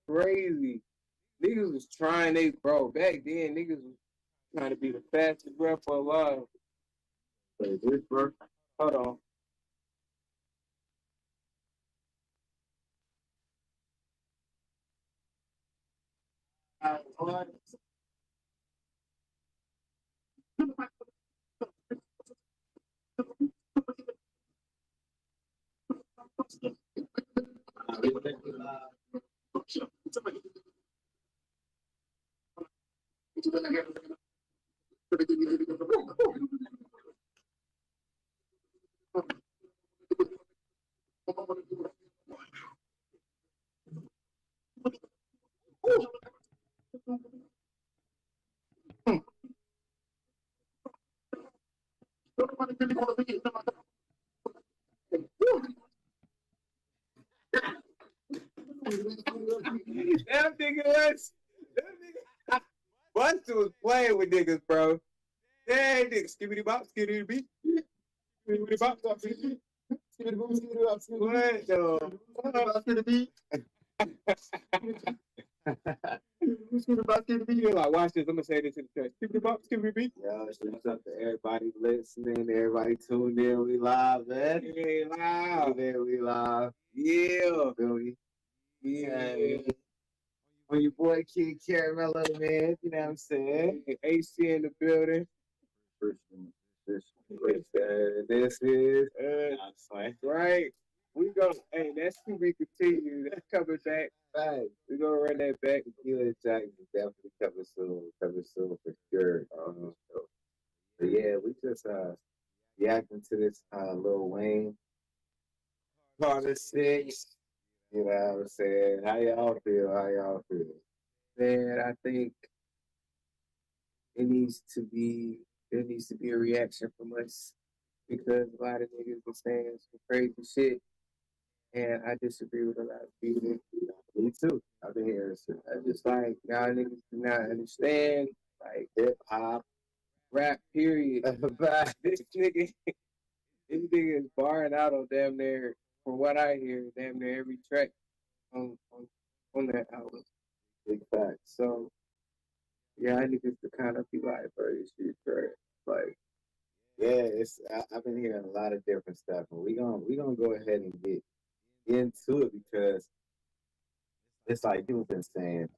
crazy. Niggas was trying they bro back then. Niggas was trying to be the fastest rapper alive. Wait, this bro. Hold on. That nigga was. That nigga. Buster was playing with niggas, bro. Yeah, nigga. Skibbity bop, skibbity beat. Skibbity bop, skibbity beat. Skibbity boop, skibbity bop, skibbity beat. What the? Skibbity beat. Skibbity bop, skibbity beat. You're like, watch this. I'm gonna say this in the track. Skibbity bop, skibbity beat. Yo, shouts out to everybody listening, everybody tuned in. We live, man. Hey, loud. Tuned in, we live. Yeah. Feel me? Yeah. On your boy Kid Caramello, man. You know what I'm saying? AC in the building. This is Right. We go. Hey, that's to be continued. That's coming back. right. We gonna run that back. Tequila Jack is definitely coming soon for sure. But yeah, we just reacting to this Lil Wayne Carter 6. You know what I'm saying? How y'all feel? How y'all feel? Man, I think it needs to be there needs to be a reaction from us because a lot of niggas been saying some crazy shit, and I disagree with a lot of people. Me too. I've been hearing shit. I just like y'all niggas do not understand like hip hop, rap. Period. This nigga, this nigga is barring out on damn near, from what I hear, damn near every track on on, on that album. Big facts. So yeah, I niggas to kind of be like, bro, this shit trash. Like, Yeah, I've been hearing a lot of different stuff, and we gonna go ahead and get into it because it's like people been saying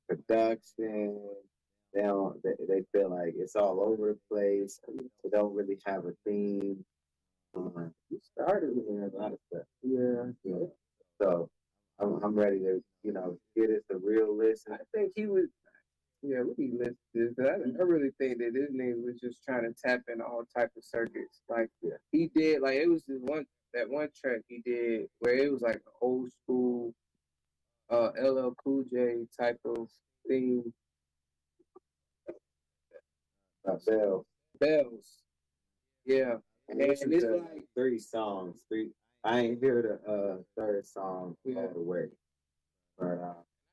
production. They feel like it's all over the place. They don't really have a theme. We started hearing a lot of stuff. Yeah. So I'm ready to get us a real listen. I think he was. Yeah, we need to listen to this. I really think that this nigga was just trying to tap in all type of circuits. Like he did, like it was this one that one track he did where it was like an old school LL Cool J type of thing. Bell. Bells. Yeah. And it's to like 3 songs. I ain't hear the third song all the way. But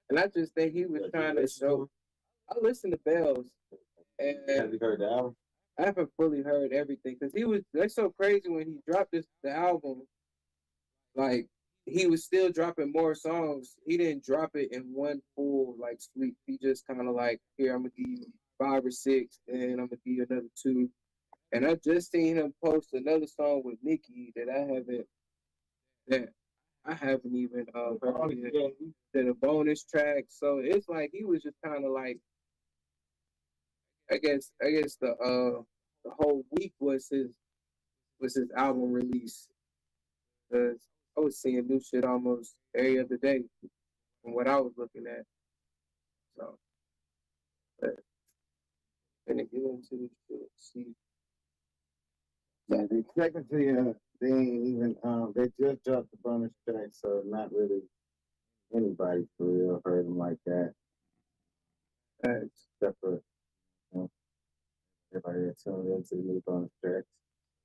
and I just think he was trying to show. I listened to Bells, and have you heard the album? I haven't fully heard everything because he was. That's so crazy when he dropped the album. Like he was still dropping more songs. He didn't drop it in one full like sweep. He just kind of like, here, I'm gonna give you 5 or 6, and I'm gonna give you another 2. And I just seen him post another song with Nicki that I haven't even heard yet. That a bonus track. So it's like he was just kind of like, I guess the whole week was his album release. Cause I was seeing new shit almost every other day from what I was looking at. So, but gonna get into this shit. See, Yeah, they technically they ain't even they just dropped the bonus track, so not really anybody for real heard them like that. Except for you know, everybody that tuned into the new bonus tracks.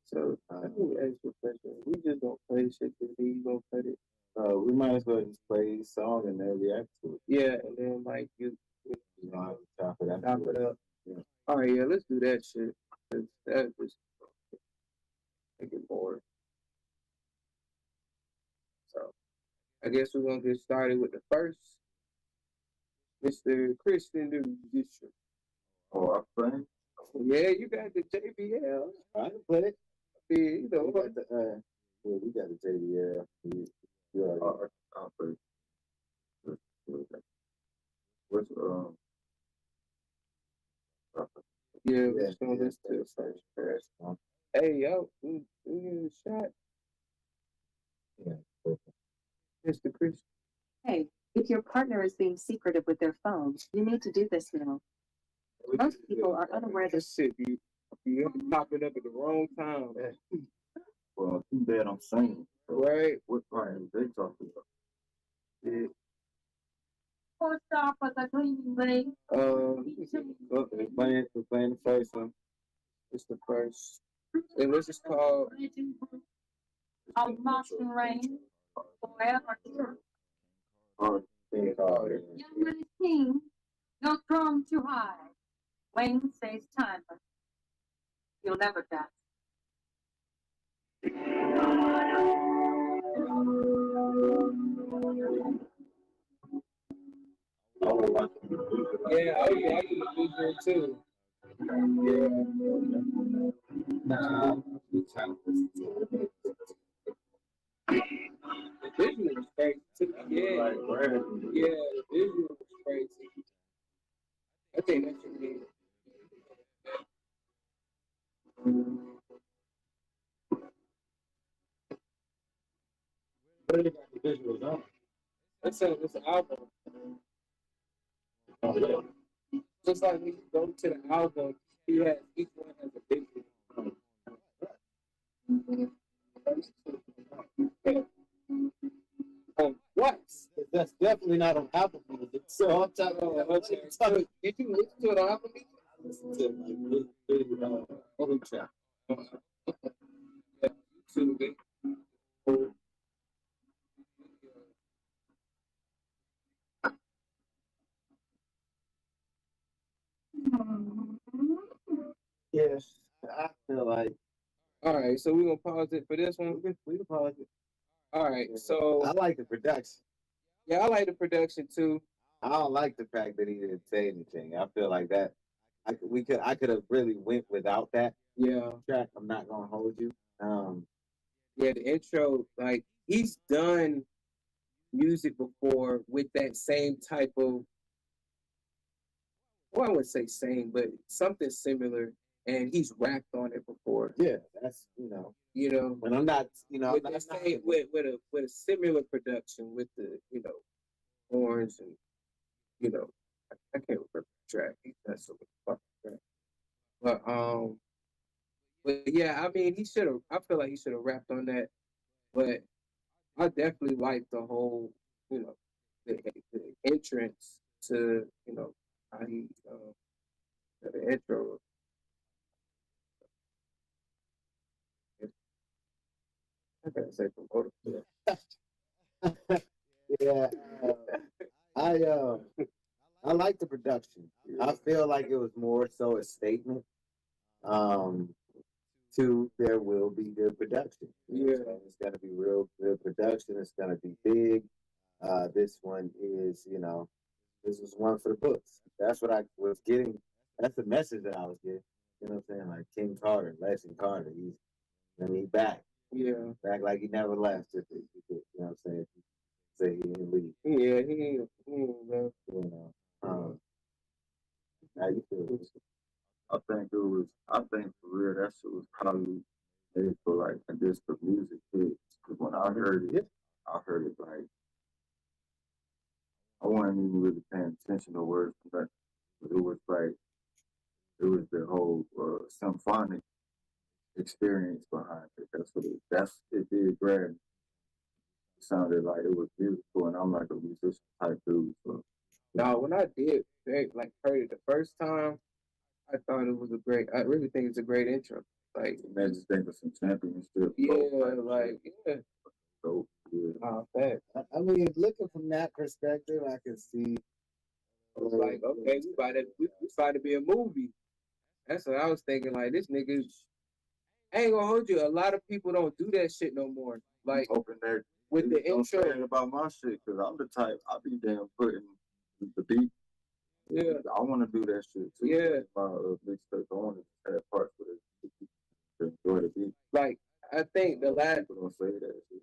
So let me ask you a question. We just don't play shit that you gonna cut it. We might as well just play the song and then react to it. Yeah, and then like You know, have to chop it chop it up. Yeah. All right, yeah, let's do that shit. 'Cause that was make it more. So I guess we're gonna get started with the first. Mr. Christian the musician. Oh, I think. Yeah, you got the JBL. I can play it. Yeah, you know We got the yeah, we got the JBL. You already I'll play. What's yeah, yeah, we're just gonna yeah, listen to it first first. one. Hey, yo, we need a shot, Yeah. Mr. Christian. Hey, if your partner is being secretive with their phone, you need to do this now. Most people are unaware that This shit be popping up at the wrong time. well, too bad I'm saying. Right? What part are they talking about? Yeah. post off with a cleaning lady. We're playing the first one. It's the first. And this is called Of moss and rain, forever true. King Carter. Young man is king, no throne too high. Wayne says time, but you'll never die. yeah, oh yeah, I can do visual too. The visual was crazy too. Yeah, yeah, the visual was crazy. I think that should be. What they got the visuals on? It's an album. Just like when you go to the album, he has each one has a visual. What? That's definitely not on Apple Music. So I'm talking about Okay. So, did you listen to it on Apple Music? listen to like every track. YouTube. Yes, I feel like All right, so we're gonna pause it for this one. we can pause it. All right, so I like the production. yeah, I like the production too. I don't like the fact that he didn't say anything. I feel like that I could have really went without that Yeah, track. I'm not gonna hold you. yeah, the intro, like he's done music before with that same type of, well, I wouldn't say same, but something similar, and he's rapped on it before. Yeah, that's You know, when I'm not with the same with a similar production with the horns and I can't remember the track. That's a fucking track. But yeah, I mean, he should have. I feel like he should have rapped on that. But I definitely like the whole, the entrance to, how he, the intro. I gotta say promoter. Yeah, I like the production. I feel like it was more so a statement. To there will be good production. Yeah. So it's gonna be real good production. It's gonna be big. This one is, this was one for the books. That's what I was getting. That's the message that I was getting. You know what I'm saying? Like King Carter, Leslie Carter. He's back. Yeah. Back like he never left. You know what I'm saying? Say he didn't leave. Yeah, he ain't left. How you feel? I think for real, that shit was probably made for like, and just for music kids. Because when I heard it, I heard it like, I wasn't even really paying attention to words, but it was like, it was the whole symphonic experience behind it. That's it did grab me. It sounded like it was beautiful, and I'm like a musician type dude. So No, when I did heard it the first time, I thought it was I really think it's a great intro. Like, man, just think of some championship. yeah. So yeah. Fact. I mean, looking from that perspective, I can see. Like, okay, we about to be a movie. That's what I was thinking. Like, this nigga, I ain't gonna hold you. A lot of people don't do that shit no more. Like, Hoping that with the intro about my shit, because I'm the type I be damn putting the beat I want to do that shit too. Yeah. My mixtape, I want to have parts with it to enjoy the beat. Like I think the last People don't say that shit.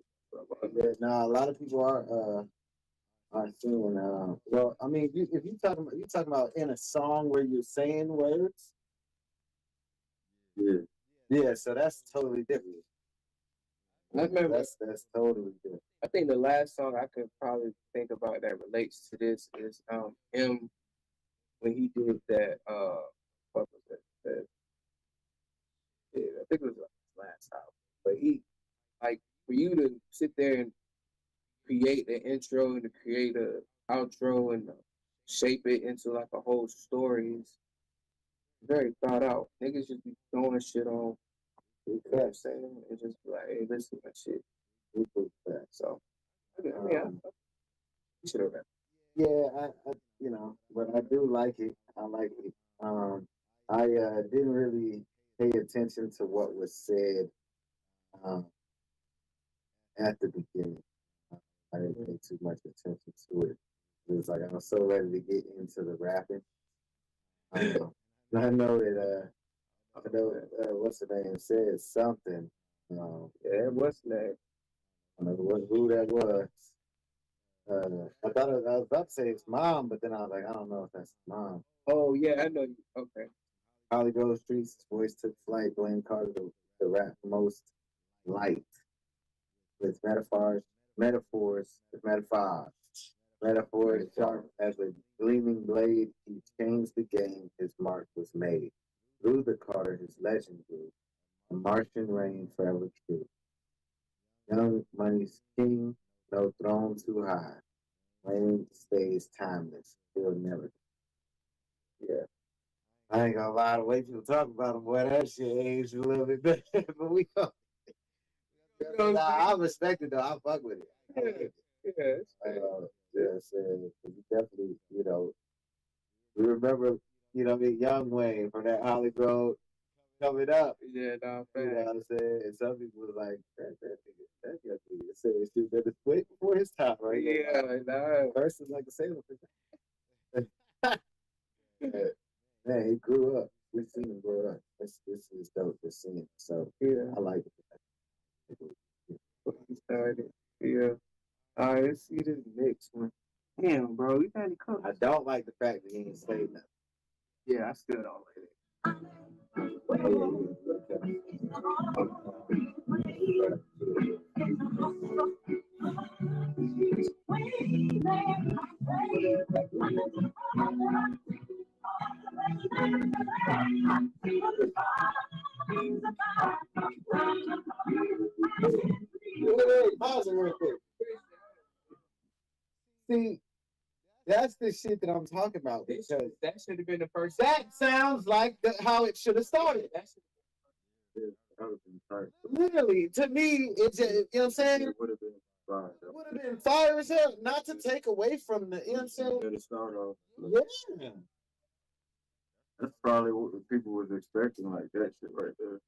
Yeah, no, a lot of people are saying well, I mean, if you talking about in a song where you're saying words, Yeah. yeah, so that's totally different. I remember. That's totally different. I think the last song I could probably think about that relates to this is him when he did that what was that? Yeah, I think it was like his last album. But he like for you to sit there and create an intro and to create a outro and shape it into like a whole story is very thought out. Niggas just be throwing shit on, you know what I'm saying? And just be like, hey, listen to that shit. We put that. So I mean, you should have read. Yeah, I you know, but I do like it. I like it. I didn't really pay attention to what was said um, at the beginning. I didn't pay too much attention to it. It was like I was so ready to get into the rapping. I know that what's the name said something. Yeah, what's that? I don't know who that was. I thought I was about to say it's mom, but then I was like, I don't know if that's mom. Oh yeah, I know you. Okay. Holly Grove Streets, voice took flight, Blaine Carter, the rap most light with metaphors sharp as a gleaming blade. He changed the game, his mark was made. Through the Carter, his legend grew. A Martian reign forever true. Young Money's king, no throne too high. Wayne stays timeless. He'll never. Yeah. I ain't gonna lie, the way people talk about him, boy, that shit aged a little bit better. But we go. Nah, I respect it though. I fuck with it. Definitely, you know, we remember, you know, the young Wayne from that Holly Grove coming up. Yeah, no, You know what I'm saying? And some people was like, that young nigga said shit that is way before his time, right? Yeah, nah. Person like a sailor. Man, he grew up. We've seen him grow up. This is dope to see him. So Yeah. I like it. He started. Yeah. All right, let's see this next one. Damn, bro, you got any colors? I don't like the fact that he ain't say nothing. Yeah, I still don't like it. Wait, pause it real quick. See, that's the shit that I'm talking about because That should have been the first. that sounds like how it should have started. That would have been tight. Literally, to me, it's you know what I'm saying? It would have been fine. It would have been fire as hell, not to take away from the, you know what I'm saying? To start off. Yeah. That's probably what the people was expecting, like that shit right there.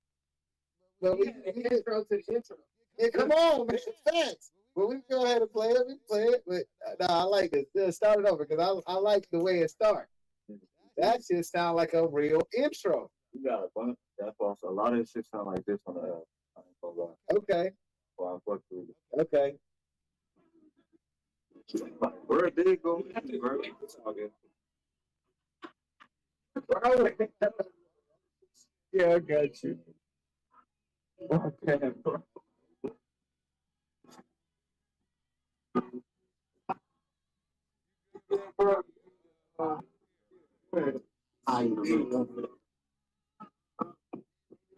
But we Intro to the intro. yeah, come on, man, facts. But we can go ahead and play it. We can play it, but I like it. Start it over because I like the way it starts. That shit sound like a real intro. You got a bunch. That's also a lot of this shit sound like this on the album. I ain't gonna lie. Okay, So I fuck with it. okay. Where did it go? Bro? Okay. Yeah, I got you. Okay, bro.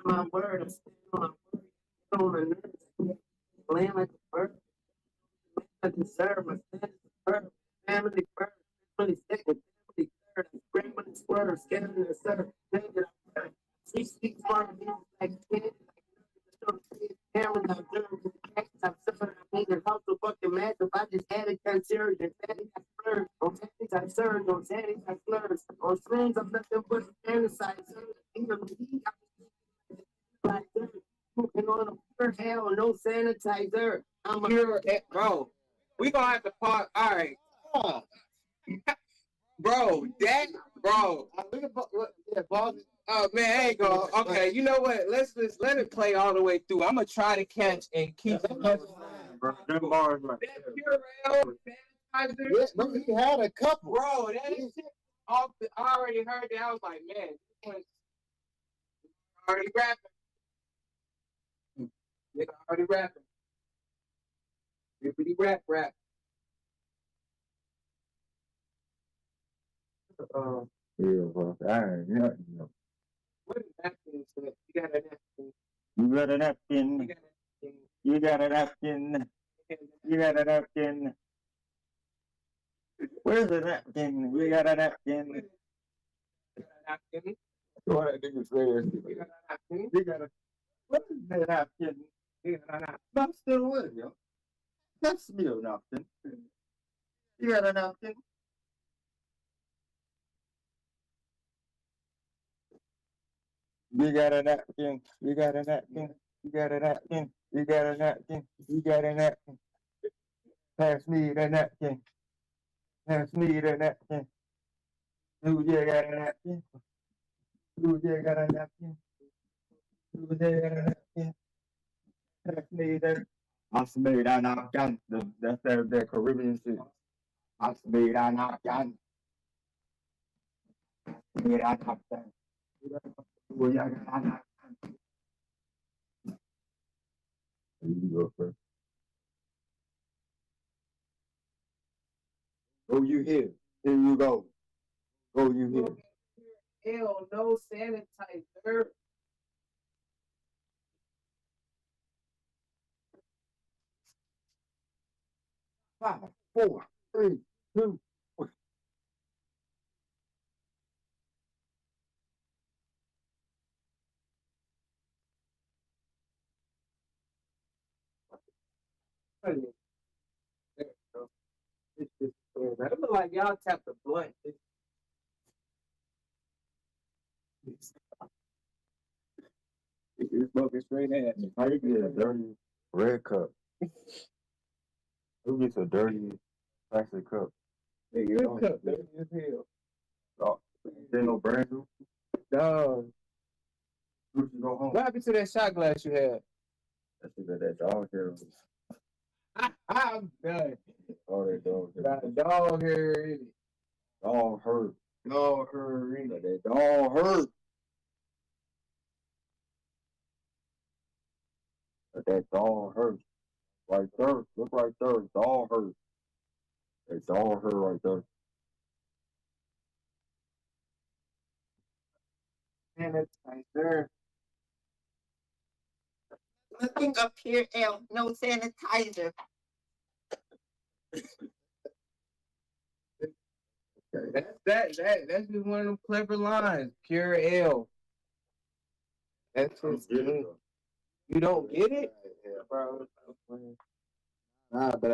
My word, I'm still on my word. On my nerves. Blame like a bird. I deserve my status first. Family first. 22nd, family third. I'm scrambling swerve, scaring the serve. She speaks smart, like kids. Cameras, I've done with the cats, I've suffered, I need a house to fucking match. If I just had a concierge, and fatties, I splurge. On fatties, I surge. On tatties, I splurge. On strings, I'm nothing but a fantasizer. Like dirt. Smoking on a pure hell, no sanitizer. I'm a Pure, bro. We gonna have to pause. All right, Ah, bro. That Bro, Look at Bob. oh man, I ain't going. Okay, you know what? Let's just let it play all the way through. I'm gonna try to catch and keep Bro, them bars right that there. Purell sanitizer. Yeah, but he had a couple. Bro, that shit off the, I already heard that. I was like, man, this one's already rapping. Nigga already rapping. Rippity rap. Yeah, bro. I ain't nothing. No. What is napkin? You got a napkin. You got a napkin. You got a napkin. You got a napkin. You got a napkin. Where's the napkin? We got a napkin. You got a napkin. What that nigga said. You got a napkin. You got a. What is that napkin? You got a napkin. I'm still with you. That's me a napkin. You got a napkin? You got a napkin. You got a napkin. You got a napkin. You got a napkin. You got a napkin. Pass me the napkin. Pass me the napkin. Who you got a napkin? Who you got a napkin? Who you got a napkin? Pass me the. I smell that napkin. That's their Caribbean shit. I smell that napkin. Smell that napkin. Who you got a napkin? You go first. Go you here. Here you go. Go you here. Hell no sanitizer. 5, 4, 3, 2, 1. There you go. It's just, it look like y'all tapped the blunt. You're smoking straight ass. How you get a dirty red cup? Who gets a dirty plastic cup? Hey, your cup dirty as hell. Oh, there no brand new? Dog. You should go home. What happened to that shot glass you had? That's that dog hair. I'm done. Oh, that dog hair. Got a dog hair in it. Dog hurt. Dog hair in it. That dog hurt. That dog hurt. Right there. Look right there. Dog hurt. That dog hurt right there. Sanitizer. Nothing up here, L. No sanitizer. That's just one of them clever lines. Pure L. That's just you don't get it, bro. Nah, but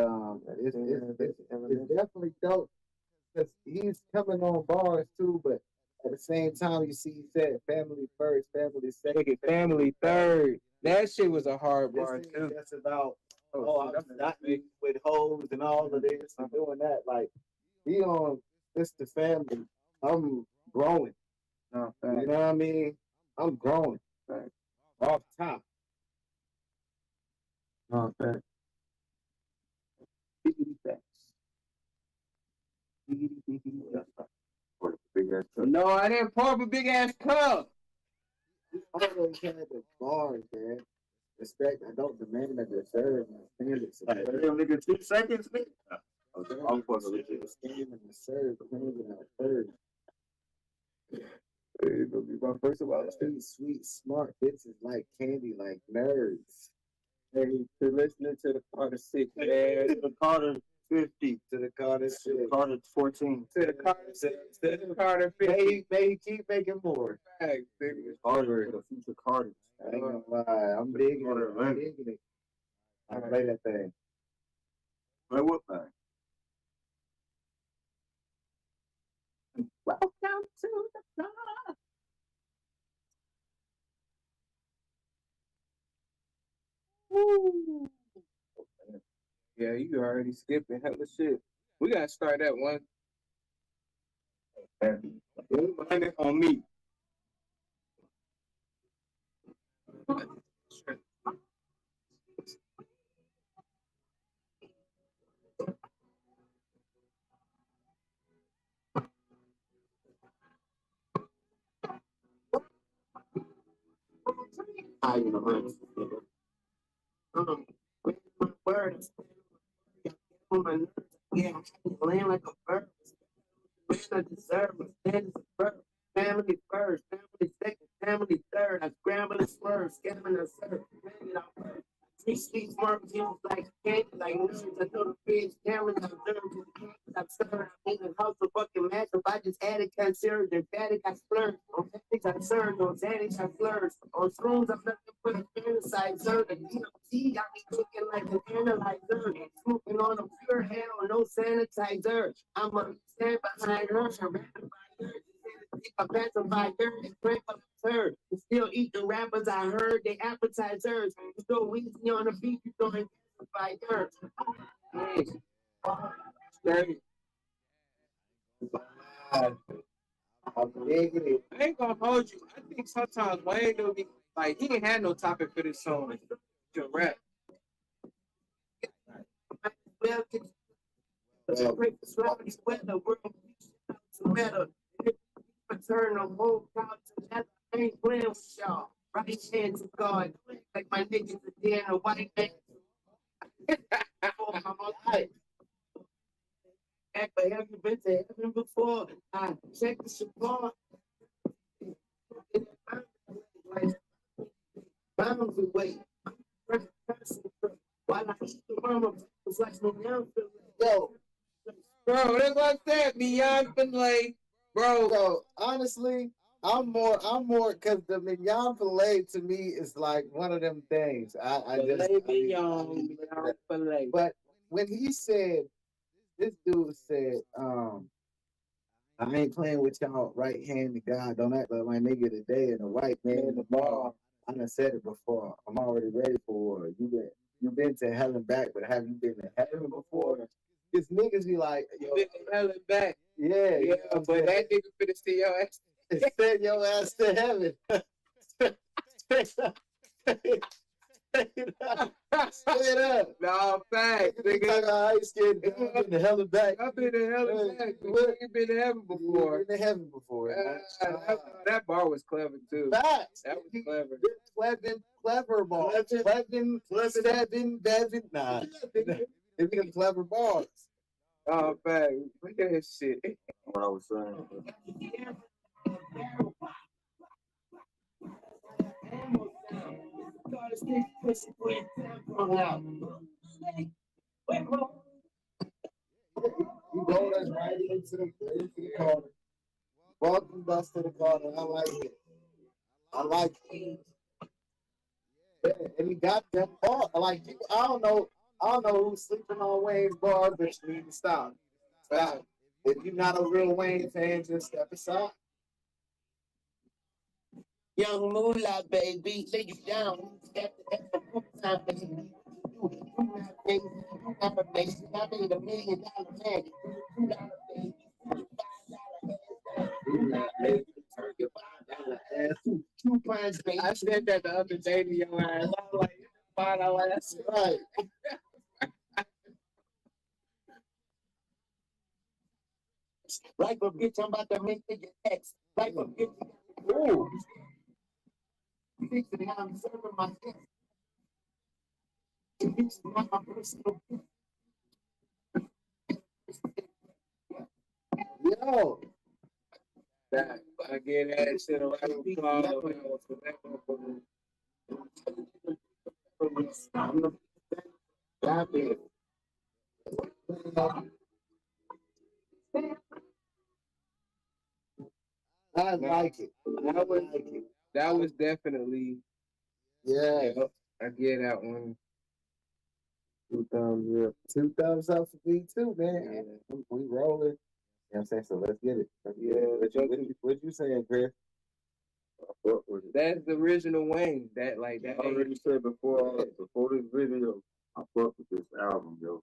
it's definitely dope because he's coming on bars too. But at the same time, you see, he said family first, family second, Family third. That shit was a hard This bar thing too. that's about Oh, I'm not with hoes and all of this and doing that. Like he on this the family. I'm growing. no, You know what I mean? I'm growing. Right. Off top. no, fact. Biggity facts. Biggity Big ass cup. No, I didn't pour up a big ass cup. Always had the bars, man. Respect, I don't demand, I deserve my standards. Nigga, 2 seconds, nigga. I'm supposed to let you. Stand and serve, claim and I serve. It's gonna be my first of all. Sweet, smart bitches like candy, like nerds. Hey, to listening to the Carter 6, man. The Carter 50. To the Carter shit. Carter 14. To the Carter 6, to the Carter 50. May he keep making more. Facts, nigga. Carter, the future Carter. I ain't gonna lie, I'm digging it. I'm digging it. I play that thing. Play what thing? Welcome to the club. Woo. Yeah, you already skipping hella shit. We gotta start that one. Money on me. I you know, With my words, on my nerves, yeah, I'm laying like a bird. Man, I deserve my standards of birth. Family first, family second, family third. I scramble and swerve, scamming and serve. Man, it out first. Three streets marked you like candy, like nerves. I know the feds cameras, I observe to the cameras, I serve. I made a house of fucking matchup. I just added conserved and fatty, I splurged. On ethics, I served. On Xanax, I flourished. On shrooms, I'm nothing but a fantasizer. The DMT got me cooking like an analyzer. Smoking on a pure hell, no sanitizer. I'm a stand behind her, surrounded by her. A pacifier and pray for the third. You still eat the rappers, I heard they appetizers. You go easy on the beat, you going fire. Straight. I'm digging it. I ain't gonna hold you. I think sometimes Wayne will be like he ain't had no topic for this song to rap. Well, break the slowest weather, world weather. Turn the whole crowd to leather. I ain't playing with y'all. Right hand to God, like my niggas are there in a white man. For my life. Act like have you been to heaven before? I check the support. Bounds away. While I eat the mama, it's like no down. Yo, Bro, that's what I said. Beyond Finlay, bro. so honestly, I'm more because the mignon filet to me is like one of them things. I just Filet I mean, mignon, filet. but when he said this dude said, I ain't playing with y'all right hand to God. Don't act like my nigga today and the white man tomorrow. I done said it before. I'm already ready for war. You been to hell and back, but have you been to heaven before? Because niggas be like, yo, You been to hell and back. yeah, Yeah, but that nigga finna see your ass. send your ass to heaven. Straight up. No, facts, Nigga, nigga. how you scared to go in the hell and back? I've been to hell and back. but You ain't been to heaven before. Been to heaven before. That bar was clever too. Facts. That was clever. Clever ball. Clever, Devin. Nah. It be clever balls. Oh, facts. Look at his shit. What I was saying. You rolled us right into the corner. Welcome us to the corner. I like it. I like it. Yeah, and he got them ball. Like I don't know who's sleeping on Wayne's bars, but you need to stop. Stop. If you're not a real Wayne fan, just step aside. Young Moolah, baby, lay you down. Step the time, baby. You not baby, you not a baby. I made $1 million man. You not a baby. You not ready to turn your $5 ass. 2 pints, baby. I said that the other day to your ass. I was like, $5 ass. Right. Like a bitch, I'm about to make your ex. Like a bitch, Ooh. fixing how I'm serving my ex. Bitch, not my personal. Yo. That, I get that shit around the I like it. That was definitely, Yeah. I get that one. 2 thumbs up. 2 thumbs up for me too, man. We rolling. You know what I'm saying? So let's get it. What you saying, Chris? I fuck with it. That's the original Wayne. That like that. I already said before this video, I fuck with this album, yo.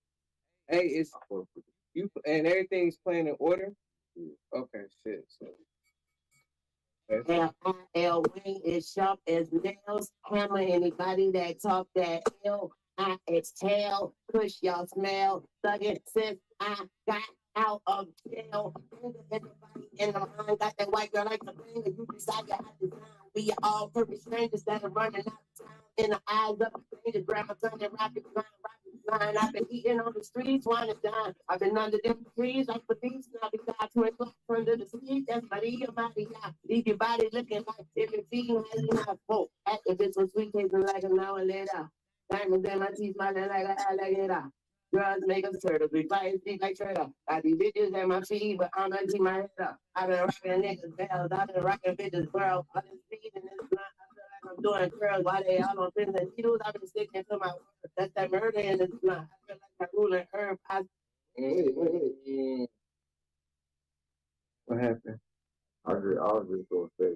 Hey, it's I fuck with it. you and everything's playing in order. Yeah. Okay, shit. So L Wayne is sharp as nails. Hammer anybody that talk that L. I exhale, push y'all smell. Thug it since I got out of jail. Everybody in the mind got that white girl like the banger. You decide you have to time. We all perfect strangers that are running out of time. In the eyes of a stranger, grab a gun and rocket line. I've been eating on the streets, wine and dine. I've been under them trees like police. Now we got 2 o'clock under the street. That's Maria Maria. Leave your body looking like if you're feeding how you not folk. Activists with sweet tasting like an hour later. Diamonds in my teeth, smiling like an alligator. Drugs make us turtles. We fight deep like Trader. Got these bitches at my feet, but I'm not keep my head up. I've been rocking niggas bells. I've been rocking bitches world. I've been speeding this blunt. I'm doing curls while they all on pins and needles. I've been sticking to my word. That's that murder in this blunt. I feel like a ruling herb. What happened? I was just gonna say,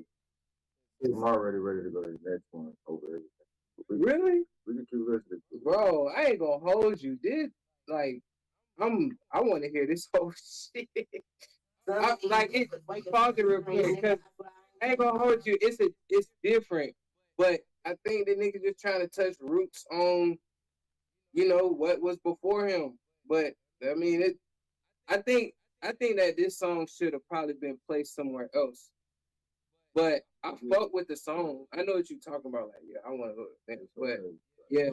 I'm already ready to go to the next one over everything. Really? We can keep listening to it. Bro, I ain't gonna hold you. I want to hear this whole shit. Pause it real quick because I ain't gonna hold you. It's different, but I think the nigga just trying to touch roots on, what was before him. But I mean, I think that this song should have probably been placed somewhere else. But I fuck with the song. I know what you're talking about. Like, yeah, I want to go to this, but yeah.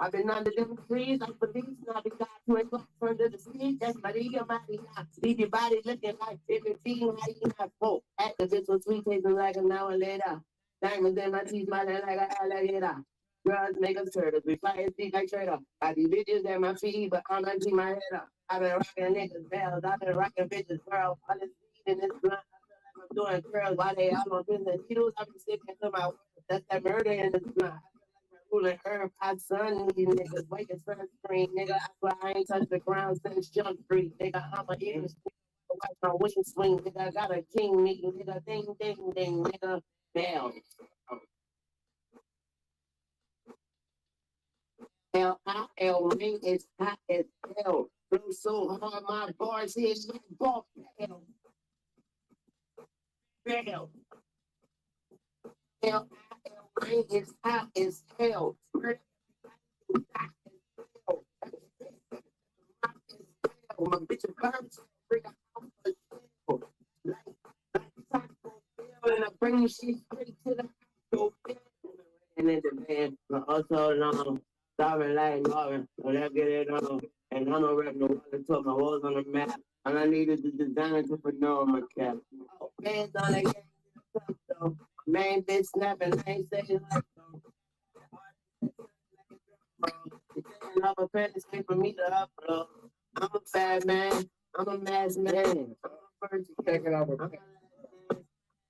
I've been under them trees like police. Now we got 2 o'clock under the street. That's Maria Maria. Leave your body looking like if you're feeding how you not folk. Activists with sweet tasting like an hour later. Diamonds in my teeth, smiling like an alligator. Drugs make us turtles. We fight deep like Trader. Got these bitches at my feet, but I'm not keep my head up. I've been rocking niggas bells. I've been rocking bitches world. All this weed in this blunt. I'm doing curls while they all on pins and needles. I've been sticking to my word. That's that murder in this blunt. Ruling herb, I son these niggas, wake and sunscreen, nigga. That's why I ain't touched the ground since Jump Street, nigga. I'm a in watch my wing swing, nigga. I got a king meeting, nigga. Ding, ding, ding, nigga. Bell. L-I-L, ring is hot as hell. Blew so hard, my bars here, like ball. Bell. Bell. L-I-L, ring is hot as hell. My bitch a bird, bring her out for and I bring you shit straight to the house. And then the man, also sorry like Marvin, so that get it on. And I don't rap no water, put my walls on the map. And I needed the designer to put no on my cap. Oh, man's on the game, so man, bitch snapping, I ain't saying like another pen is for me to upload. I'm a bad man. I'm a mass man. I'm Taking off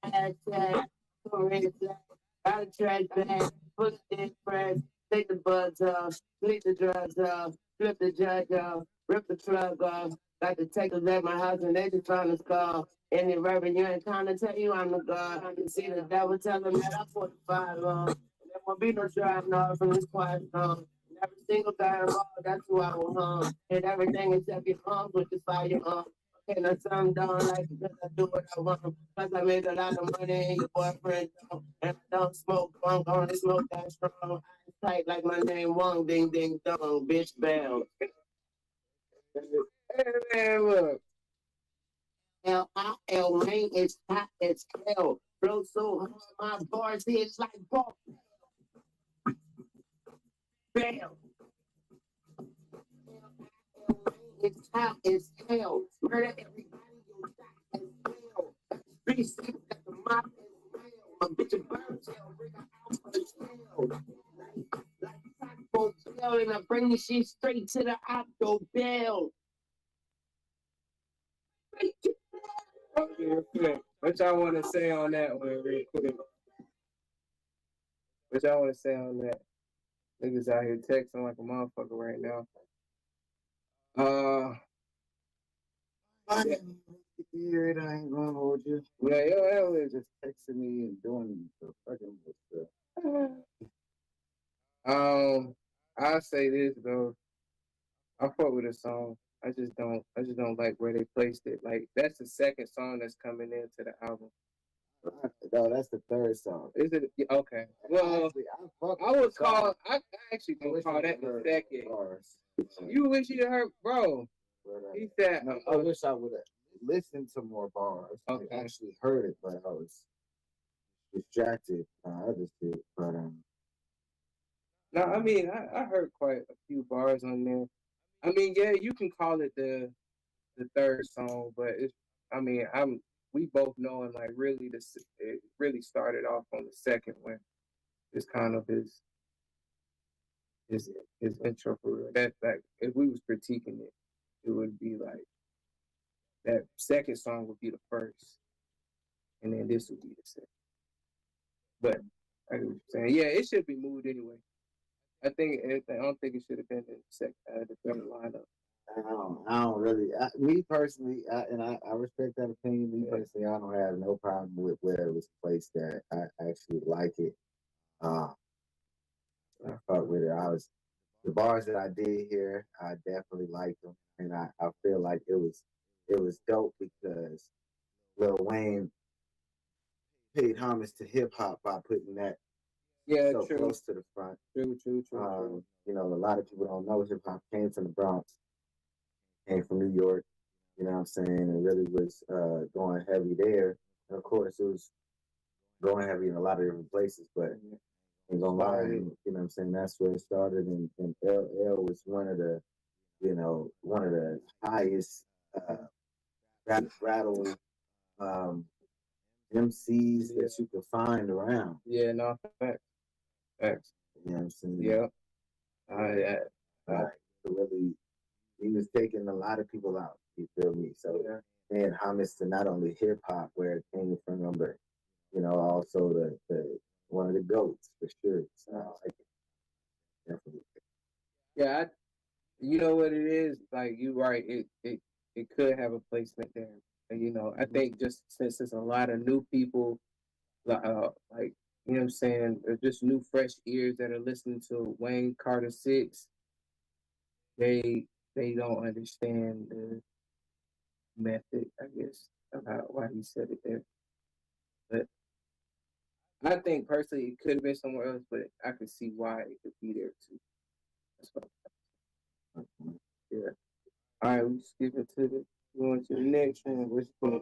hashtag, got a track back, put it press, take the buds off, split the drugs off, flip the judge off, rip the truck off. Got the takers at my house and they just trying to score. Any reverend you ain't trying to tell you I'm the God. I can see the devil tell them that I'm 45 long. There won't be no driving off from this quiet song. Every single guy involved, that's who I will harm. Hit everything except your arms with the fire on. And I sound down like because I do what I want. Because I make a lot of money and your boyfriend don't. And I don't smoke bunk, only smoke that strong. I tight like my name Wong, ding ding dong, bitch bell. Hey man, look. L-I-L, rain is hot as hell. Blow so hard, my bars hit like ball. Bell. It's hot as hell. Murder everybody, you die as hell. Be sick at the mop as hell. My bitch a bird tail, bring her out for the tail. Like Taco Bell, and I bring this shit straight to the Octo Bell. Real quick. What y'all want to say on that one, real quick? What y'all want to say on that? Niggas out here texting like a motherfucker right now. I didn't hear it. I ain't gonna hold you. Yeah, yo, They're just texting me and doing the fucking stuff. I'll say this though. I fuck with the song. I just don't like where they placed it. Like that's the second song that's coming into the album. No, that's the third song. Is it okay? Well, Actually, fuck I with would the song. call. I actually I don't wish call I that the heard second. bars. You wish you heard, bro. But, He said, no, I wish I would have listened to more bars. Okay. I actually heard it, but I was distracted. I just did, but no, I mean, I heard quite a few bars on there. I mean, yeah, you can call it the third song, but it's. I mean, we both knowing like really it really started off on the second one. It's kind of his his intro for real. That like if we was critiquing it, it would be like that second song would be the first, and then this would be the second. But I get what you're saying. Yeah, it should be moved anyway. I don't think it should have been in the third lineup. I don't really. Me personally, I respect that opinion. Me Yeah. personally, I don't have no problem with where it was placed at. I actually like it. I fuck with it. The bars that I did hear, I definitely liked them, and I feel like it was dope because Lil Wayne paid homage to hip hop by putting that Yeah, so true. close to the front. True. You know, a lot of people don't know hip hop came from the Bronx, came from New York. You know what I'm saying? It really was going heavy there, and of course it was going heavy in a lot of different places, but. Ain't gonna lie, you know what I'm saying? That's where it started, and LL was one of the highest rattle MCs that you could find around. Yeah, no, facts. You know what I'm saying? Yeah. Really, he was taking a lot of people out. You feel me? So, and homage to not only hip hop where it came from, but you know, also the one of the goats for sure. So, like, definitely. Yeah, you know what it is? Like you right, it could have a placement there. And, you know, I think just since there's a lot of new people, like you know what I'm saying, or just new fresh ears that are listening to Wayne Carter 6, they don't understand the method, I guess, of why he said it there. But I think personally it could have been somewhere else, but I could see why it could be there too. That's what yeah. All right, we skip it to the going to the next one. Which one?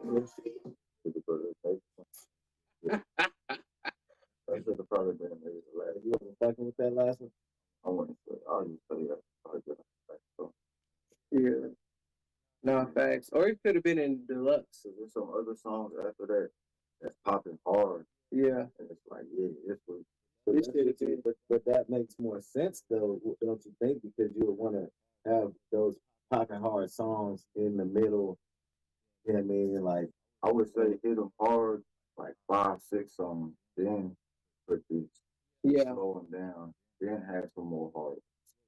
That should have probably been maybe the last. You ever fucking with that last one? I want to say, I'll just say that. Probably been the last. So, Yeah. No facts. Or it could have been in deluxe. so there's some other songs after that that's popping hard, Yeah. and it's like, yeah, this was. But that makes more sense though, don't you think? Because you would want to have those popping hard songs in the middle. You know what I mean? Like I would say hit them hard, like 5, 6 songs, then put these Yeah. slow them down, then have some more hard.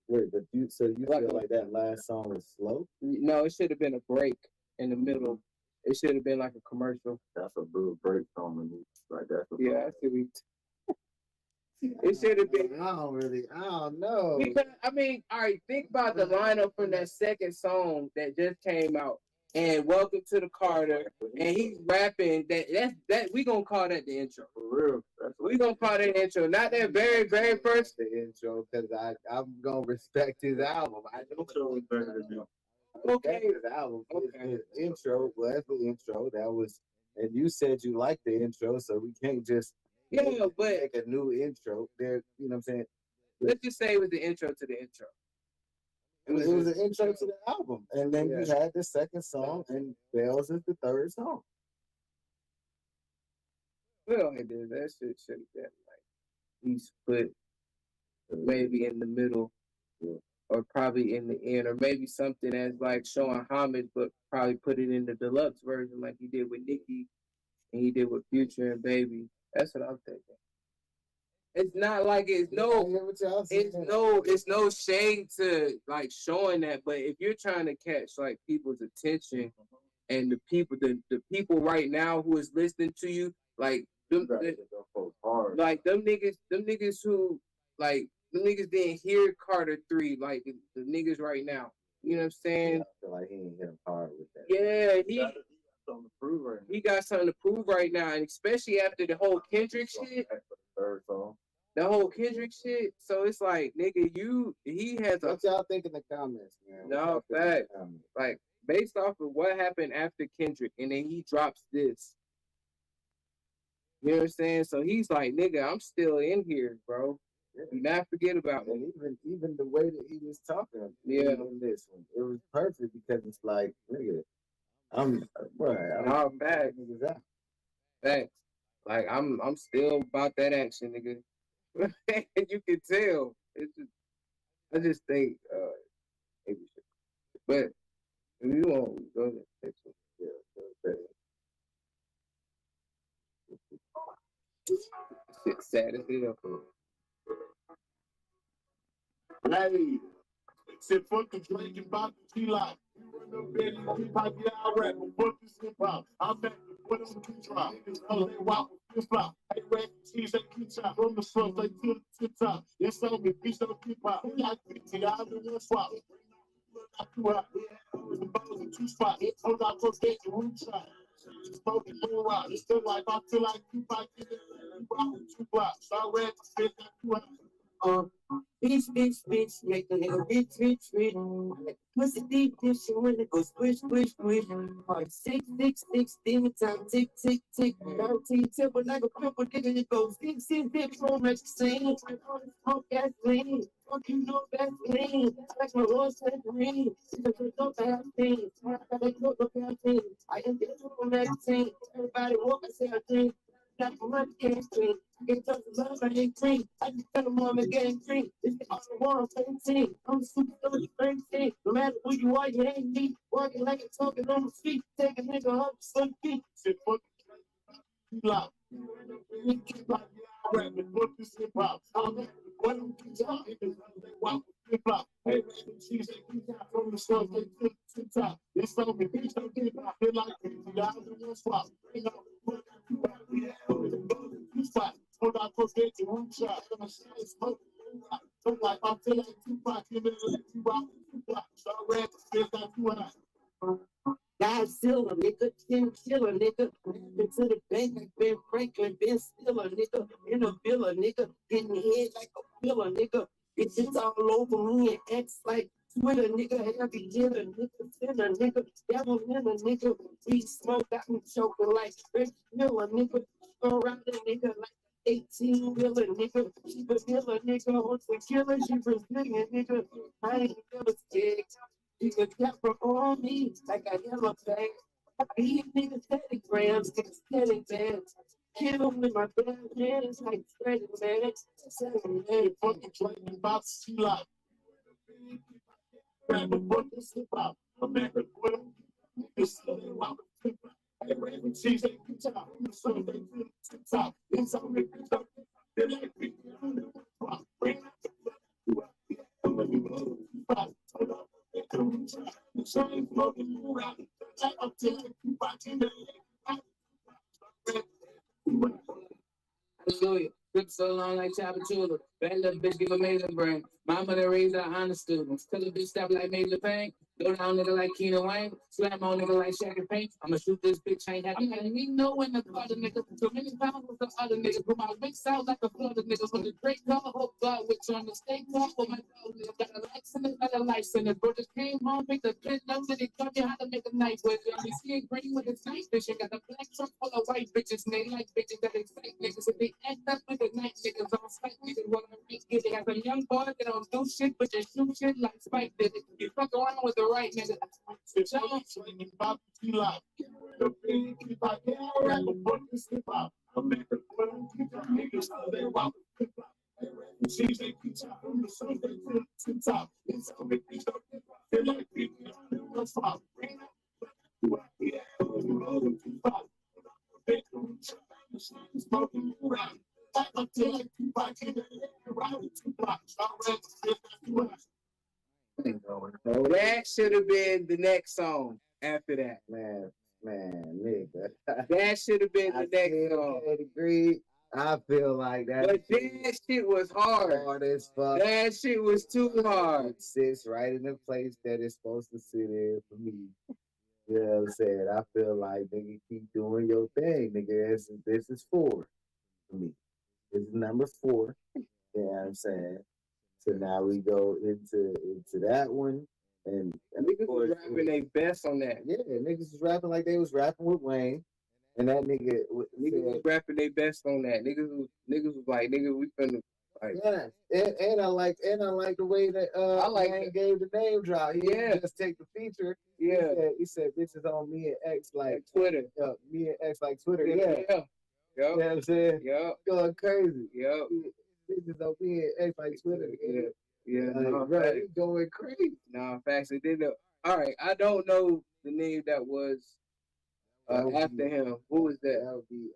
wait, but you feel like that last song was slow? No, it should have been a break in the middle. It should have been like a commercial. That's a good break song to me. Like that's a Yeah, I see we. It should have been. I don't know. Because I mean, all right, think about the lineup from that second song that just came out, and Welcome to the Carter, and he's rapping. That we gonna call that the intro. for real. We gonna call that intro, not that very first. The intro because I'm gonna respect his album. I know was better than him. Okay. his album. Okay. His intro was the intro. That was, and you said you liked the intro, so we can't just Yeah, but make a new intro. There, you know what I'm saying? let's just say it was the intro to the intro. It was an intro to the album, and then you had the second song, and Bells is the third song. Well, it did. That shit should have been like he's put maybe in the middle, or probably in the end, or maybe something that's like showing homage, but probably put it in the deluxe version like he did with Nicki and he did with Future and Baby. That's what I'm thinking. It's not like it's no shade to like showing that, but if you're trying to catch like people's attention and the people right now who is listening to you, like them niggas who like them niggas didn't hear Carter 3 like the niggas right now. You know what I'm saying? I feel like he ain't hit him hard with that. Yeah, Something to prove right now. He got something to prove right now, and especially after the whole Kendrick shit. Third song. The whole Kendrick shit. So it's like, nigga, he has a What y'all think in the comments, man? What No, y'all think in the fact. comments? like based off of what happened after Kendrick, and then he drops this. You know what I'm saying? So he's like, nigga, I'm still in here, bro. Do not forget about me. And even the way that he was talking, Yeah. in this one, it was perfect because it's like, nigga, I'm No, fact. niggas out. Facts. Like I'm still about that action, nigga. You can tell. It's just, I just think maybe we should. But if you want, go to the next one. Yeah, shit sad as hell. Hey, said fuck the Drake and Bobby G Live. Hip hop, yeah, I rap, but fuck this hip hop. I'm back to put on the drop. Niggas they walk with flip flop. Hey, refugees, they keep chop from the front, they to the top. It's on me, bitch, don't keep out. Like 50, I'll do one swap. I do out. The balls in two spots. Hold out for get the room shot. Smoking blue rock. It's still like I feel like you might get it. You rock with 2 blocks. I ran to spit that 2 out. Bitch, make a nigga rich. Pussy deep, she when it goes squish. Heart 666, demon time, tick. 13 temple like a cripple, nigga, it goes 6 bitch, home at the scene. Smoke gasoline, fuck you know Vaseline. Like my Lord said green, no bad things. I am the magazine. Everybody walk and say I think. Like my can't drink. It doesn't love, I ain't green. I can tell them I'm getting green. It's the awesome war, 17. I'm super 13. No matter who you are, you ain't me. Walking like it's talking on the street. Take a nigga off the sun feet. Said fuck the block. Keep like I rap, but fuck this hip hop. I'm back to what I'm top. Niggas they walk with flip flop. Hey, refugees, they keep out from the stuff, they to the top. It's on me, bitch, don't keep out. Feel like 50, I'll do one swap. Bring up, fuck you out. Yeah, two spots. Hold out for get your room shot. I'm a shot, smoke. Don't like I feel like 2 spots. Give it like 2 rock, 2 blocks. So I ran to spit that 2 out. Godzilla, nigga, Tim Killer, nigga. Into the bank like Ben Franklin, Ben Stiller, nigga. In a villa, nigga. Getting hit like a pillar, nigga. Bitches all over me and X like Twitter, nigga. Heavy hitter, nigga. Sinner, nigga. Devil winner, nigga. We smoke, got me choking like Rich Miller, nigga. Go around the nigga like 18 wheeler, nigga. She a killer, nigga. What's a killer? She Brazilian, nigga. I ain't never scared. You could get her on me like a yellow bag. I beat niggas telegrams, niggas telegrams. Kill them with my bad hands like Freddy, man. Hey, fuck the Drake and Bobby G Live. Rap, but fuck this hip hop. I'm back to what I'm niggas they walk with flip flop. Hey, refugees, they keep out from the sun, they to the top. It's on me, bitch, don't keep out. Feel like 50, I'll do one swap. Bring up the blood, 2 out. Yeah, I'm gonna be blood, 2 spots. Hold up. Hallelujah. Grip so long like Chapatula. Bend up, bitch, give a amazing brain. Mama that raised our honor students. Till the bitch stop like Major Pain. Go down nigga like Keenan Wayne. Slam on nigga like Shaq and Paint. I'ma shoot this bitch, ain't happy. And me know when the other nigga. So many pounds with the other niggas. Put my mix out like a flooded nigga. With the great color, hope God with you on the state car. For my dog, nigga. Got a life in it, got a life in it. Bro, just came home, make the pit numb, and they taught you how to make a knife with it. You see it green with it's nice fishing. Got the black truck full of white bitches. And they like bitches that excite niggas. If they act up with the night niggas, on spike niggas, wanna make it. They got some young boy that don't do shit, but just shoot shit like Spike did it. You fuck around with the right nigga. It's on me, Drake and Bobby G Live. The big keep out, yeah, I rap, but fuck this hip hop. I'm back to what I'm niggas they walk with flip flop. Hey, refugees, they keep out from the sun, they to the top. It's on me, bitch, don't keep out. Feel like 50, I'll do one swap. Bring up the blood, 2 out. Yeah, I'm gonna be blood, 2 spots. Big room shot. Smoking around. I'm till like 2 spots. Give it around with 2 blocks. I ran to spit that 2 out. So that should have been the next song after that. Man, nigga. That should have been I the next still song. can't agree. I feel like that But that shit was hard. hard as fuck. That shit was too hard. It sits right in the place that it's supposed to sit in for me. You know what I'm saying? I feel like nigga keep doing your thing, nigga. This is 4 for me. This is number 4. You know what I'm saying? So now we go into that one, and of Niggas course, was rapping their best on that. yeah, niggas was rapping like they was rapping with Wayne, and that nigga Niggas was said, rapping their best on that. Niggas was like, nigga, we finna like. yeah, and I like the way that I like Wayne it. gave the name drop. He Yeah. didn't just take the feature. Yeah, He said bitches on me and X like like Twitter. me and X like Twitter. Yeah, Yeah, yeah, you know what I'm saying? yup, Going crazy. yup. Bitches on me and X like Twitter. Yeah, yeah. Like, No, bro, facts. he going crazy. No, facts. It didn't. All right, I don't know the name that was That would after be- him. Who was that? That would be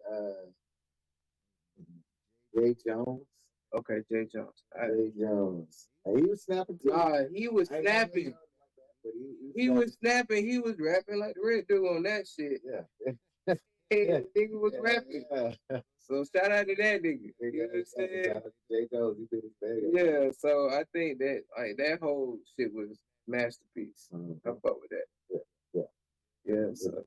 Jay Jones. Okay, Jay Jones. Jay Jones. And he was snapping too. Nah, he was I ain't gonna snapping. know but He was snapping. He was rapping like the red dude on that shit. Yeah. Hey, Yeah. nigga was rapping. Yeah. So shout out to that nigga. You know what I'm saying? Jay Jones, he did his thing. Yeah. So I think that like that whole shit was masterpiece. Mhm. I fuck with that. Yeah. Yeah. So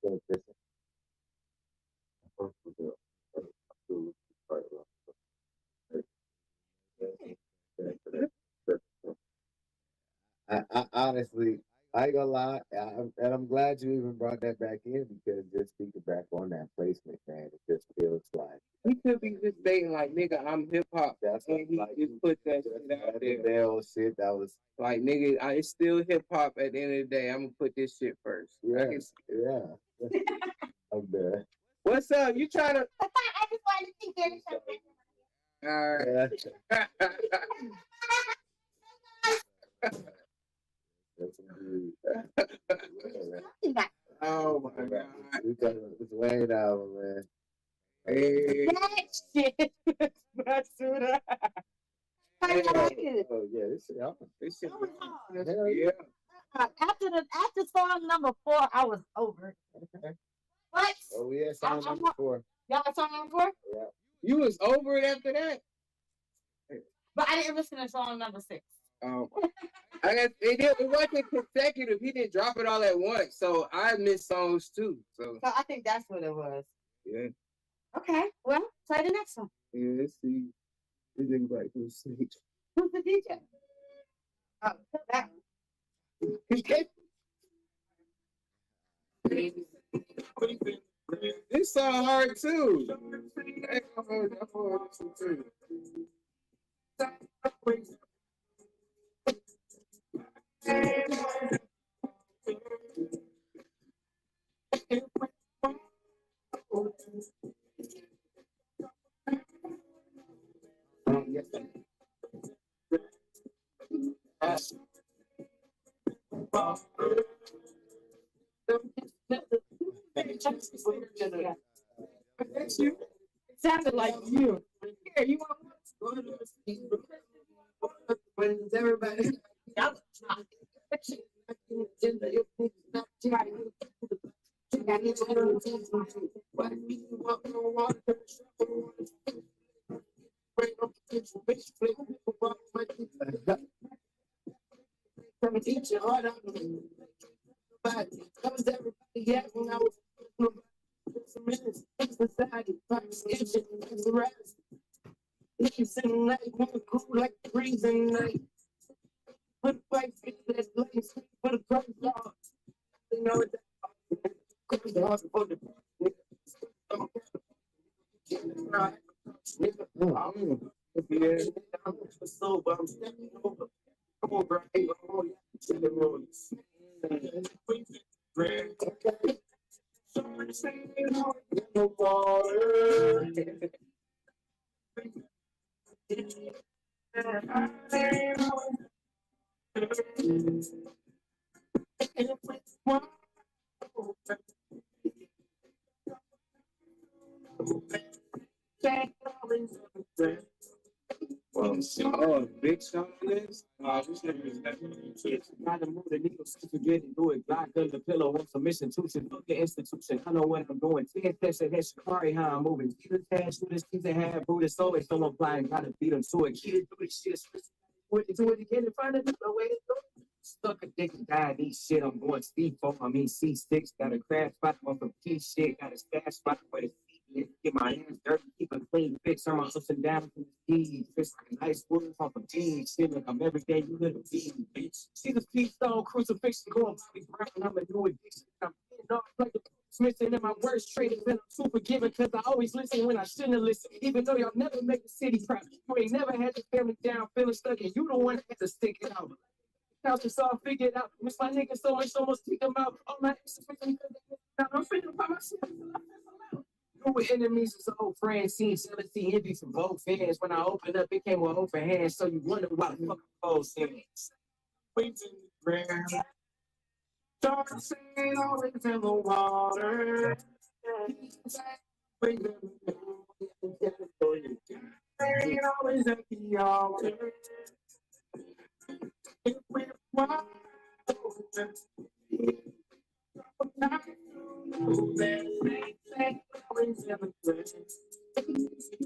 I honestly, I ain't gonna lie, and I'm glad you even brought that back in because just speaking back on that placement, man, it just feels like he could be just dating like nigga, I'm hip hop. that's And he like just put that shit out there. Bell shit that was Like nigga, it's still hip hop at the end of the day. I'm gonna put this shit first. I can see- yeah. I'm there. What's up? You trying to? I just wanted to get something. All right. Yeah. That's indeed. Oh my god. We got this Wayne album, man. Hey. That shit. That's what I like it. Oh yeah, this shit album. This shit. That was hard. Yeah. After song number 4, I was over it. Okay. What? Oh, we had song I'm- number 4. Y'all got song number 4? You was over it after that? But I didn't listen to song number 6. I guess it wasn't consecutive. He didn't drop it all at once, so I missed songs too. So So I think that's what it was. yeah, Okay, well, play the next one. yeah. Let's see. This nigga like to sleep. Who's the DJ? Oh, that one. This song hard too. I fuck with this one too. It sounded like you. Here, you want When everybody. Teach your heart out. That was everybody. Yeah, when I was society, the rest. Listen, like one cool like the reason night. Put a white face that's looking sweet for the cross dog. You know it's cookies hard for the Yeah. I'm sober, I'm stepping over. Come on, bro. Hey, oh, yeah. Tell the rules. No water. Oh, big song list. This nigga is Gotta move the needle, to get and do it. God under the pillow, want some institution, look at institution. I know where I'm going. 10 steps ahead, Shikari, how I'm moving. Keep the cash, do this, keep the hand, Buddhist, always don't apply and gotta beat them to it. Keep it, do it, shit. What you do it again in front of me, no way to do it. Stuck a dick and died, these shit. I'm going C4. I mean C6. Got a crash spot on some key shit. Got a stash spot where the seat is. Get my hands dirty, keep a clean fix. I'm ups and downs in the keys. Fist like nice words off of jeans. Shit like I'm every day you little beat, bitch. See the feet stone crucifixion going Bobby Brown. I'm a new addiction. I'm getting off like the missing in my worst traders, and I'm too forgiving because I always listen when I shouldn't have listened. Even though y'all never make the city proud, you ain't never had the family down, feeling stuck, and you the one that had to stick it out. Couch is all figured out. Miss my niggas so much, almost kick them out. All my exes because I'm feeling by myself. New with enemies is old friends, seen jealousy, envy from both fans. When I opened up, it came with open hands, so you wonder why the fuck I'm close in. Wings in the ground. Don't say always in the water. Always at the altar. If we want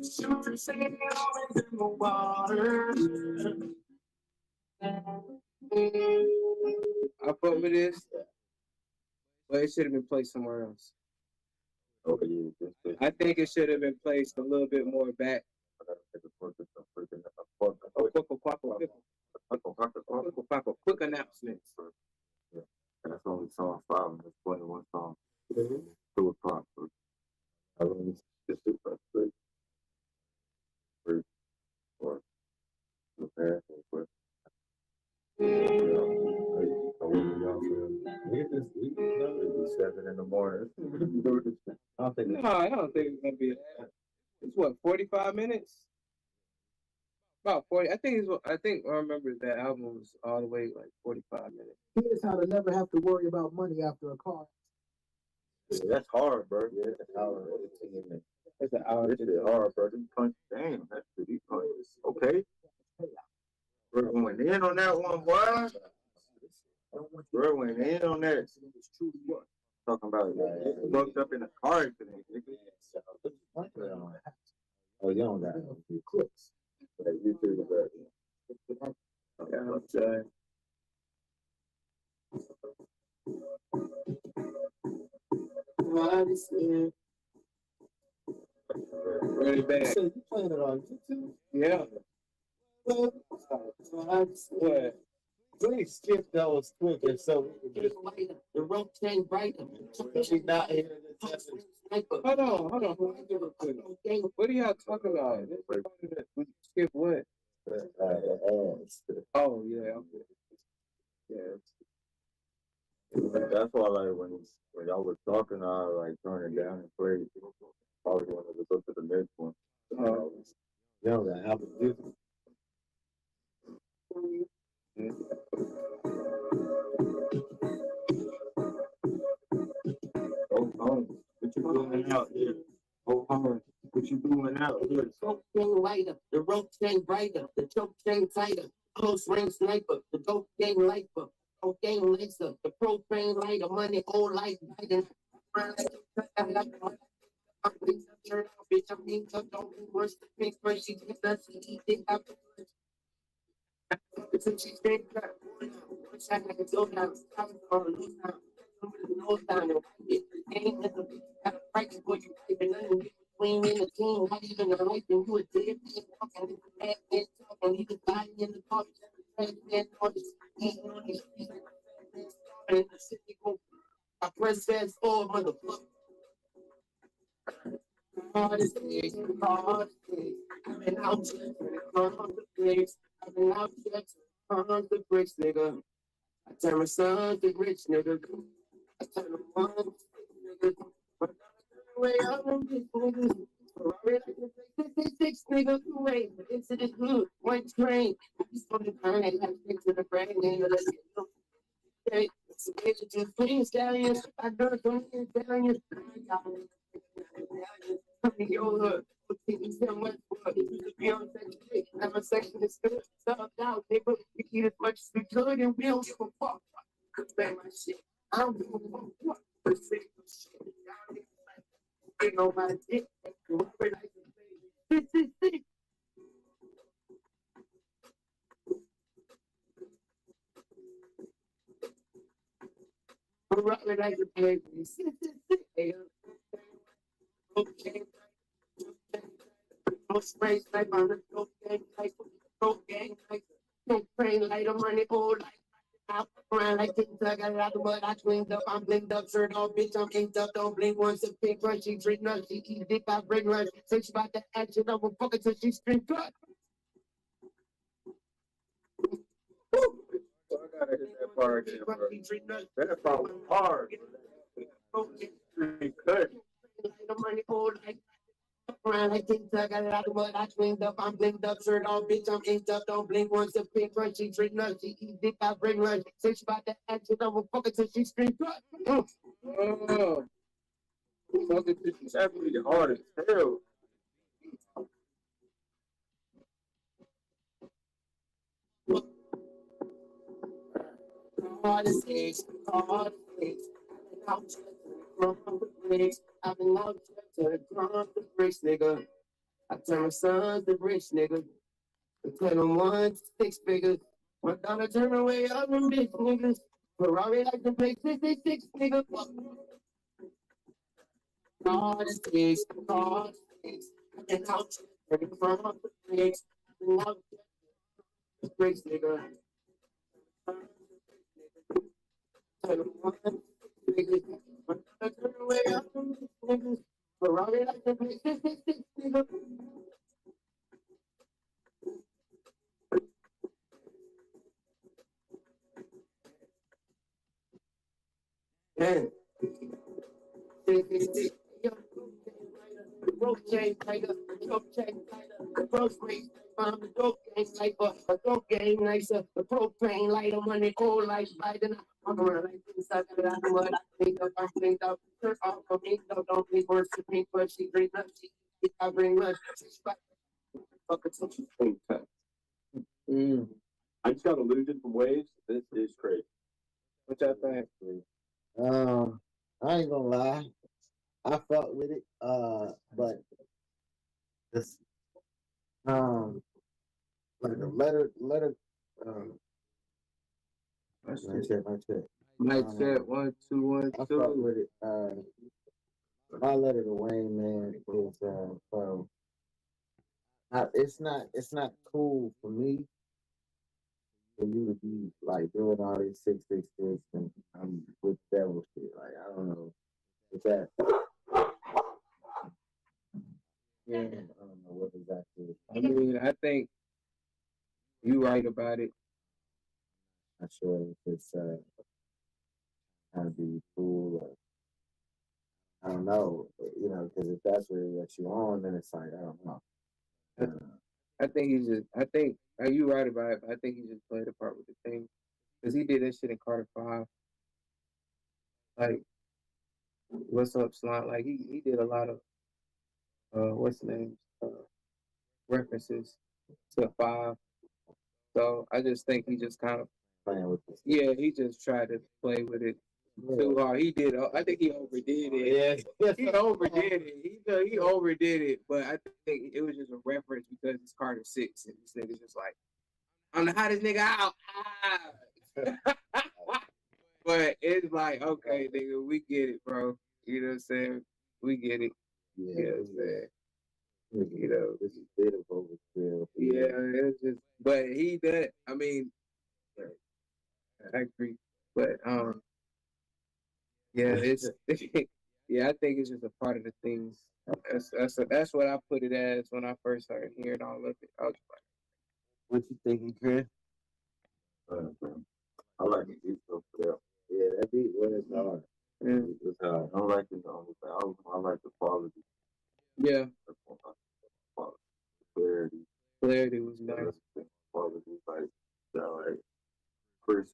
sure say always in the water. I fuck with this, but it should have been placed somewhere else. Oh, yeah. I think it should have been placed a little bit more back. Quick announcements. Yeah. That's only song 5 and there's 21 songs. 2 o'clock. I mean, it's super quick. 3 or prepare for It's 7 in the morning. I don't think No, I don't think it's gonna be that. It's what, 45 minutes? About 40. I think I remember that album was all the way like 45 minutes. Here's how to never have to worry about money after a car. Yeah, that's hard, bro. Yeah, it's an hour and 15 minutes. It's an hour. This is hard, bro. These punch, damn, that's pretty punch. Okay. We're going in on that one, boy. We're going in on that. Talking about fucked up in a car accident. Oh, you don't got it. Clicks. Like, you do the best. Yeah, I'm sorry. Really bad. So you playing it on YouTube? Yeah. What? Please skip those quicker so we can just The rope chain brighter. she's not here to test it. Hold on. What are y'all talking about? We skip what? Oh, yeah. Okay. Yeah. That's why, like, when y'all was talking, I like turn it down and play. Probably wanted to go to the next one. You don't got Apple Music. Hold on. What you doing out here? Hold on. What you doing out here? Dope chain lighter, the rope chain brighter, the choke chain tighter, close range sniper, the dope game lifer, cocaine lacer, the propane lighter, money whole life lighter. Bitch, I'm being tough, don't be worse than me, but she just doesn't eat it up. Since she's been cut, wish I could go down, I'm gonna lose now. No down, it's the game, it's a got a price for you, even though between me and the team, not even the right thing, you a dead man, walking, bad man, talking, he was dying in the car, bad man, on the street, on the street, and the city go, I press fast forward, motherfucker. Hardest days, hardest days, I've been out here, on the place, I've been out here, on the bricks, nigga. I turn my son to rich, nigga. I turn him on to nigga. But way out of this nigga. Six nigga, wait, into the hood, one train. He's on the burn, I got to the brain, nigga. Let's get them. Okay, so it's just clean stallions. I don't know, stallions. Your hood. So much for it. Be on that shit. Have a section is good. Stuff out, nigga. We eat as much as we could and we don't give a fuck. Cause back my shit. I don't give a fuck. But say shit. Ain't nobody dick. This is sick. Ferrari like a baby. Okay. No sprays like on the cocaine, like cocaine, like no brain, like the money, old like. I around like TikTok, I got the mud, I cleaned up, I'm blinked up, shirt off, bitch, I'm inked up, don't blink once, a pink run, she drink nuts, she eat dick, I bring lunch, say she about to action, I'm gonna fuck it till she scream cut. So I gotta hit that part again, bro. That part was hard. Cut. The money, old like. Around like TikTok, I got the mud, I cleaned up, I'm blinked up, shirt off, bitch, I'm inked up, don't blink once, a pink run, she drink nuts, she eat dick, I bring lunch, say she about to action, I'm gonna fuck it till she scream cut. Oh, fucking shit is actually hard as hell. All the six, all the six. I've been out to the ground, the rich nigga. I turn my sons to rich nigga. I tell them 1 to 6 figures. My daughter turn away all them bitch niggas. Ferrari like the play 66 nigga. All the six, all the six. I've been out to the ground, the rich. I've been out to the rich nigga. Tell them 1 to 6 figures. My daughter turn away all them bitch niggas. Ferrari like the play 66 nigga. Yeah. Broke chain tighter, broke chain tighter, broke rate, the dope game sniper, a dope game nicer, the propane lighter, money cold like Biden. I'm around like this, I got the mud, I'm cleaned up, shirt off, I'm inked up, don't bleed worse to pink, but she drink up, I bring lunch, fuck it, so I just got illusion from waves. This is crazy. What y'all think? I ain't gonna lie. I fuck with it. But this like a letter my check. Mike said 1, 2, 1, I fuck 2. with it. My letter to Wayne, man, is it's not cool for me for you to be like doing all these 666 and I'm with devil shit. Like I don't know. With that. Yeah. I don't know what exactly. I mean, I think you right about it. Not sure if it's trying to be cool or I don't know, because if that's what you're on, then it's like I don't know. I think you right about it, but I think he just played a part with the thing. Because he did that shit in Carter 5. Like, what's up, Slime? Like, he did a lot of, what's the name? References to 5. So I just think he just kind of, Playing with this. yeah, he just tried to play with it too hard. He did. I think he overdid it. Yeah, He overdid it. He overdid it. But I think it was just a reference because it's Carter 6, and this nigga's just like, I'm the hottest nigga out. But it's like, okay, nigga, we get it, bro. You know what I'm saying? We get it. Yeah, You know what I'm saying? you know, this is a bit of overkill. Yeah, it's just, but he did. I mean, I agree. But yeah, it's yeah. I think it's just a part of the things. That's what I put it as when I first started hearing all of it. I was like, What you thinking, Chris? I like the beat stuff for that. Yeah, that beat was hard. mm, It was hard. I don't like it. I like the quality. yeah, Clarity. clarity was nice. Quality, like Chris.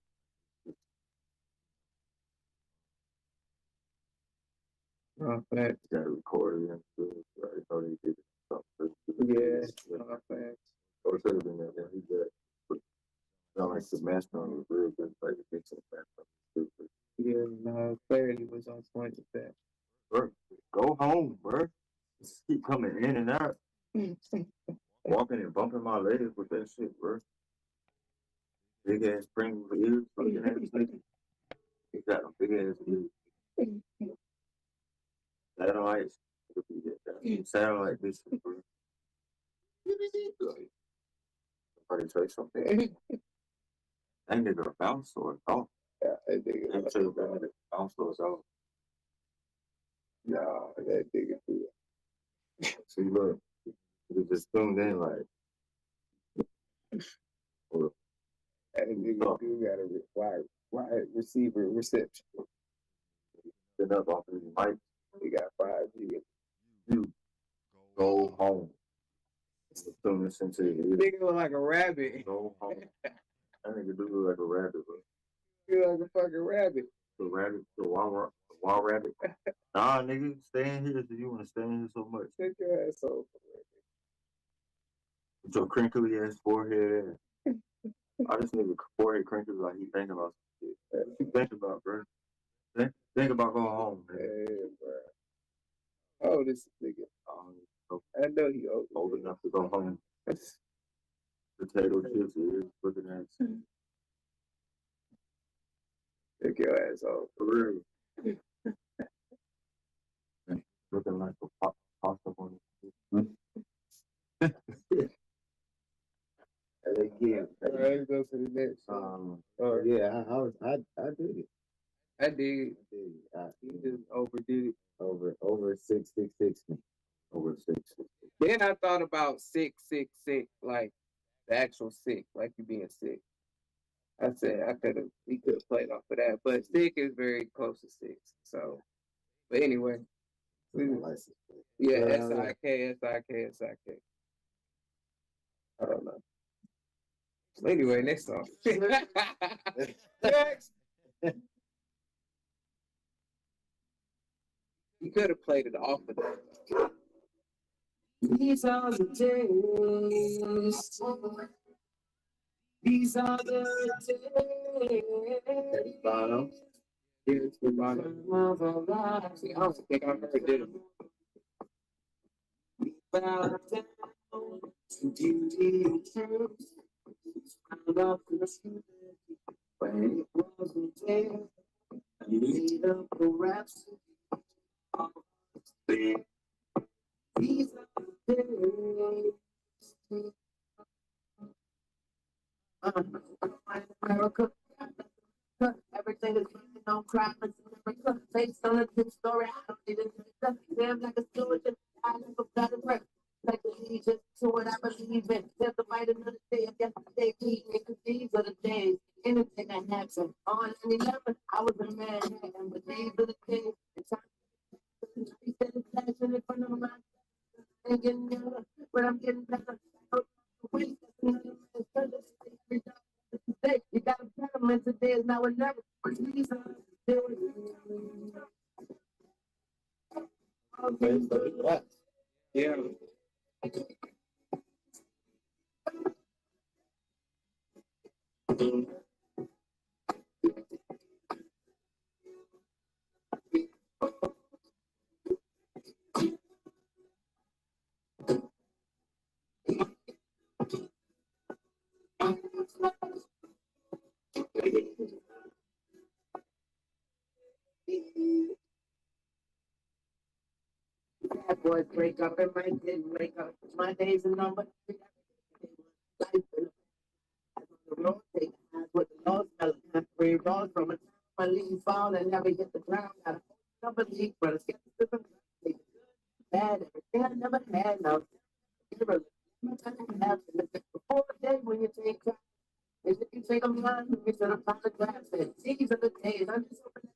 Facts. Got it recorded and stuff. Right? So they did something. Yeah, facts. Or it should have been that. Yeah, he did. But not like the master on the real good. Like the fix the master. Yeah, no, clarity was on point with that. Bro, go home, bro. Just keep coming in and out. Walking and bumping my legs with that shit, bro. Big ass spring ears, fucking ass nigga. He got a big ass dude. Satellites. Satellite this. Somebody say something. That nigga bounce or off. Yeah, that nigga. Let me tell you that nigga bounce or off. No, that nigga do it. See, look, you just tuned in like. That nigga do got a wide receiver reception. Get up off his mic. He got 5G. You go home. Tune this into This it. nigga look like a rabbit. Go home. That nigga do look like a rabbit, bro. He look like a fucking rabbit. The rabbit, the wild rabbit. Nah, nigga, stay in here. You want to stay in here so much? Take your ass over. With your crinkly ass forehead. I just nigga forehead crinkly like he thinking about some shit. What you think about, bro? Think about going home, man. Hey, bro. Oh, this nigga. I know he Old enough to go home. Potato chips is looking at. Take your ass off. For real. Looking like a pasta on And again, All right, let's go to the next. yeah, I did it. I did. He just overdid it. Over 666. over 6. Then I thought about 666, like the actual sick, like you being sick. I said we could have played off of that, but sick is very close to 6. So, but anyway, yeah, SIK. I don't know. Anyway, next song. Next. You could have played it off of that. These are the days. These are the days. Bono. Yeah, it's with Bono. See, I don't think I've ever did it. Bow down to duty and truth. Found out the truth when it wasn't there. You made up a rhapsody. These are the days. America. Everything is written on crime in America. Based on a true story, I don't need it. Damn like a steward, I never got it right. Like allegiance to what I believe in. There's the fight another day of yesterday. Because these are the days. Anything that happened on 11, I was a man, but these are the days. It's time to be passion in front of my ain't getting better, but I'm getting better. You got a problem today is now or never. These are the days. Okay, Yeah. Bad boys break up and my didn't wake up. My days are numbered. Life is the road, take eyes with the lost smell. Free rolls from a time my leaves fall and never hit the ground. Got a belief, but it's skepticism. Bad, everything I never had. Now, before the day when you take time, if you take a mind, you should apologize. These are the days. I'm just hoping.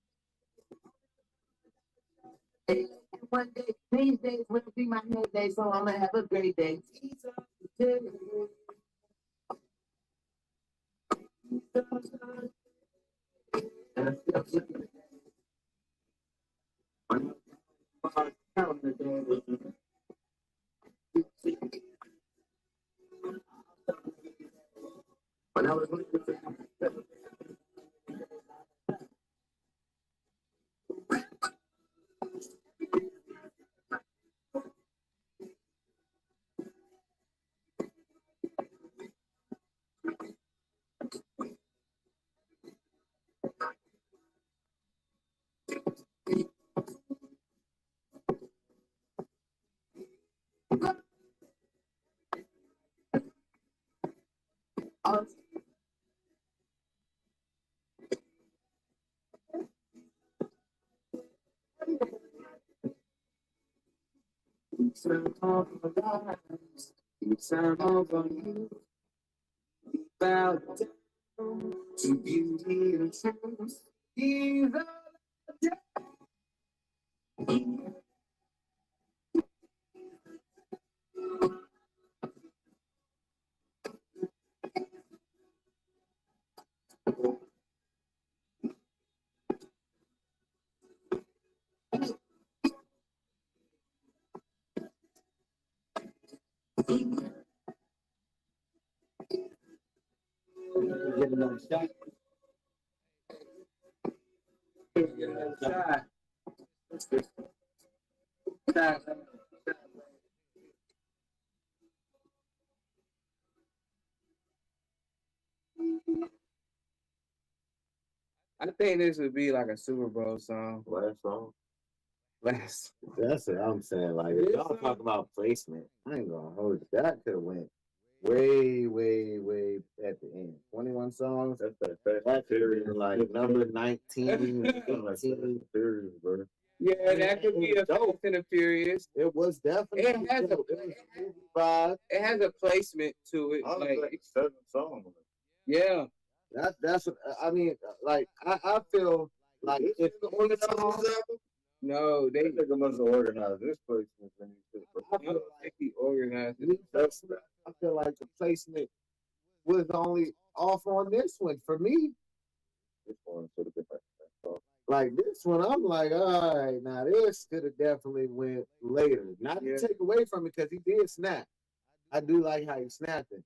One day, these days will be my head day, so I'm gonna have a great day. These are the days. When I was looking for Bow down to beauty and truth. Even get another shot. Get another shot. Shot. I think this would be like a Super Bowl song. Last song. Last. That's what I'm saying. Like, if This y'all song- talk about placement, I ain't gonna hold you. That could have went way, way, way at the end. 21 songs. That's that That could have series. been like number 19, Like 18. that series, bro. Yeah, that could be a Fast and the Furious. It was definitely. It has a- dope. It was a movie vibe. It has a placement to it. I was Like, like 7 songs. yeah. That's what I mean. Like, I feel like if the only song, No, they. That nigga must have organized this place when he said, I I feel feel like he organized it. I feel like the placement was only off on this one for me. this one should have been like that song. Like this one, I'm like, all right, now this could have definitely went later. Not Yeah. to take away from it because he did snap. I do like how he snapped it.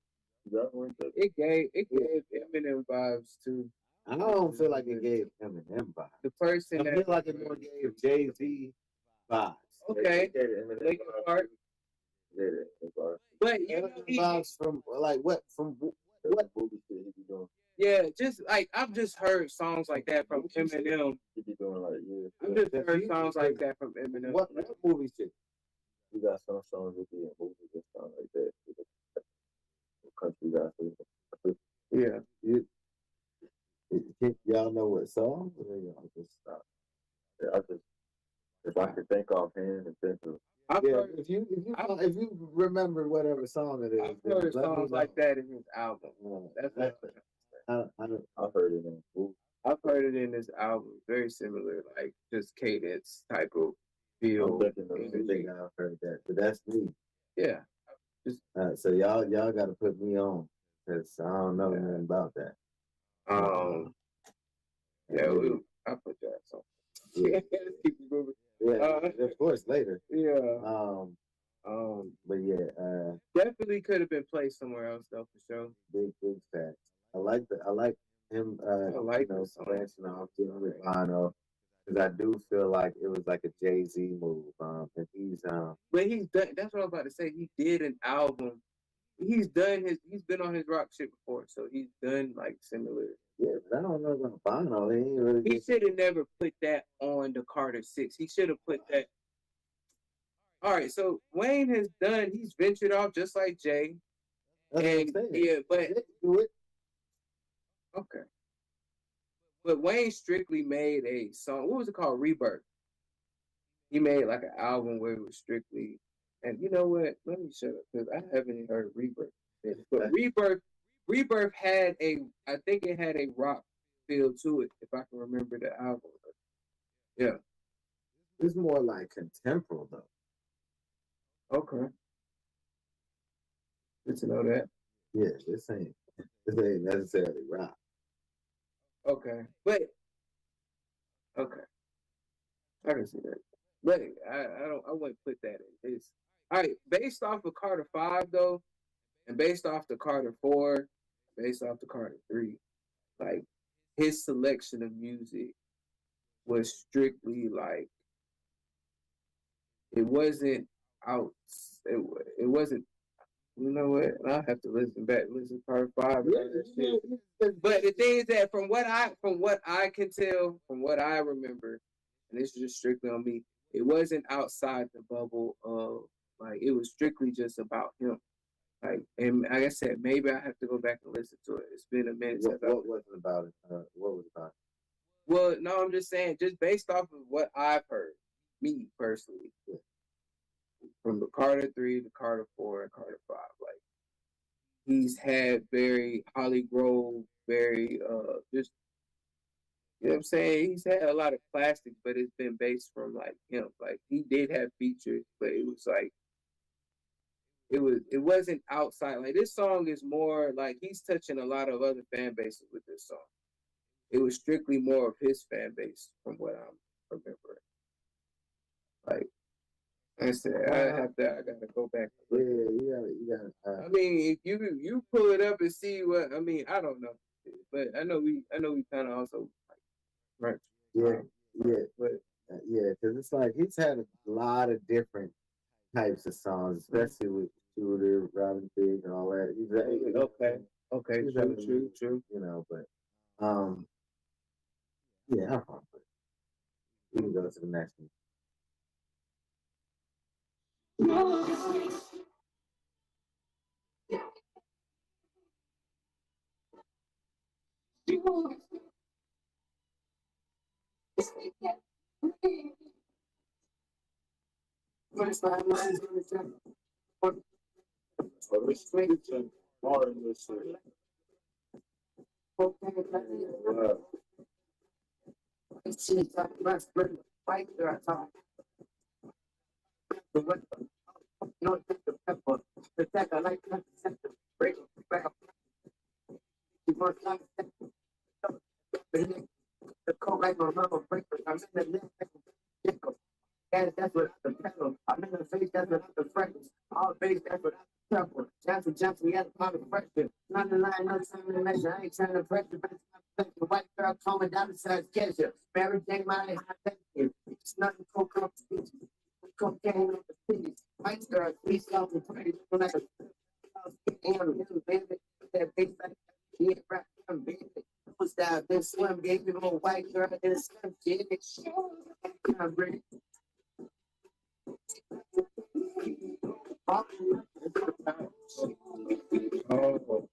That one, that- It gave Eminem vibes too. I don't feel like it gave Eminem vibes. The person I feel that like it more gave Jay-Z vibes. okay, They gave Eminem Linkin vibes. Park. Yeah, Linkin Park. but you know, Eminem vibes from like what? From That's what? the movie shit he be doing. yeah, just like I've just heard songs like that from Eminem. He be doing like, yeah. I've just heard songs like that from Eminem. What movie shit? You got some songs that be in movies that sound like that. Country guys. Yeah, Y'all know what song? Or y'all just stop? Yeah, I just, if I could think offhand and think of, I've Yeah, heard if you remember whatever song it is, I've then heard let me songs know. like that in his album. That's That- what I don't. I've heard it in movies. I've heard it in this album. Very similar, like just cadence type of I'm feel. thinking of I energy. think I've heard that, but that's me. Yeah, So y'all got to put me on because I don't know Yeah. nothing about that. yeah. I put that song. Yeah. Let's keep it moving. Yeah, of course later. Yeah. But yeah, Definitely could have been placed somewhere else though, for sure. big facts. I like him. I like you know, this song. branching off dealing with Bono because I do feel like it was like a Jay-Z move. And he's But he's done. That's what I was about to say. He did an album. He's been on his rock shit before, so he's done like similar. yeah, but I don't know about Bono. He ain't really. He should have never put that on the Carter 6. He should have put that. All right, so Wayne has done. He's ventured off just like Jay. That's what I'm And saying. yeah, but They do it. okay. But Wayne strictly made a song. What was it called? Rebirth. He made like an album where it was strictly. And you know what? Let me shut up because I haven't heard Rebirth. But Rebirth had a. I think it had a rock feel to it, if I can remember the album. Yeah. It's more like contemporary though. Okay. Good to know that. Yeah, this ain't necessarily rock. Okay, but okay, I can see that. But I wouldn't put that in. It's all right. Based off of Carter 5 though, and based off the Carter 4, based off the Carter 3, like his selection of music was strictly like it wasn't out. It wasn't. You know what? I have to listen to Carter 5. And all that shit. But the thing is that from what I can tell, from what I remember, and this is just strictly on me, it wasn't outside the bubble of Like it was strictly just about him. Like, and like I said, maybe I have to go back and listen to it. It's been a minute since I. What was it about it? What was it about? Well, no, I'm just saying, just based off of what I've heard, me personally, from the Carter 3, the Carter 4, and Carter 5, like he's had very Holly Grove, very just you know what I'm saying? He's had a lot of classics, but it's been based from like him. Like he did have features, but it was like it wasn't outside. Like this song is more like he's touching a lot of other fan bases with this song. It was strictly more of his fan base from what I'm remembering. Like I said, I gotta go back. Yeah, you gotta. I mean, if you pull it up and see what I mean, I don't know, but I know we kind of also like, right. But because it's like he's had a lot of different types of songs, especially with Shooter, Robin Thicke, and all that. Okay, true. You know, but yeah, I'm fine with it. We can go to the next one. The cold like my mama breakfast. I'm in the neck. That's what the pedal. I'm in the face, that's what the freckles. All base, that's what the pepper. Johnson, we had a lot of pressure. Not the line, no time to measure. I ain't trying to pressure, but the white girl coming down the side, catch her. Mary Jane, my it's nothing coke up to cocaine on the city. White girl, we self and pretty, like a baby. That big yeah, right, baby. Was that been swim, baby, little white girl, and swim, kid. I'm ready. Oh.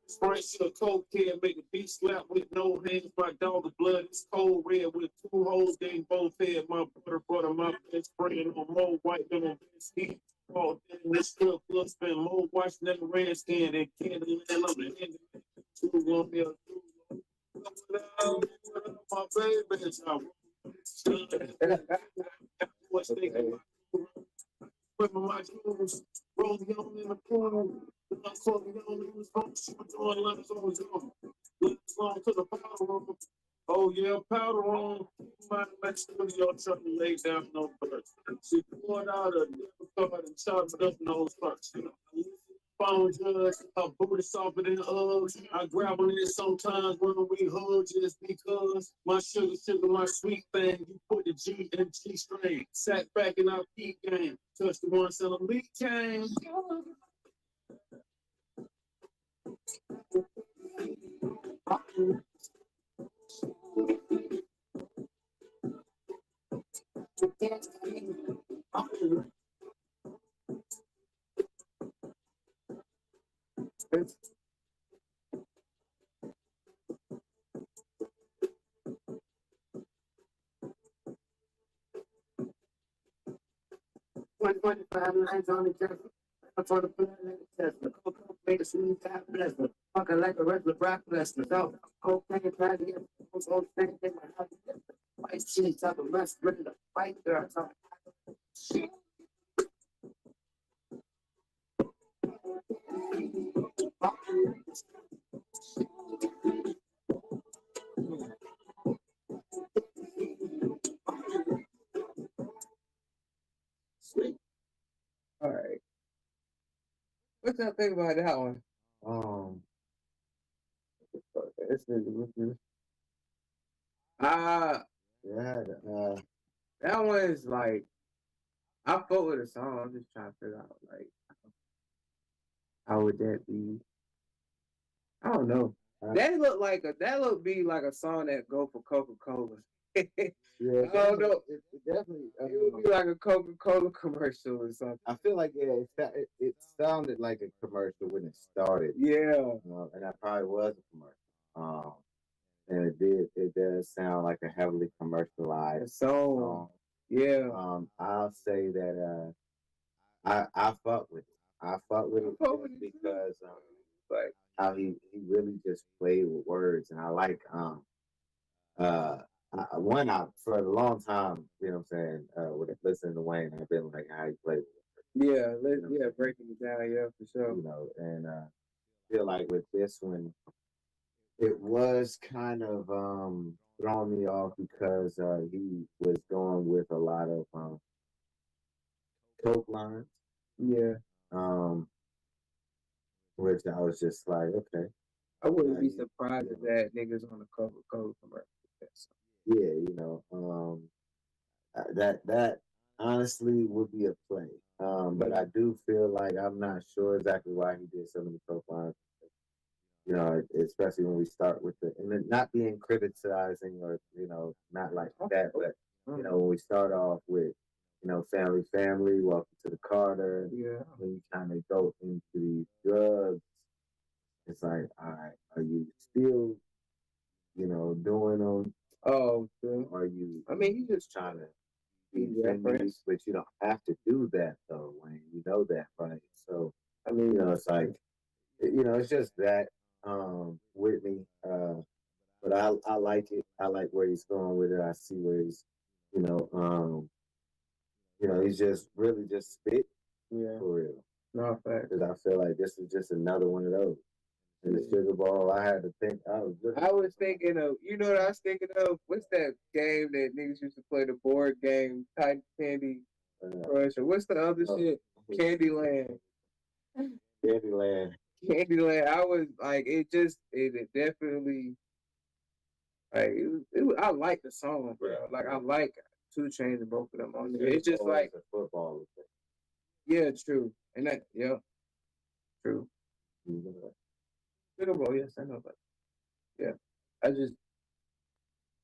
Sprite to a cold can, make a beat slap with no hands. My dog, the blood is cold red with 2 holes. They both head. My brother, my best friend on more white than on skin. Oh, this strip club spend more watch than the red skin and candy and love the end. Two on me, my baby. What's thinking? With my jewels, rolling on in the pool. I'm calling on the phone. She was doing letters on his own. Let's go to the powder room. Oh, yeah, powder room. My next studio trying to lay down no birds. She poured out a different card and chopped up nose first. Phone judge, her booty softer than Uggs. I grab on it sometimes when we hug just because my sugar, my sweet thing. You put the G in G string. Sat back in our peak game. Touched the one cell elite came. $1.5 lines on the jersey. For the blood like a Tesla. Coco made a smooth God bless her. Fucking like a regular Brock Lesnar. So, cocaine, try to get on things in my house. White cheese, talk of less regular. White girl, talk. Sweet. All right. What y'all think about that one? This is Yeah, that one is like I fuck with the song. I'm just trying to figure out like how would that be? I don't know. That look be like a song that go for Coca-Cola. Yeah, I don't know. it definitely. It would be like a Coca-Cola commercial or something. I feel like it sounded like a commercial when it started, Yeah. and that probably was a commercial. And it does sound like a heavily A commercialized song. song. Yeah. I'll say that I fuck with it. I fuck with it fuck with just it too. because Like, how he really just played with words, and I like one I for a long time, you know what I'm saying, with listening to Wayne, I've been like how he played with words, yeah, you know, breaking it down, yeah, for sure. you know, and feel like with this one, it was kind of throwing me off because he was going with a lot of coke lines, Yeah. um, which I was just like, okay, I wouldn't be you surprised if know, that niggas on the Coca-Cola commercial. That's- yeah, that honestly would be a play. But I do feel like I'm not sure exactly why he did some of the coke lines. You know, especially when we start with and then not being criticizing or, not like that, but, when we start off with, family, family, welcome to the Carter, Yeah. when you kind of go into these drugs, it's like, all right, are you still, doing them? Oh, okay. Are you, I mean, he just trying to be Yeah, friendly? friends. But you don't have to do that though, Wayne. You know that, right? So, I mean, it's like, it's just that with me. But I like it. I like where he's going with it. I see where he's, you know, um, he's just really just spit yeah, for real. no fact. Because I feel like this is just another one of those. And the Sugar Bowl, I had to think. I was thinking of, you know what I was thinking of? What's that game that niggas used to play, the board game, Type Candy Crush, or what's the other shit? Candyland. Candyland. Candyland. I was like, it definitely, like, I like the song, bro. Like, I like 2 Chainz and both of them on there. It's just like, a football. yeah, true. And that, yeah, true. Sugar Bowl, yes, I know, but yeah, I just,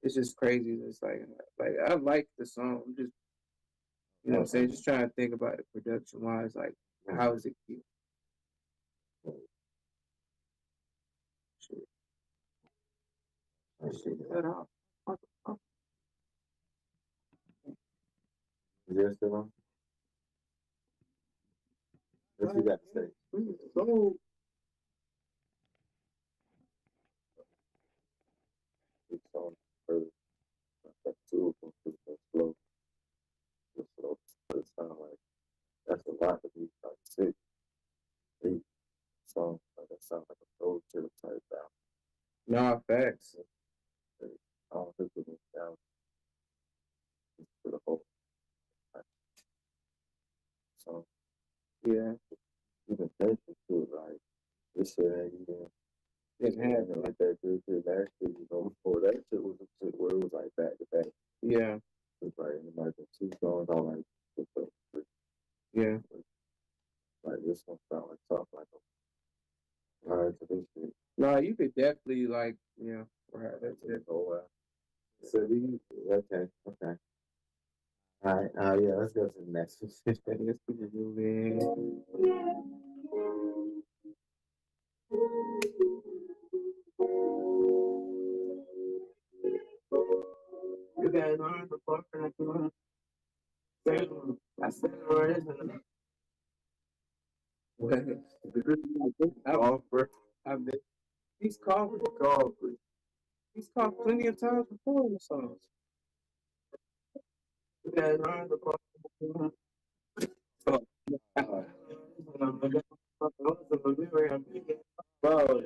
it's just crazy. It's like I like the song. I'm just, you know what I'm saying, just trying to think about it production wise, like how is it cute? Shit. Shit, cut off. What the fuck? Is there still on? What you got to say? So, It's on further. That two of them is slow. It's slow. But it sounds like that's a lot to be like 6, 8 songs. Like that sounds like a road trip type down. nah, facts. I don't think it was down to the whole song. Yeah, Even tension to it, like this shit ain't even. didn't have it. Like that good shit last year, before that shit was a shit where it was like back to back. Yeah, It's like, like the 2 songs, all like, yeah. like this one sound like tough, like a hard to this shit. No, you could definitely like, yeah, right. That's it. Oh, So do you? Okay. All right. Yeah. Let's go to the next one. Let's keep it moving. You guys aren't supporting it. I said where is it? I've been, he's called plenty of times before in the songs. You guys aren't supporting Bro,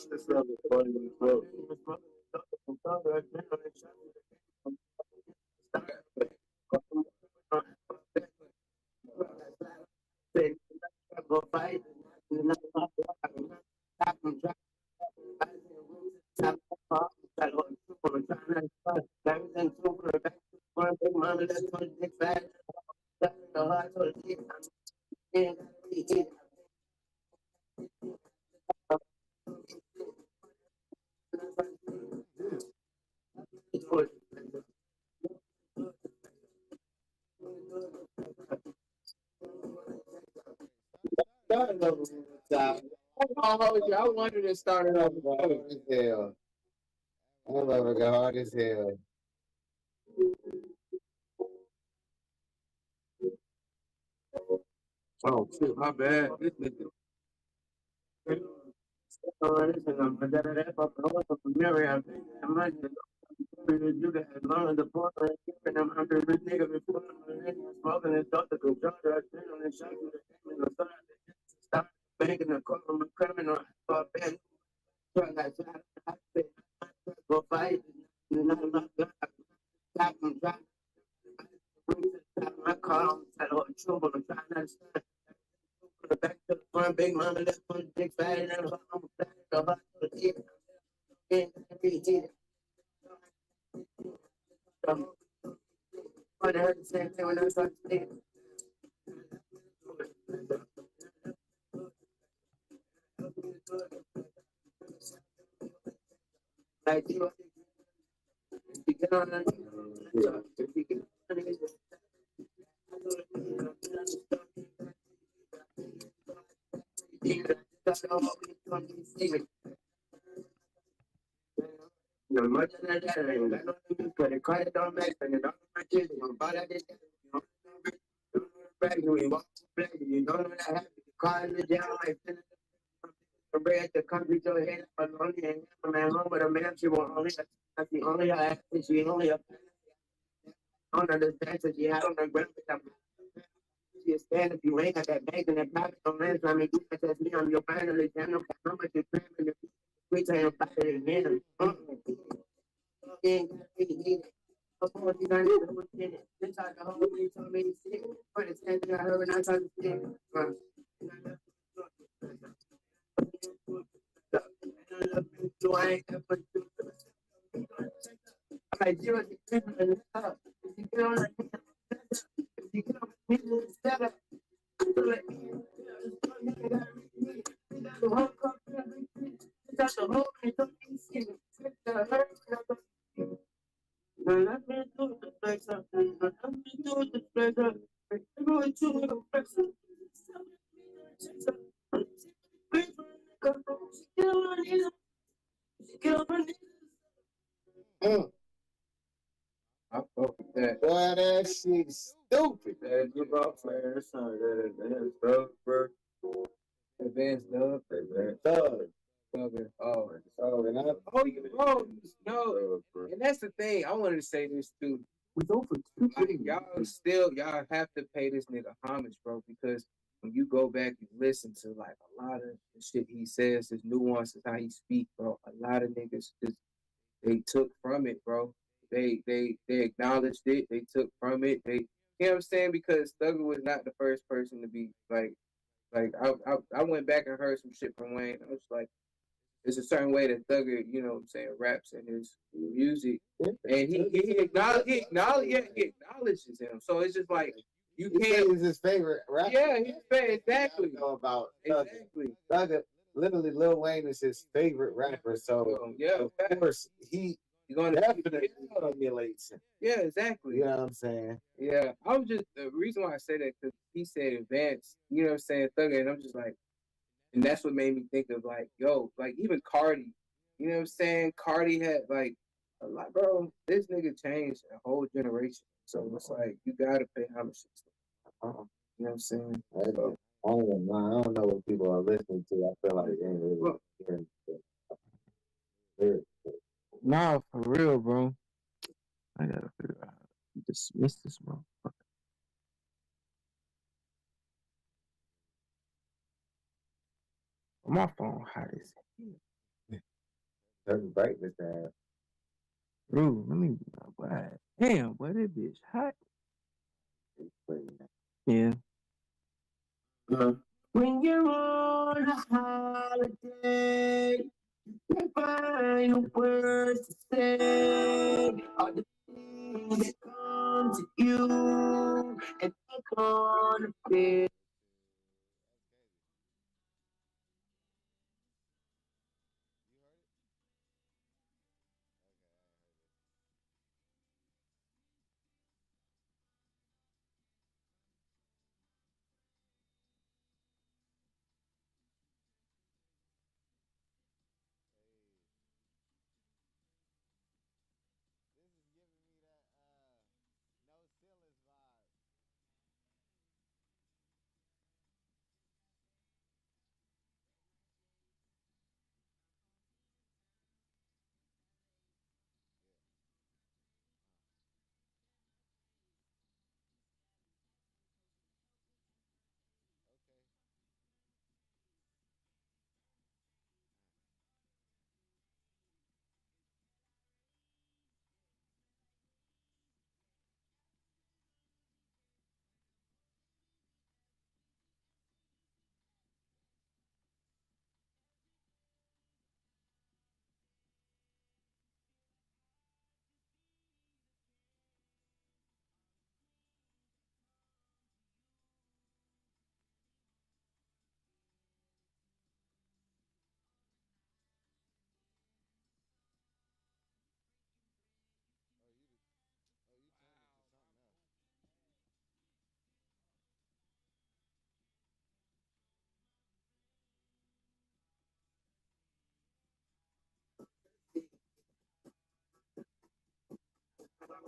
This sounds funny as well. Started over time. I wanted to start it off. Hard as hell. That motherfucker hard as hell. Oh shit, my bad. This nigga. You got as long as the boy and keeping them under this nigga before smoking his daughter go jump to us on the shot to the game in the sun. Stop banking the car from a criminal. So bad. Go fight. You're not my God. Stop and drop. My car on the side of a trouble. I'm trying not to stand. Back to the front, big mama, left one big fat and I'm flat. The hot to the tip. And every day. I heard the same thing when I started speaking. Like you get on the no much of that, I ain't got nothing to put it. Credit don't make it. Don't my kids, you buy that. You walk back, you don't know that happened. Car in the jail, like bread the country to her head, but only and a man home with a man, she won't only that's the only she only don't understand that she had on the ground with them. She stand if you ain't got that bank in that pocket, don't answer. I mean, you can test me, I'm your finally channel. How much you pay me? We tell you about it again. Of course, you don't know what's in it. This time the whole thing told me to sit. But it's standing I heard when I tried to sit. I ain't ever do I do it. If you get on if you get on the setup, the whole company, that's the whole thing. Now let me do the pleasure. Let me do the pleasure. I'm going to the pleasure. I fuck with that. Boy, that shit stupid. That give up, man. That song, that stuff, bro. Advanced love. Thug. Oh, and no, and that's the thing. I wanted to say this too. We go for two. Y'all have to pay this nigga homage, bro, because when you go back and listen to like a lot of the shit he says, his nuances, how he speak, bro, a lot of niggas just they took from it, bro. They acknowledged it. They took from it. They, you know what I'm saying? Because Thugger was not the first person to be like I went back and heard some shit from Wayne. I was like, there's a certain way that Thugger, you know what I'm saying, raps in his music, and he acknowledges him. So it's just like you can't. He's his favorite rapper. Yeah, he's favorite. Exactly. I know about Exactly. Thugger. Literally, Lil Wayne is his favorite rapper. So yeah, of course he's gonna definitely emulates him. Yeah, exactly. You know what I'm saying? Yeah, I was just the reason why I say that because he said advance. You know what I'm saying, Thugger, and I'm just like. And that's what made me think of like, yo, like even Cardi, you know what I'm saying? Cardi had like a lot, bro. This nigga changed a whole generation. So it's like you gotta pay homage to stuff. You know what I'm saying? I don't know what people are listening to. I feel like they ain't really hearing it. Nah, for real, bro. I gotta figure out how to dismiss this motherfucker. My phone hot as hell. Turn brightness down. Bro, let me what? Damn, boy, that bitch hot. Yeah. When you're on a holiday, you find words to say. All the things that come to you and take on a bit.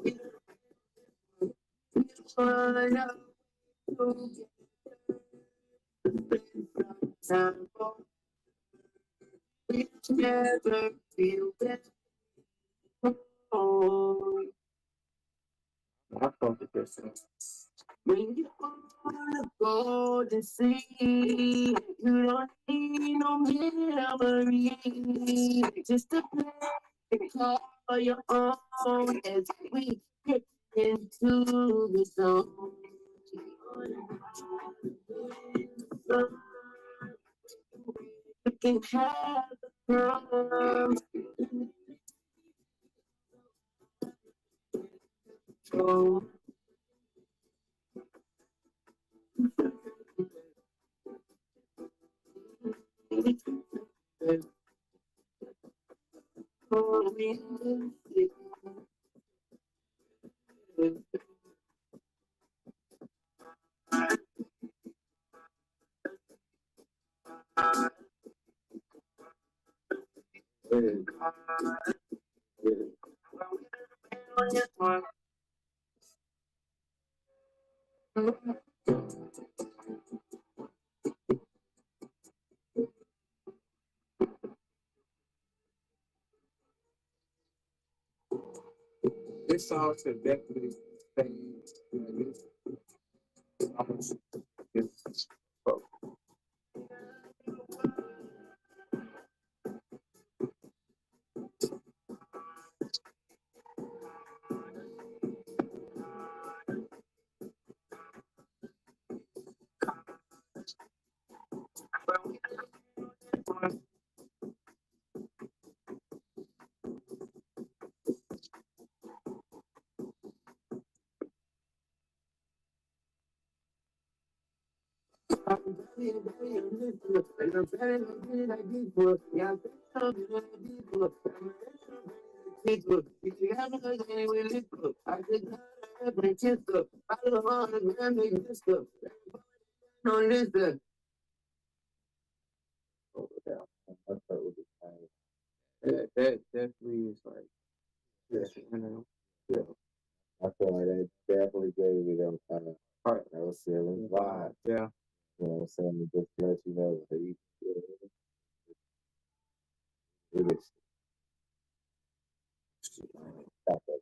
We together feel better. I fuck with this one. When you're on the golden sea, you don't need no memory. Just a play, call your own as we get into the zone. You can have the problem. Oh. This song should definitely stay like this. That definitely is like, you know, I feel like they definitely gave me them kind of Right. those feelings vibe. yeah. You know what I'm saying? Just to let you know that you it is. Stop that.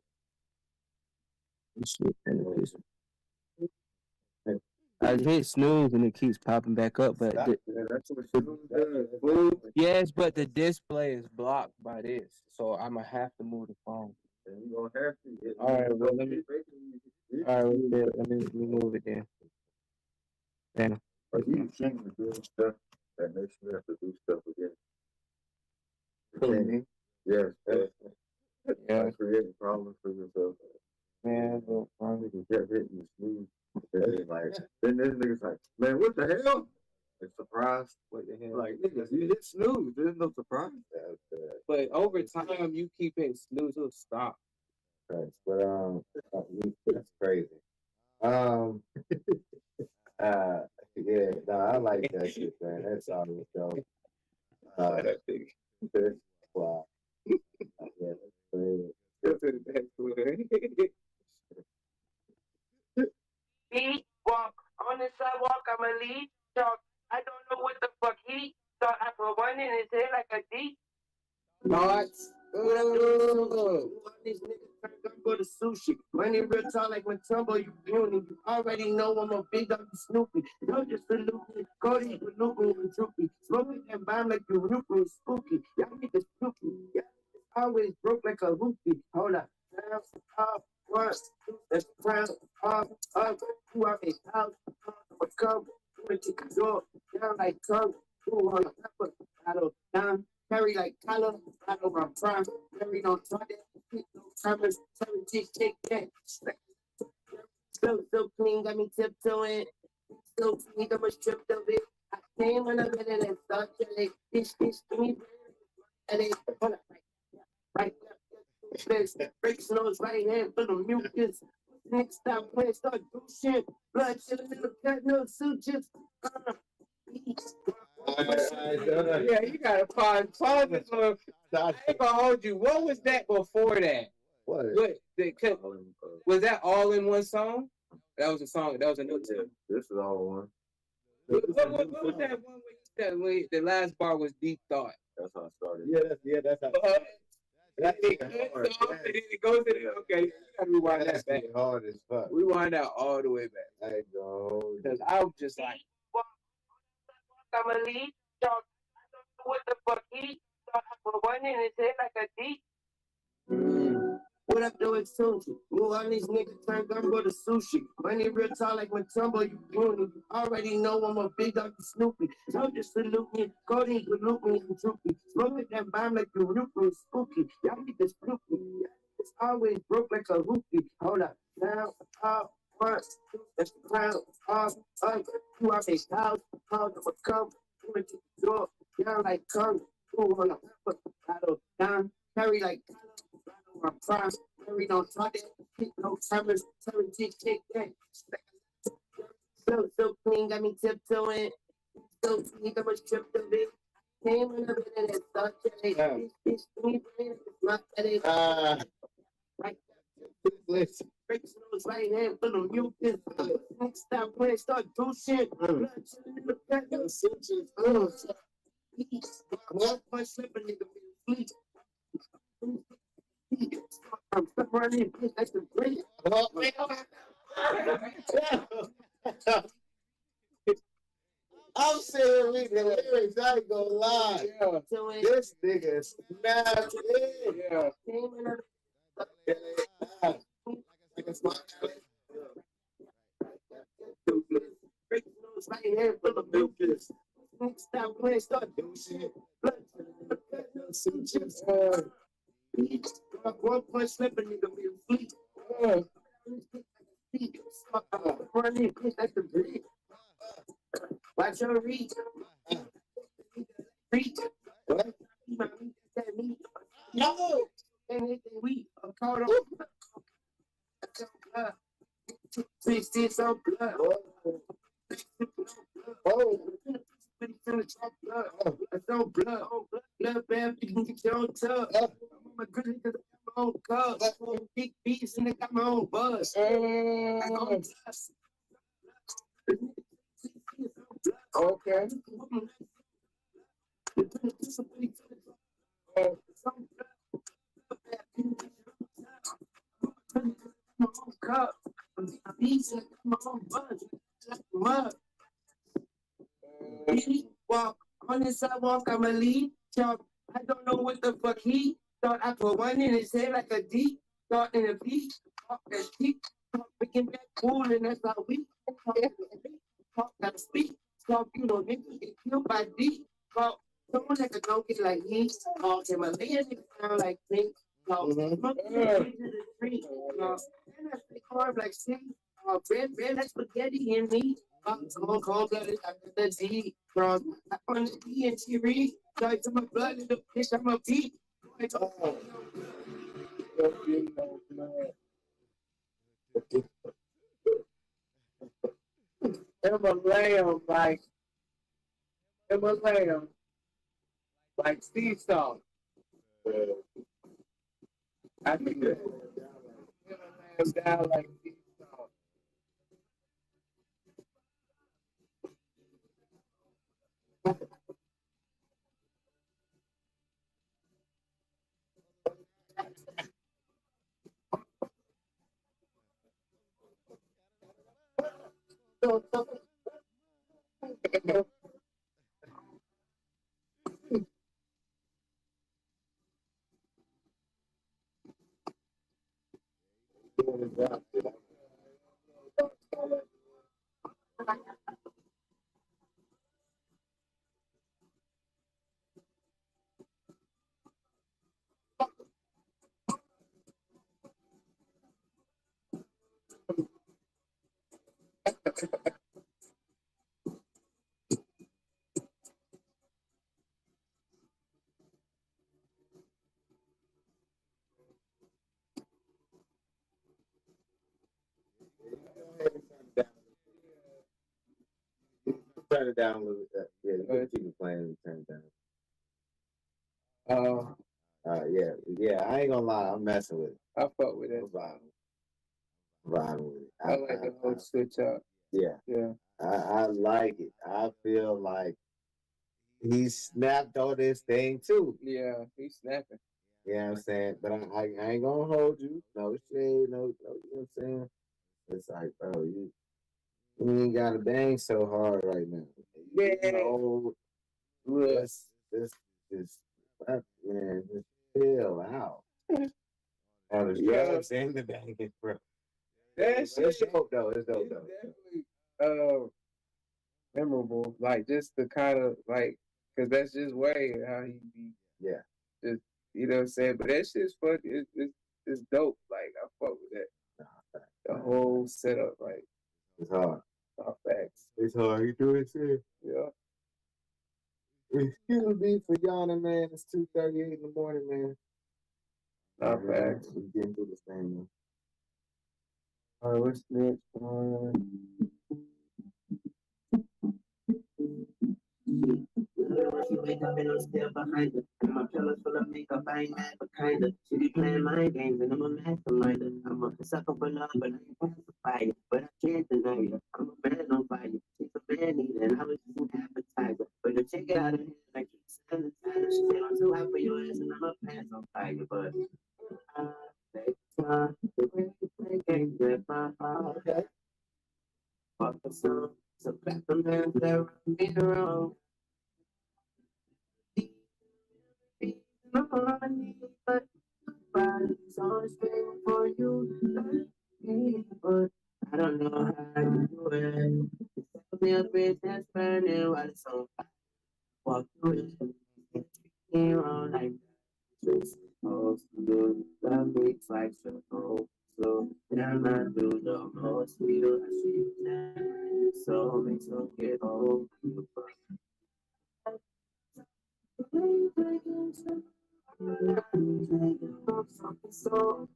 I hit snooze and it keeps popping back up, but Stop. That's what Snooze does. yes, but the display is blocked by this, so I'm gonna have to move the phone. And you gonna have to. All right, well, let me let me move it then. Then But you shouldn't be doing stuff that makes you have to do stuff again. Yes, yeah, like creating problems for yourself. man, but, Nigga kept hitting the Snooze. And then this nigga's like, man, what the hell? Like, surprise. what the hell? Like, niggas, you hit Snooze. There's no surprise. But over time, you keep hitting snooze, it'll stop. But that's crazy. Yeah, no, I like that shit, man. That's all it dope. That big. Wow. Yeah, that's crazy. He walk on the sidewalk, I'm a lead dog. I don't know what the fuck he thought I put one in his head like a D. Thoughts? What I'm doing? These niggas turned up for the sushi. Money real tall like Matumbo, you puny. You already know I'm a big dog, you Snoopy. Don't just salute me. Cody, you look me and droopy. Smoking that bomb like you root me, spooky. Y'all niggas spooky. Yeah, always broke like a hoopy. Hold up. Down, up, one, two, that's crown, up, two out his house, come, two into the door, down like come, two on the pepper, battle, down. Carry like collar, I know my prime. Carry no target, no timers, 17 kick that. So clean, got me tiptoeing. So clean, got my stripped of it. I came on a bed and then started like this, give me. And then, hold up, right now. Breaks nose, right hand for the mucus. Next time, play, start do shit. Blood chilling in the cut, no sutures. Yeah, you gotta pause this one. I ain't gonna hold you. What was that before that? What? What? All in, Was that all in one song? That was a song. That was a new yeah, tune. this is all one. What was that one where you said the last bar was deep thought? That's how I started. That's how. That's That's good hard. song, and then it goes in. Okay, you gotta rewind That's that back. hard as fuck. Rewind that all the way back. I go. Because I was just like, I'm a lead dog. I don't know what the fuck he thought I put one in his head like a D. What up, though? It's Tunchi. New Orleans niggas turn gumbo to sushi. Money real tall like Matumbo, you puny. You already know I'm a big dog Snoopy. So just salute me. Codeine pollute me and droopy. Smoking that bomb like you root me spooky. Y'all need this spooky. It's always broke like a hoopy. Hold up. Now, up, once, that's the crown. Up, you are a house. How to become? You into the door. Down like come. Ooh, on the battle down. Carry like my prime, carry no target, kick no timers, turn kick that. So clean, got me tiptoeing. So clean, got my strip of it. Came in the minute and started it. Bitch, me brain, it's my headache. Right. Listen. Breaks nose right hand full of mucus. Next stop playing, start do shit. Blood chilling in the back. One punch slip a nigga with fleet. I'm running, that's the great. I'm saying read the lyrics. I ain't gonna lie. yeah, This nigga snapped in. yeah. Break nose right hand full of mucus. Next stop playing, start do shit. Blood chilling in the back. One punch slip a nigga with fleet. Running, that's the great. Watch your reach. Reach. No. Anything we are caught on. 16 on blood. Oh. No blood. Blood bad, you can get your own tub. I'm a good nigga, my own cup. Big beats and I got my own buzz. Okay. Walk on the sidewalk, I'm a lead chop. I don't know what the fuck he thought. I put one in his head like a D. Thought in a beat. Talk that shit. Talk picking back cool, and that's how we talk that speak. Talk, you know, niggas get killed by D. Talk, someone that could don't get like me. Talk him a million niggas sound like me. Talk, monkey into the tree. Talk, and I speak hard like C. Red, that's spaghetti in me. Cold blooded, I got the D from on the D and T read. Like to my blood in the bitch, I'm a beat. Himalayan like sea salt. I think that Himalayan down like sea salt. Turn it down a little bit. Yeah, keep it playing and turn it down. Yeah. I ain't gonna lie, I'm messing with it. I fuck with I'm that. riding with it. I like the whole switch up. Yeah, Yeah. I like it. I feel like he snapped on this thing too. Yeah, he's snapping. You know what I'm saying? But I ain't gonna hold you. No shade, no, you know what I'm saying? It's like, bro, you ain't gotta bang so hard right now. You Yeah. know, Look, this, man, just chill out. On the Yeah. drugs and the banging, bro. that It's shit dope though. It's dope is though. definitely memorable. Like just the kind of like, cause that's just way how he be. Yeah. Just you know what I'm saying. But that shit's fun. It's dope. Like I fuck with that. The whole setup, like It's hard. all facts. It's hard. You do it too. Yeah. Excuse me for yawning, man. It's 2:38 in the morning, man. Not facts. We getting through this thing, man. All right, what's next one? She wake up and I'm still behind her. And my pillows full of makeup, I ain't mad, but kinda. She be playing mind games and I'm a masterminder. I'm a sucker for love, but I ain't pacifier. But I can't deny it. I'm a man on fire. She's a man eater, and I was just an appetizer. But the chick out of here, like she's sanitizer. She said I'm too hot for your ass, and I'm a pants on fire. But take time, the way you play games with my heart. Fuck the song, so clap the man that run me wrong. All I need, but nobody's always waiting for you. But I don't know how you do it. Tell me a bridge that's burning while it's on fire. Walk through it. You're wrong like that. Just supposed to do. Love makes like so slow. Then I do the most real. I see you so makes you get old. So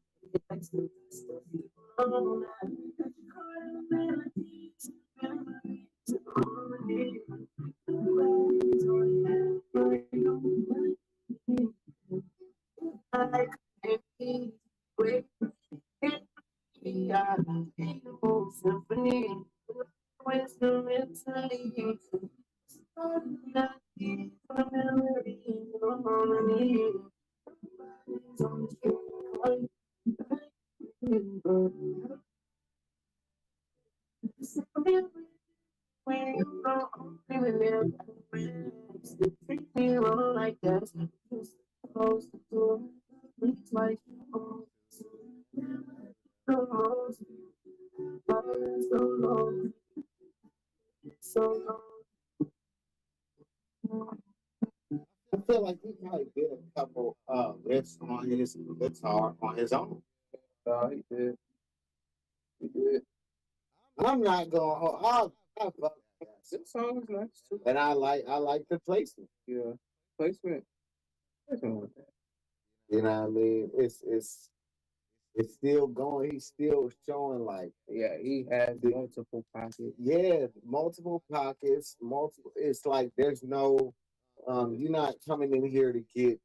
symphony, wisdom inside. Like that, supposed to do. It's like so long, so long. I feel like he probably did a couple riffs on his guitar on his own. He did. He did. I'm not going. I fuck This song is nice too. and I like the placement. Yeah. Placement. Placement with that. You know what I mean? It's still going. He's still showing like Yeah, he has multiple pockets. multiple pockets, multiple. It's like there's no you're not coming in here to get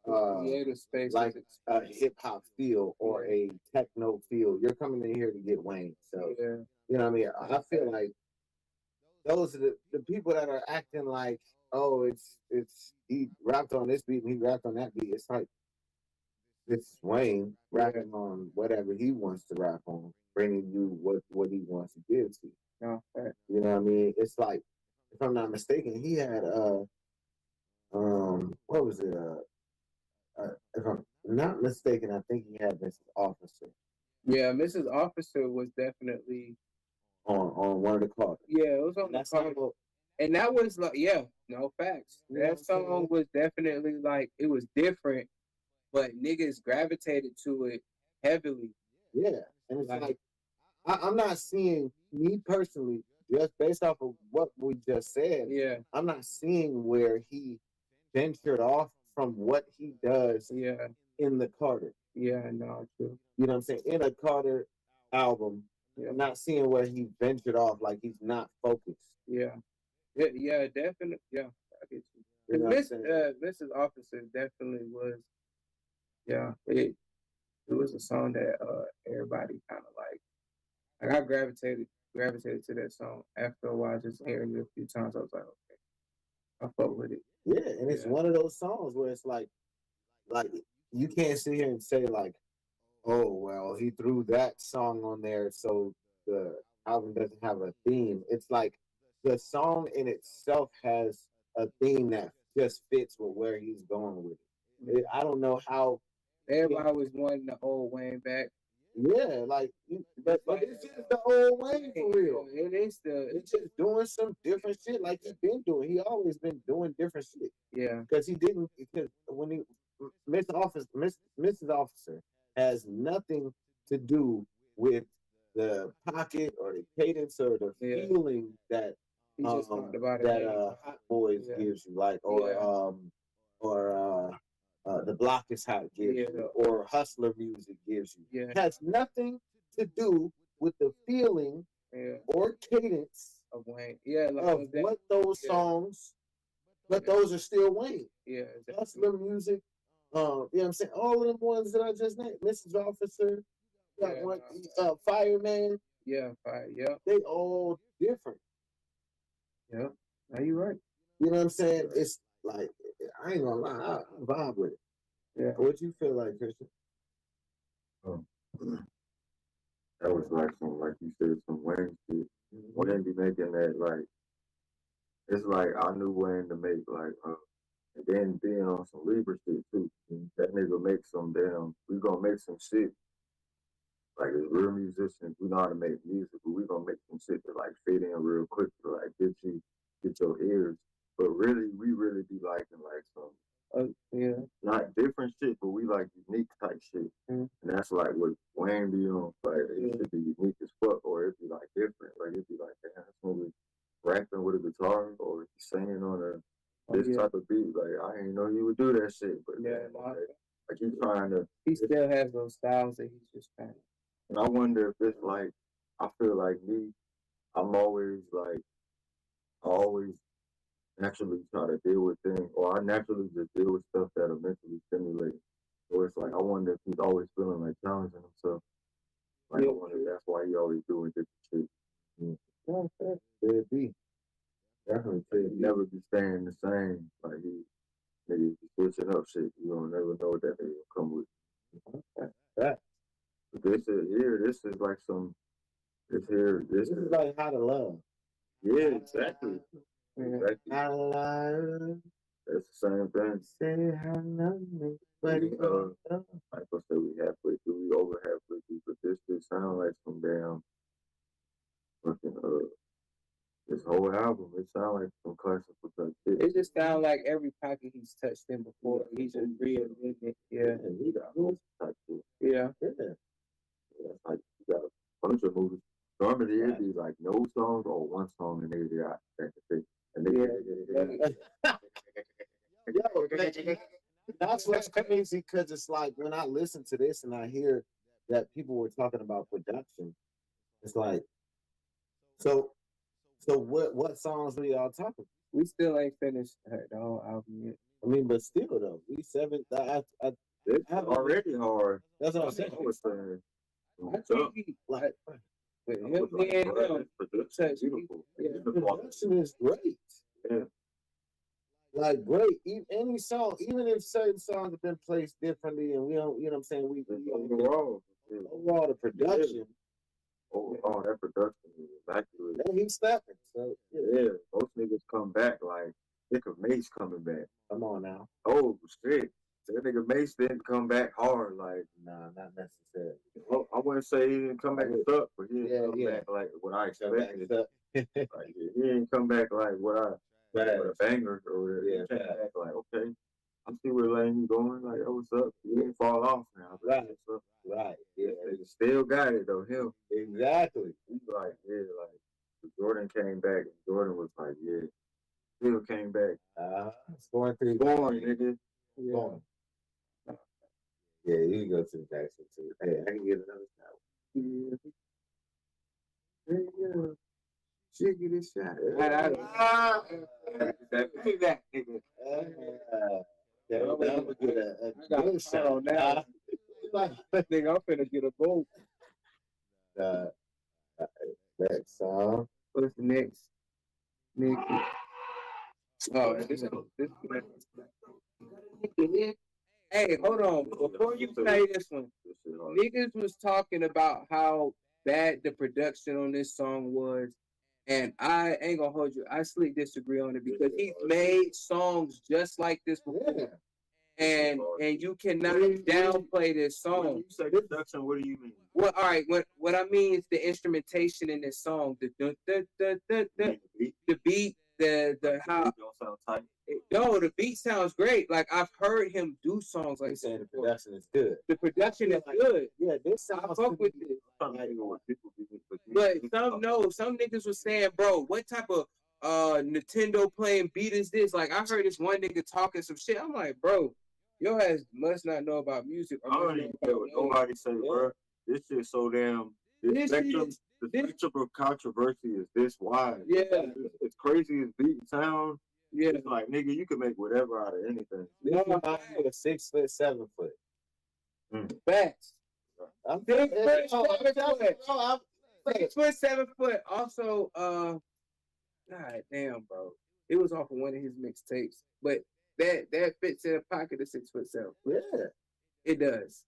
Creative space. like a hip hop feel or a techno feel. You're coming in here to get Wayne. So Yeah. you know what I mean? I feel like those are the people that are acting like, oh, it's he rapped on this beat and he rapped on that beat. It's like it's Wayne rapping on whatever he wants to rap on, bringing you what he wants to give to you. No, fact. You know what I mean? It's like, if I'm not mistaken, he had what was it? If I'm not mistaken, I think he had Mrs. Officer Yeah, Mrs. Officer was definitely. on one of the cards. Yeah, it was on And the that's card. And that was like, yeah, no facts. You know what I'm That song saying? was definitely like, it was different, but niggas gravitated to it heavily. Yeah, and it's Like- like I'm not seeing, me personally, just based off of what we just said. Yeah, I'm not seeing where he ventured off from what he does yeah, in the Carter. yeah, no, true. You know what I'm saying? In a Carter album, Yeah. I'm not seeing where he ventured off, like he's not focused. Yeah. Yeah, definitely. Yeah, I get you. You know what I'm Miss, saying? Mrs. Officer definitely was Yeah, it was a song that everybody kind of like I gravitated to that song after a while, just hearing it a few times. I was like, okay, I fuck with it. Yeah, and it's Yeah. one of those songs where it's like you can't sit here and say like, oh well, he threw that song on there, so the album doesn't have a theme. It's like the song in itself has a theme that just fits with where he's going with I don't know how. Everybody was wanting the old Wayne back. Yeah, like, but this is the old Wayne for real. It is He's just doing some different shit like he's been doing. He always been doing different shit. Yeah. Because when he Mrs. Officer has nothing to do with the pocket or the cadence or the feeling that he just talked about that it. Hot Boys gives you, like, or the Block is Hot gives you, or Hustler Music gives you. Yeah. It has nothing to do with the feeling or cadence of Wayne. Yeah, like of what those songs, but those are still Wayne. Yeah, exactly. Hustler Music. You know what I'm saying? All of them ones that I just named, Mrs. Officer, Fireman. Yeah, Fire. Yeah. They all different. Yeah. Are you right? You know what I'm saying? It's like, I ain't gonna lie, I vibe with it. Yeah. What you feel like, Christian? That was like some, like you said, some Wayne shit. Wayne be making that, like, it's like I knew Wayne to make, like, and then being on some Libra shit too. That nigga make some we gonna make some shit. Like, as real musicians, we know how to make music, but we gonna make some shit to like fit in real quick to like get your ears. But really, we really be liking like some not different shit, but we like unique type shit. And that's like what Wayne be on. Like, it should be unique as fuck, or it'd be like different. Like, it'd be like, damn, that's when we rapping with a guitar or singing on this type of beat. Like, I didn't know he would do that shit, but like he's trying to. He still has those styles that he's just trying. And I wonder if it's like, I feel like me, I'm always like, I always naturally try to deal with things, or I naturally just deal with stuff that are mentally stimulating. So it's like, I wonder if he's always feeling like challenging himself. Like, I wonder if that's why he always doing different shit. Could be. Definitely could He'd never be staying the same. Like, nigga be switching up shit. You don't never know what that nigga will come with. That. This is like some, this is like How to Love. Yeah, exactly. Exactly. How to Love. That's the same thing. Say how to love me, but like I said, we halfway through, we over halfway through, but this just sound like some damn fucking this whole album. It sound like some classical type shit. It just sound like every pocket he's touched in before, he's just reinventing it. Yeah. And he got those type shit. Yeah. It's like you got a bunch of movies. Normally it'd be like no songs or one song and they got that thing. And that's what's crazy, because it's like when I listen to this and I hear that people were talking about production, it's like, so what songs we all talking? We still ain't finished the whole album yet. I mean, but still though, we seven. It's already hard. That's what I'm saying. I was saying. Like, with him being the production is great. Yeah. Like, great. Any song, even if certain songs have been placed differently, and we don't, you know what I'm saying? Overall, the production. Oh, that production is immaculate. And he's stepping. So yeah, most niggas come back like Thick of Mace coming back. Come on now. Oh shit. That nigga Mace didn't come back hard, like. Nah, not necessarily. Well, I wouldn't say he didn't come back stuck, but he didn't come back like what I expected. Like, he didn't come back like what I with a banger or he came back like, okay, I see where Lane you going, like, oh, what's up? You didn't fall off now. Right. What's up? Right. Yeah. He still got it though, him. Exactly. He's like, Jordan came back and Jordan was like, still came back. Scoring 3. Born, nigga. Born. Yeah, you can go to the Jackson too. Hey, I can get another shot. Yeah. Shit, get this shot. That nigga. Yeah, I'm that gonna would get a I got good caught shot. on that. Nigga, I'm finna get a vote. Uh, next song. What's the next? Nigga. Oh, this Hey, hold on. Before you play this one, This shit hard. niggas was talking about how bad the production on this song was. And I ain't gonna hold you. I slightly disagree on it because he's made songs just like this before. And you cannot downplay this When song. you say production, what do you mean? Well, all right. What I mean is the instrumentation in this song, the beat, the how. Don't sound tight. No, the beat sounds great. Like I've heard him do songs like They this. saying the before. production is good. The production is good. Yeah, this I sounds fuck with pretty it. I'm trying to figure what people be But some niggas was saying, bro, what type of Nintendo playing beat is this? Like I heard this one nigga talking some shit. I'm like, bro, your ass must not know about music. I don't even care what nobody say, bro. This shit so damn. This spectrum, shit- the this- spectrum of controversy is this wide. Yeah. It's crazy as beat sound. Yeah. It's like, nigga, you can make whatever out of anything. This No, reminds me of 6 foot, 7 foot. Facts. I'm 6 foot, Oh, 7 foot. I'm 6 foot, 7 foot. Also, god damn, bro. It was off of one of his mixtapes. But that fits in the pocket of 6 foot 7. yeah. It does.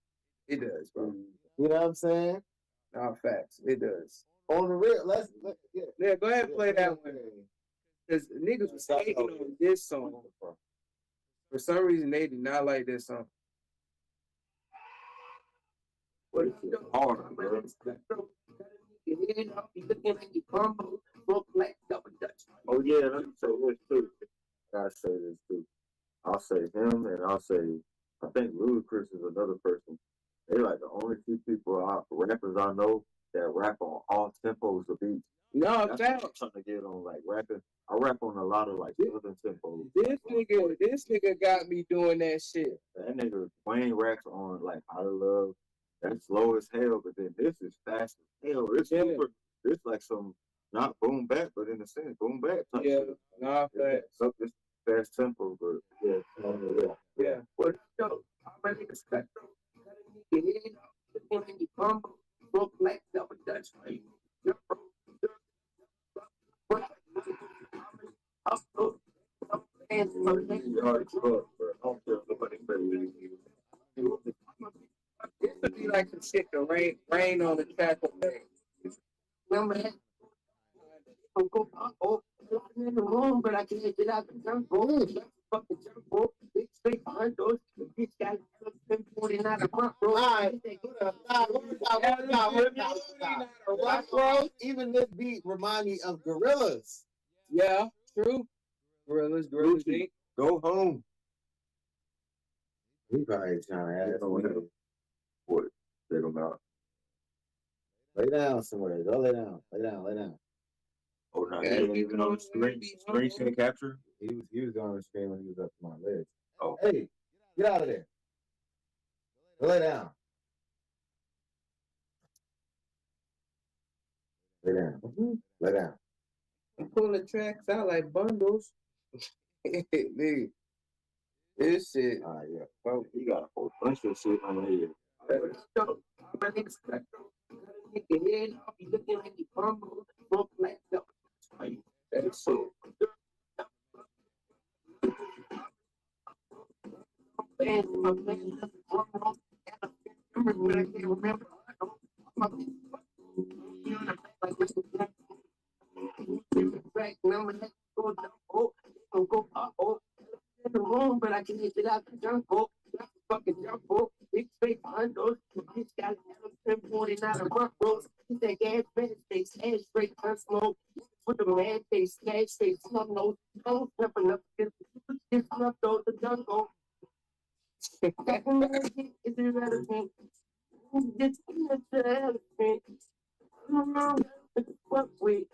It does, bro. You know what I'm saying? Nah, facts. It does. On the real, yeah. Yeah, go ahead and play that one. Because niggas was hating on this song. For some reason, they did not like this song. But it's hard, bro. Oh yeah, let me say this too. I gotta say this too. I'll say him, and I'll say I think Ludacris is another person. They like the only few rappers I know that rap on all tempos of beats. No, That's facts. what I'm trying to get on, like rapping. I rap on a lot of like southern tempos. This nigga got me doing that shit. That nigga Wayne raps on like Out of Love. That's slow as hell, but then this is fast as hell. It's Yeah. super. It's like some not boom bap, but in a sense boom bap type Yeah, shit. nah, facts. So it's fast tempo, but yeah, Yeah. What yo, my nigga Spectrum, got a nigga head up, looking like he bumble, broke black double Dutch, right? you already fucked, bro. I don't care if nobody say anything. This would be like some shit to rain on the track of Remember that? Oh, I'm in the room, but I can't get out the jump room. Fucking jump rope, big straight behind those. Bitch got 49 a month, bro. Rock, bro. Even this beat remind me of Gorillas. Yeah, true. Gorillas Inc. Go home. He probably trying to ask me. What? Check them out. Lay down somewhere. Go lay down. Lay down. Lay down. Oh no, Yeah, he ain't you even know, on the screen screen capture. He was on the screen when he was up to my list. Oh. Hey, get out of there. Go lay down. Lay down. Lay down. I'm pulling tracks out like bundles. Nigga, this shit. Yeah. Bro, he got a whole bunch of shit on here. My nigga Spectrum, got a nigga head up, he looking like he bumble, broke black double Dutch, right? That's shit. My plan, but I can't remember. In the room, but I can't get out the junk book. Fucking junk book. Big straight behind those. Bitch got 49 a month, bro. He said gas, man, face, ass straight, unsmoke. With the man face, slash face, snub nose. Don't pepper up. It's snub those, the jungle. Is irrelevant. It's irrelevant. I don't know what we.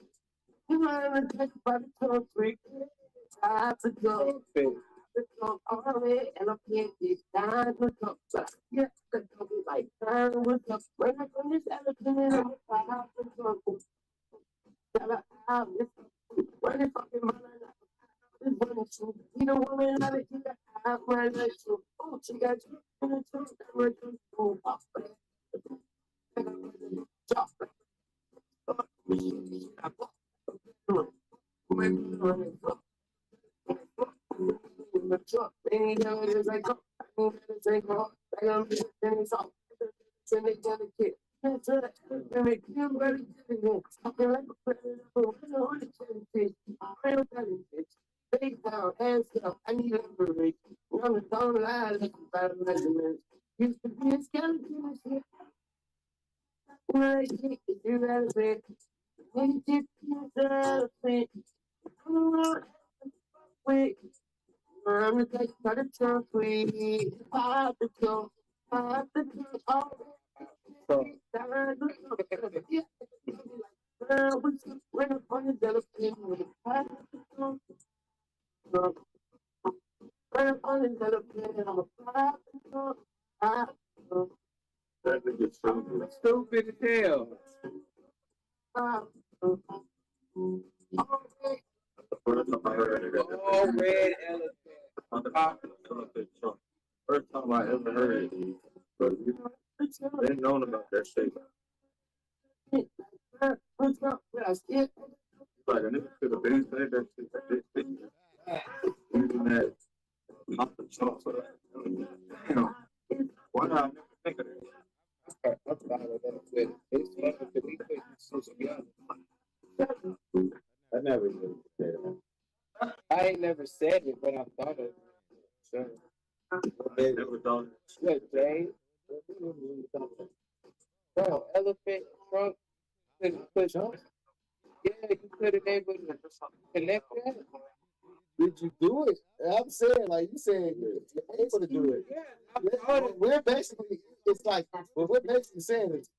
You want to take by the country. I have to go. Already, and I can't get down with the yeah, the go be like down with the when I come this elephant in the house to go. When it's fucking my life, it's one of two. You know, woman, I let you I might let you. Oh, she got you. Face down, hands up, I need leverage. On the phone line, like about measurements. Used to be a skeleton, I said, when I think that you're relevant, when you just feel relevant, come on, wait. I'm the type of the trunk, we pop the trunk, oh, when I'm on the elephant, with a pop the trunk, when I'm on the elephant, I'm a pop the trunk, That nigga stupid. Stupid as hell. The first time I heard it, All red elephant. on the elephant trunk. First time I ever heard it, but you didn't know about that shit. Like a nigga could have been said that shit. That shit. Using that off the trunk for that. Damn. Why did I never think of that? I thought of that with it's funny because we put social media. I never really said that. I ain't never said it, but I thought of it. Sure. I never thought. What, Jay? Bro, elephant trunk. Put yeah, you could have able to connect that. Did you do it? I'm saying, like you said, you're able to do it. Yeah, I thought it. We're basically, it's like, what we're basically saying is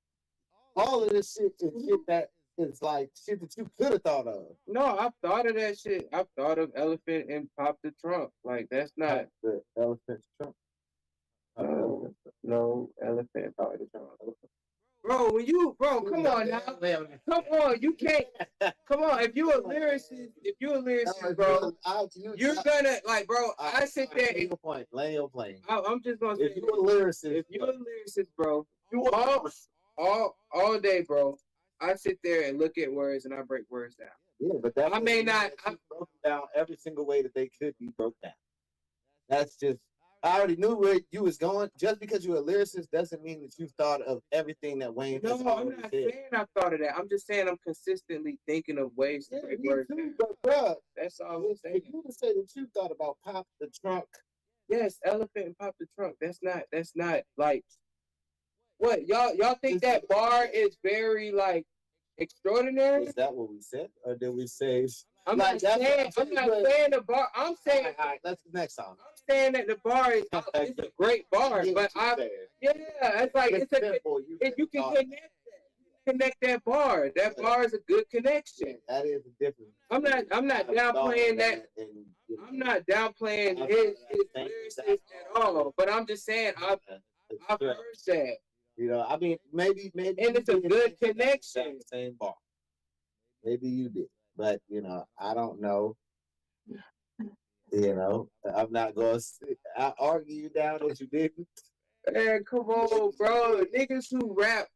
all of this shit is shit that is like shit that you could have thought of. No, I've thought of that shit. I've thought of elephant and pop the trunk. Like that's not The elephant's trunk. no elephant pop the trunk. Bro, when you come on now. Come on, you can't come on. If you a lyricist, bro, you're gonna like, bro, I sit there Lay your point. Lay your plane. I'm just gonna say If you're a lyricist, if you're a lyricist, bro, you all day, bro. I sit there and look at words and I break words down. yeah, but that I may not. broken down every single way that they could be broke down. That's just I already knew where you was going. Just because you're a lyricist doesn't mean that you thought of everything that Wayne No, has I'm already not said. saying I thought of that. I'm just saying I'm consistently thinking of ways to Yeah, break me words too, down. but bruh, That's all I'm for saying. you to say that you thought about Pop the Trunk, Yes, elephant and pop the trunk. That's not like what y'all think that bar is very like extraordinary? is that what we said, or did we say? I'm Like, not that's saying what I'm not saying the bar. I'm saying All right, let's next song. I'm saying that the bar is it's a great bar, but it's like it's a you can connect that bar. That bar is a good connection. That is a difference. I'm not downplaying that. I'm not downplaying his lyricist at all, but I'm just saying I've heard that. You know, I mean, maybe, And it's a good connection. Same bar. Maybe you did, but you know, I don't know. You know, I'm not going to argue you down that you didn't. Man, come on, bro. Niggas who rap,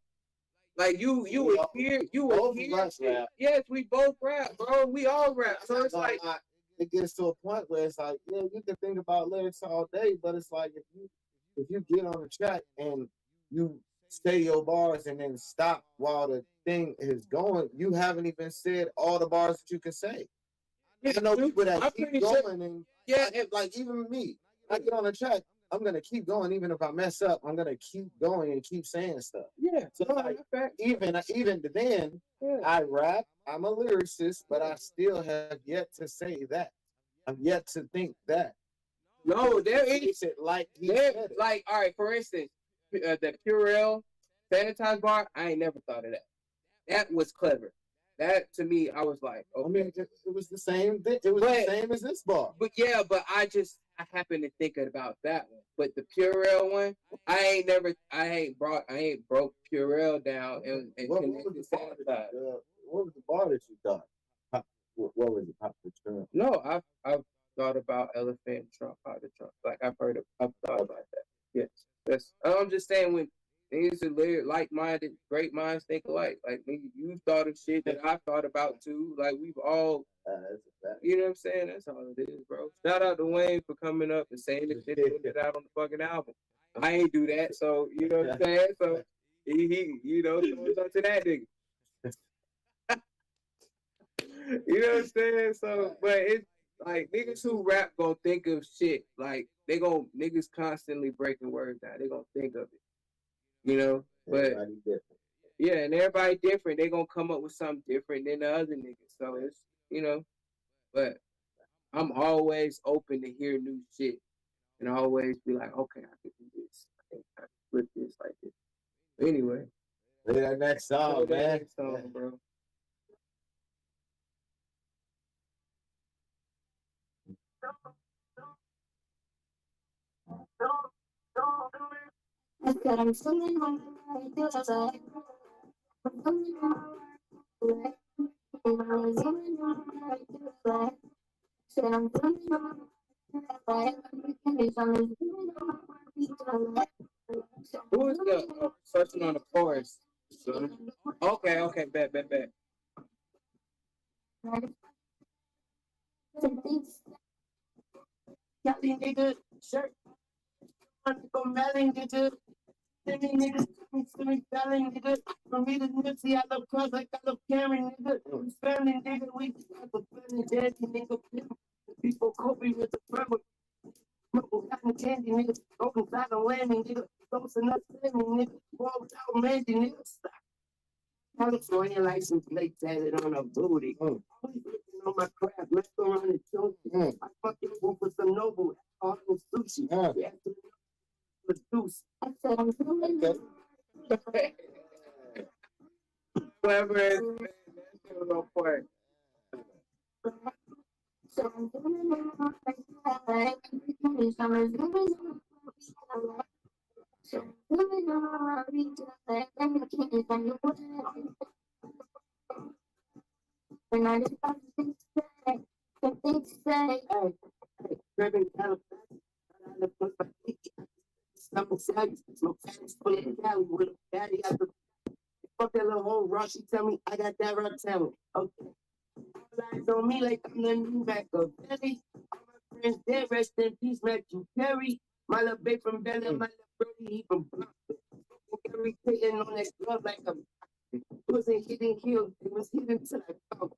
like you would hear rap. Yes, we both rap, bro. We all rap. So it's like it gets to a point where it's like, yeah, you can think about lyrics all day, but it's like if you get on the track and you say your bars and then stop while the thing is going, you haven't even said all the bars that you can say. I know people that keep going and like even me, I get on the track, I'm gonna keep going even if I mess up. I'm gonna keep going and keep saying stuff. Yeah. So like, even then, I rap. I'm a lyricist, but I still have yet to say that. I'm yet to think that. No, there is it like like all right. For instance, the Purell sanitized bar. I ain't never thought of that. That was clever. That to me, I was like, okay. I mean, it was the same thing. It was the same as this bar. But yeah, but I happened to think about that one. But the Purell one, I ain't broke Purell down and connected sanitized. What was the bar that you thought? What was it? Pop the Trunk. No, I've thought about Elephant Trump, how the Trump. Like I've thought about that. Yes, that's. I'm just saying when niggas are like-minded, great minds think alike. Like nigga, you thought of shit that I thought about too. Like we've all, That's a fact. you know what I'm saying? That's all it is, bro. Shout out to Wayne for coming up and saying the shit and putting it out on the fucking album. I ain't do that, so you know what I'm saying. So he you know, thumbs up to that nigga. You know what I'm saying? So, but it's like niggas who rap gonna think of shit. Like they gonna niggas constantly breaking words down. They gonna think of it. You know? But Everybody different. yeah, and everybody different. They gonna come up with something different than the other niggas. So it's you know, but I'm always open to hear new shit and always be like, okay, I can do this. I can flip this like this. But anyway, Look at that next song, that man. next song, bro. I said I'm swimming on my way to the side. I'm swimming on my way. And I was swimming on my way to the side. Said I'm swimming on my way. And I'm swimming on my way to the side. Who is the person on the chorus? Okay, bet. Kelly nigga, shirt. Go melon, nigga. Semi niggas, semi selling, nigga. From me to Nipsey, I love cars like I love Cameron, nigga. Spamming, nigga. We just got the feeling, daddy, nigga. People Kobe with the purple. Cotton candy, nigga. Open side of landing, nigga. Those enough slamming, nigga. Ball without Mandy, nigga. Stop. California license plate tatted on a booty. Always looking on my craft, let's go around and choke. I fucking go for some noble, all the sushi. Yeah, produce. I said I'm swimming on Whoever is that's no point. So I'm swimming on my way to the side. And I'm swimming on my way to the side. So I'm swimming on my way to the side. And you can't find your way. And I just got something to say. Something to say. Grabbing California. Stomach saggy, smoke fatties full of Cali with a daddy at the fuck that little whole rush. She tell me I got that right talent. Okay. All eyes on me like I'm the new Machiavelli. All my friends dead, rest in peace, Matthew Perry. My little babe from Bella, my little Brody, he from Boston. Every kitten on that glove like a it wasn't hitting heel, it was hitting till I fell.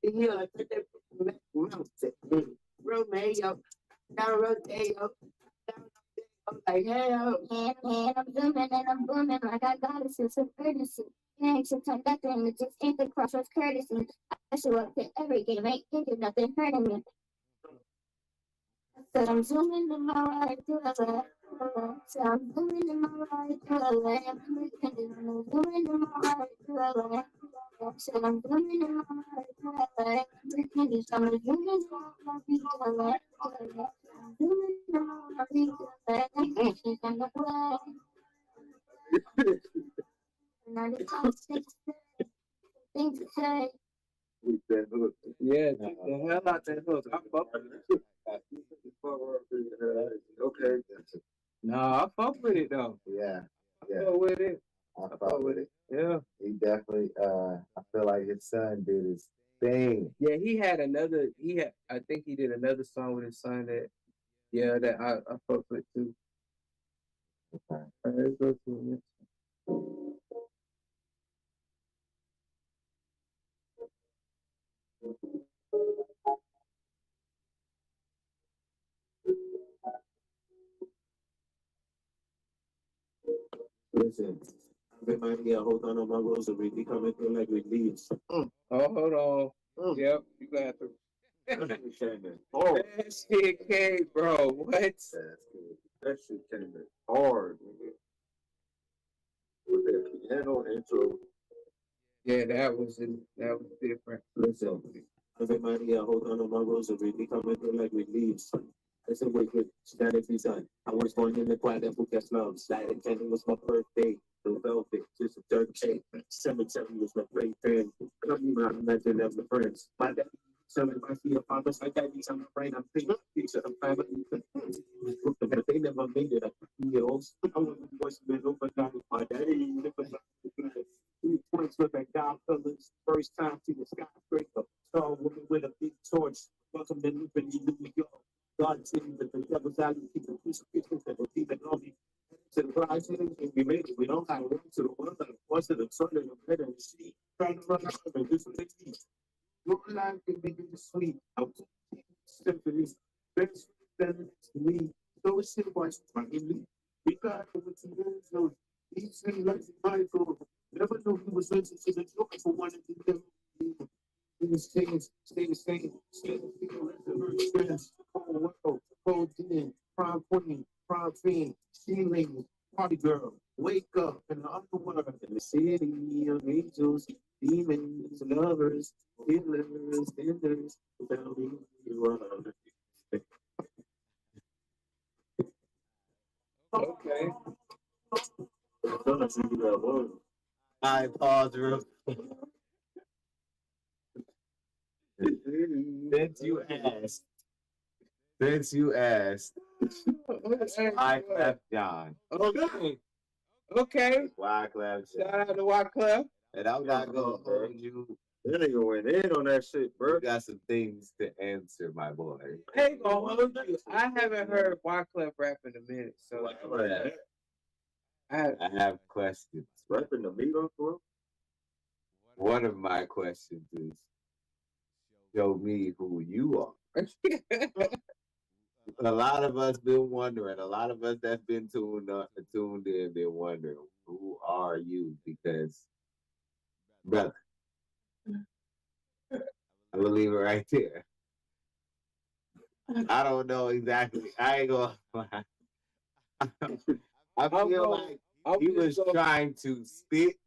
The heel, I took that from that mountain. Romeo, down Rodeo. Like, hell. And I'm zooming and I'm booming like I got a sense of urgency. It ain't some time back then, it just ain't the crossroads courtesy. I show up to every game, ain't thinking nothing hurting me. I said I'm zooming in my way to the left. So I'm zooming in my way to the left. I'm zooming in my way to the left. Said I'm zooming in my way to the left. I'm zooming in my way to the left. Zooming in my way to the left. I'm on the way. And I just got things to say. With that hook. Yeah, the hell out that hook. I fuck with it. Okay. Nah, I fuck with it though. Yeah. I fuck with it. I fuck with it. Yeah. He definitely I feel like his son did his thing. Yeah, I think he did another song with his son that I fuck with too. Okay. Let's go to the next one. Listen, I've been minding a hold on my rosary. We coming through like we leaves. Oh, hold on. Yep, you gonna have to. Oh, That shit came, bro. What? that's good. That shit came in hard, nigga. With that piano intro. Yeah, that was different. Listen, I've been minding a hold on my rosary. We coming through like we leaves. Listen, wait, stand if he's on. I was born in the quiet that book that smells. Sliding candy was my birthday. The velvet, just a third cake. Cemetery was my great friend. Come you my imagine of the friends. My dad So if I see a father like that, I'm afraid I'm thinking picture of family. They never made it. I was the voice of the overnight. My daddy, 3 points with that God colors. First time to the skyscraper. Tall woman with a big torch. Welcome to New York. God is saying that the devil's out to keep the crucifixion that will keep it on me. To the rising, and we made it. We don't have to run to the world. Once to the sun and the better and see. Trying to run out and do some things. Your life can be sweet. I was simply best friend to me. So it's still watch finally. We got over 2 years old. He seemed like Michael. Never knew he was listening to the joy for one of the he was saying, stay the same, stay the same, cold world, cold in, prom queen, prom fiend, stealing, party girl, wake up in the underworld, in the city of angels, demons, lovers, healers, enders, tell me you are. Okay. I thought I figured that was. I pause real. Since you asked, I clap John. Okay. Okay. Why clap John? Shout out to Wyclef. And I'm not gonna hold you. That nigga went in on that shit, bro. You got some things to answer, my boy. I ain't gonna hold you. I haven't heard Wyclef rap in a minute, so I have questions. Rapping the meat off, bro. One of my questions is, show me who you are. A lot of us been wondering. A lot of us that's been tuned in, been wondering, who are you? Because, brother, I will leave it right there. I don't know exactly. I ain't gonna lie. I feel like he was trying to spit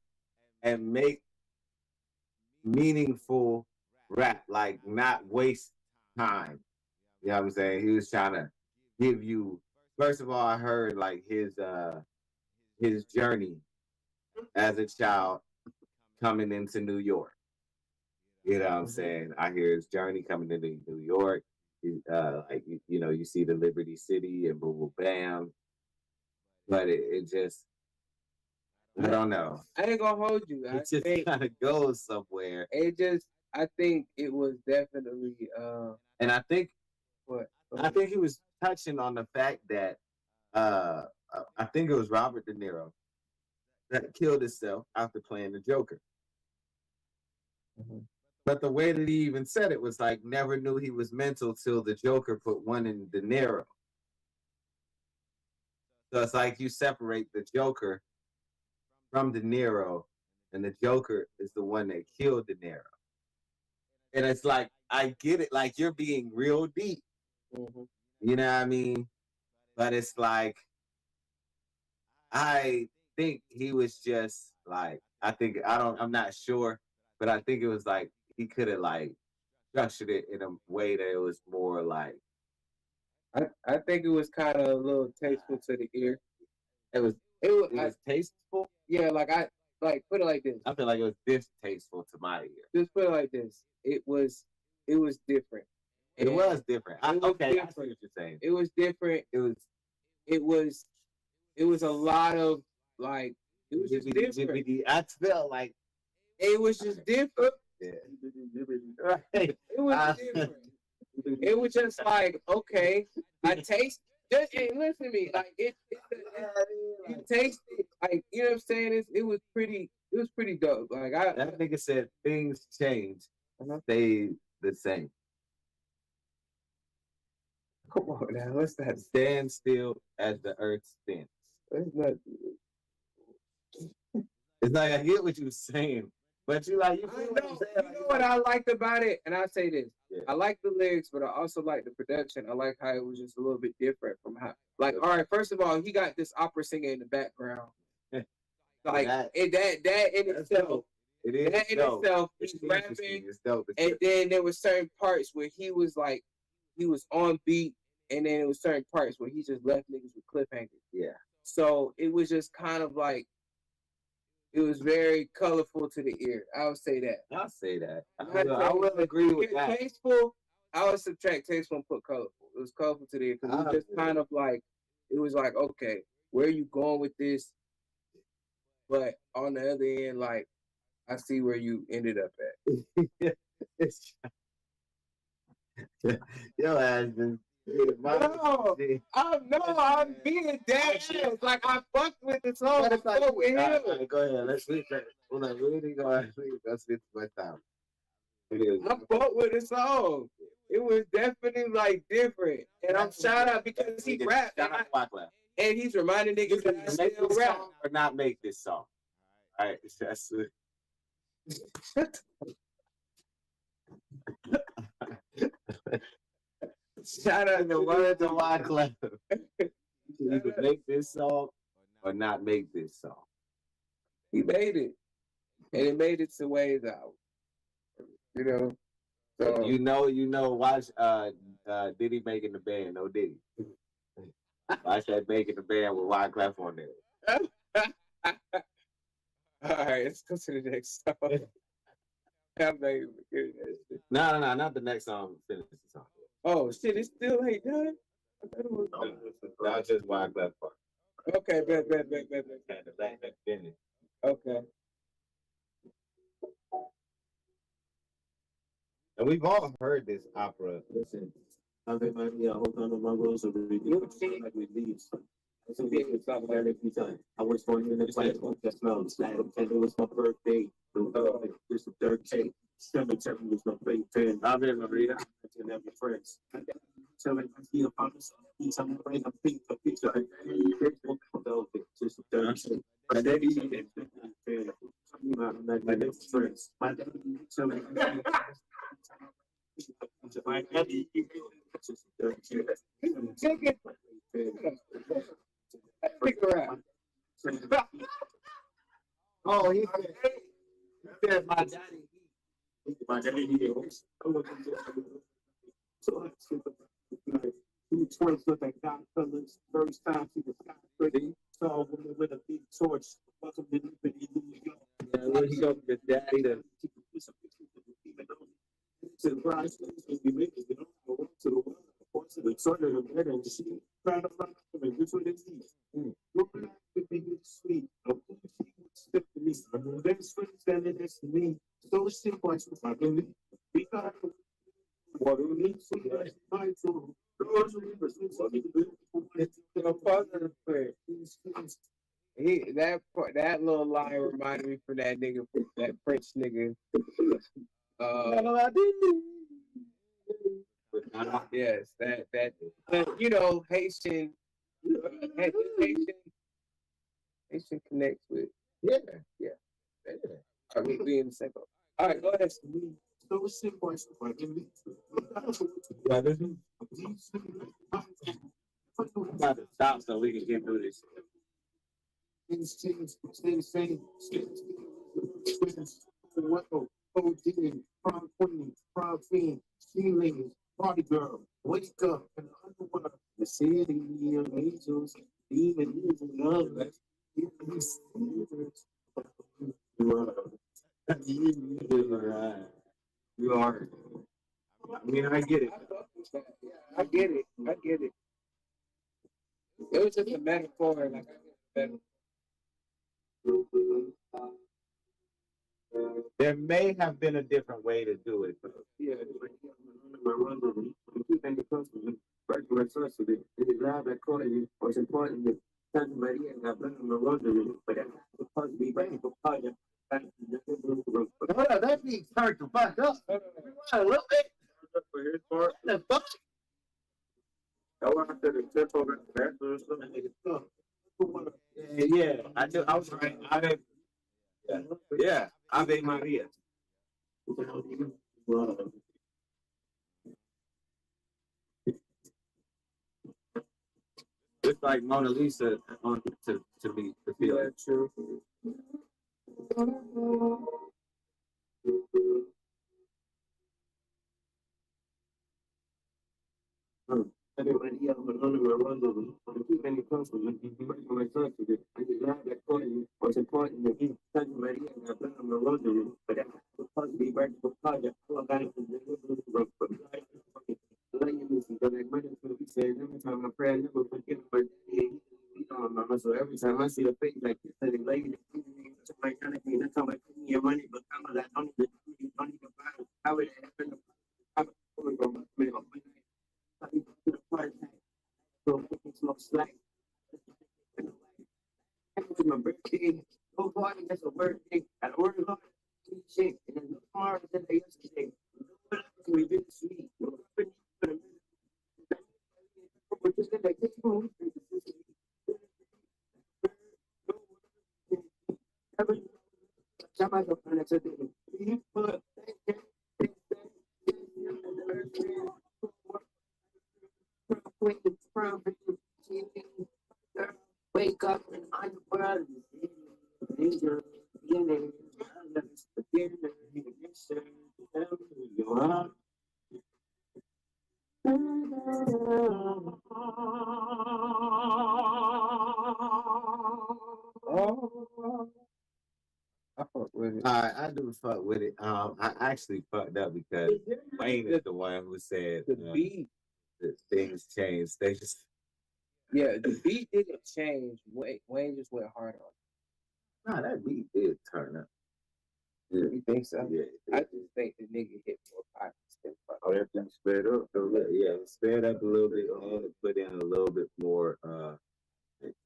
and make meaningful rap, like not waste time. You know what I'm saying? He was trying to give you. First of all, I heard like his journey as a child coming into New York. You know what I'm saying? I hear his journey coming into New York. Like you know, you see the Liberty City and boom, boom, bam. But it just, I don't know. I ain't gonna hold you. It just kind of goes somewhere. I think it was definitely. And I think what? I think he was touching on the fact that I think it was Robert De Niro that killed himself after playing the Joker. Mm-hmm. But the way that he even said it was like, never knew he was mental till the Joker put one in De Niro. So it's like you separate the Joker from De Niro, and the Joker is the one that killed De Niro. And it's like, I get it, like you're being real deep. Mm-hmm. You know what I mean? But it's like, I think he was just like, I'm not sure, but I think it was like, he could have like structured it in a way that it was more like. I think it was kind of a little tasteful to the ear. It was tasteful? Yeah, put it like this. I feel like it was distasteful to my ear. Just put it like this. It was different. It was different. I see what you're saying. It was different. It was a lot of like, it was just different. I felt like it was just different. Yeah. Right. It was different. It was just like, okay, I taste. Just listen to me. Like you taste it. Like, you know what I'm saying? It was pretty dope. Like that nigga said things change, stay the same. Come on now, what's that? Stand still as the earth stands. It's not. It's like, I get what you're saying, but you know what I liked about it, and I'll say this. Yeah. I like the lyrics, but I also like the production. I like how it was just a little bit different from how, like, all right, first of all, he got this opera singer in the background. Like, that in itself. It is that in dope. itself, he's rapping. It's dope. And then there were certain parts where he was on beat, and then there was certain parts where he just left niggas with cliffhangers. Yeah. So it was just kind of like, It was very colorful to the ear. I would say that. I'll say that. Not I will tasteful. agree with Yeah, that. tasteful. I would subtract tasteful and put colorful. It was colorful to the ear because it was just kind of like it was like, okay, where are you going with this? But on the other end, like I see where you ended up at. Your ass been. I'm being dead ass. Like I fucked with the song. I fucked with him. Alright, go ahead. Let's read that. Hold on, really go ahead. Let's get to my time. I fucked with the song. It was definitely like different. And I'm shout out because he rapped. And he's reminding niggas that I Make still this rap. song or not make this song. All right, that's it. Shout out The to word to Wyclef. You either make this song or not make this song. he made it. And it made it to ways out. You know. So You know, watch Diddy making the band, no Diddy. Watch that making the band with Wyclef on there. all right, let's go to the next song. I'm not even good at that shit. No, not the next song. Finish the song. Oh shit, it still ain't done. I thought it was done. That's just Wyclef part. Okay, bet. And the let that finish. Okay. And we've all heard this opera. Listen, I've been my hold on to my rules of review. Like we leave. It's a big stuff every time. I was born in the planet that smells like and it was my birthday. It's the third cake. Cemetery was my favorite pen. I've been Maria and every friends. Telling I see a promise. Each time I bring a picture. Just the third cake. My daddy my next friends. My daddy telling my daddy just the third cake. Oh, he said my daddy. My daddy. So two twins look like God colors. First time she was pretty. Saw a woman with a big torch. Welcome to New York. Yeah, where he go with the daddy to Surprise things we make it, you know, to the world. To the sort of the better and she trying to run up and this what it is. Look at the big sweet. Step to me. My best friend standing next to me. So simple, I believe. We got what we need so that's my soul. That little line reminded me from that nigga, that French nigga. Yes, that you know, Haitian connects with. Yeah. I mean, we in the same boat. All right, go ahead. So simple, I believe. about to stop so we can get through this. Things change, stay the same. OD, prom queen, prom fiend, ceiling, party girl, wake up in the underworld, the city of angels, demons, love, You are. I mean, I get it. I get it. It was just a metaphor, like I get There may have been a different way to do it, but yeah, keep any customers, regular source of it. It is loud that calling you, what's important is Santa Maria and I've been on the wondering, but that's supposed to be ready for project. hold on, that beat turned the fuck up. A little bit. For his part, The fuck? I want to tip over the bachelor or something. Yeah, I do. I was right. Yeah, Ave Maria. It's like Mona Lisa on to me to feel it. true. Everybody else was under my run over. Keep any customers, regular source of it. I get loud that calling you, What's important to me, Santa Maria, and I put on the rosary, but I have to be ready for project. All I got is every time I pray, I never forget my daddy. You know, mama. So every time I see a face like this, I like it. My kind of thing, that's how I put me your money, but I'm like, don't even buy it. How would it happen? I'm going to go to the party. So it's no slack. It's my birthday. No party, that's a birthday. I don't worry about it. Shit. And then tomorrow, the day yesterday. We did sweet. Wake up and I'm the world. I fuck with it. I do fuck with it. I actually fucked up because Wayne is the one who said The beat, that things change. They just yeah, the beat didn't change. Wayne just went hard on nah, that beat did turn up. it. You think so? Yeah, I just think the nigga hit more pockets than fuck. Oh, everything sped up. So yeah, sped up a little bit and put in a little bit more.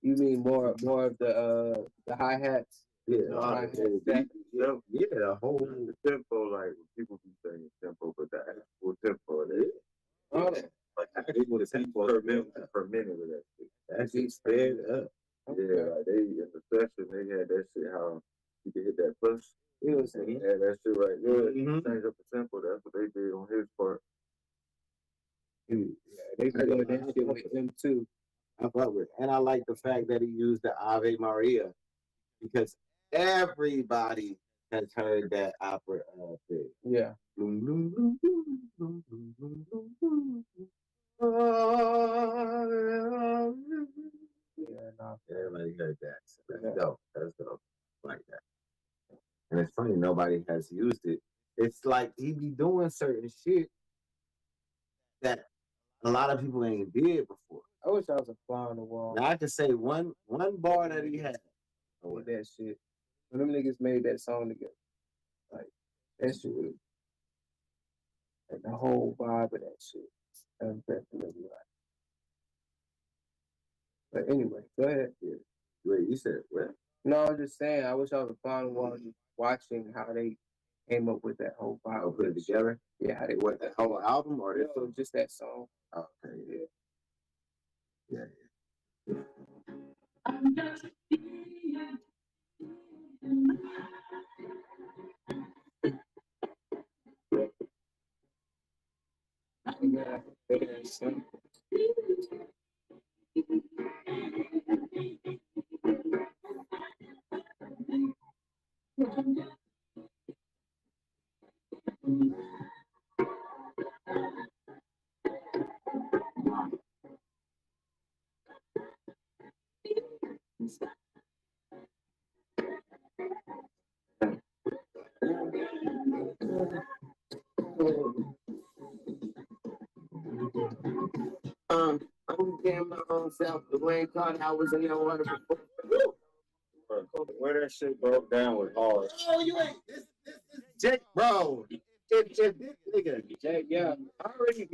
You mean more of the hi hats? Yeah, The all hi-hat the stack? yeah, the whole. the tempo, like when people be saying tempo, but the actual tempo, Oh, like actual tempo per minute with that shit. That shit sped up. okay. Yeah, like they in the session they had that shit how you could hit that push. It was And he had that shit right there. Mhm. Change up the tempo. That's what they did on his part. they could go that shit with them too. I fuck with it. And I like the fact that he used the Ave Maria because everybody has heard that opera thing. Yeah. Yeah, no. Everybody heard that. So that's Yeah. dope. That's dope. Like that. And it's funny, nobody has used it. It's like he be doing certain shit that a lot of people ain't did before. I wish I was a fly on the wall. Now I can say one bar that he had. With that shit. When them niggas made that song together. Like that shit was like the whole vibe of that shit. That's definitely like. But anyway, go ahead. Yeah. Wait, you said what? No, I'm just saying I wish I was a fly on the wall just watching how they came up with that whole vibe. I'll put it together. Yeah, how they What, the whole album or this? so just that song. Oh, okay, yeah. Yeah. I'm getting my own self. The Wayne Carter, I was in your water before. Where that shit broke down was hard. Oh, you ain't this Jake, bro. This nigga. Jake, yeah. I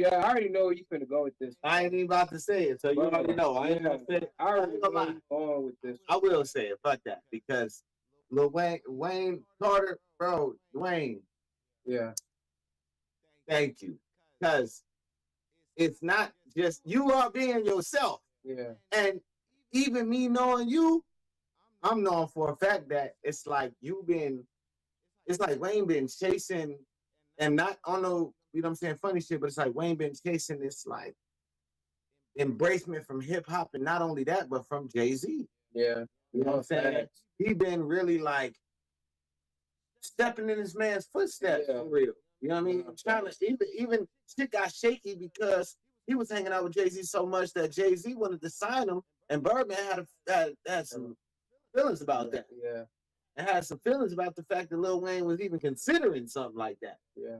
already know where you finna go with this. I ain't even about to say it, so you already know. I ain't gonna say it. I already know gonna where lie. you going with this. I will say it. Fuck that. Because Lil Wayne Carter, bro, Wayne, Yeah. thank you. Because it's not just you are being yourself. Yeah. And even me knowing you, I'm known for a fact that it's like it's like Wayne been chasing and not on no, you know what I'm saying, funny shit, but it's like Wayne been chasing this like embracement from hip hop, and not only that, but from Jay-Z. Yeah. You know what I'm saying? He been really like stepping in this man's footsteps Yeah. for real. You know what I mean? Trying to even shit got shaky because he was hanging out with Jay-Z so much that Jay-Z wanted to sign him, and Birdman had some feelings about that. Yeah, And had some feelings about the fact that Lil Wayne was even considering something like that. yeah.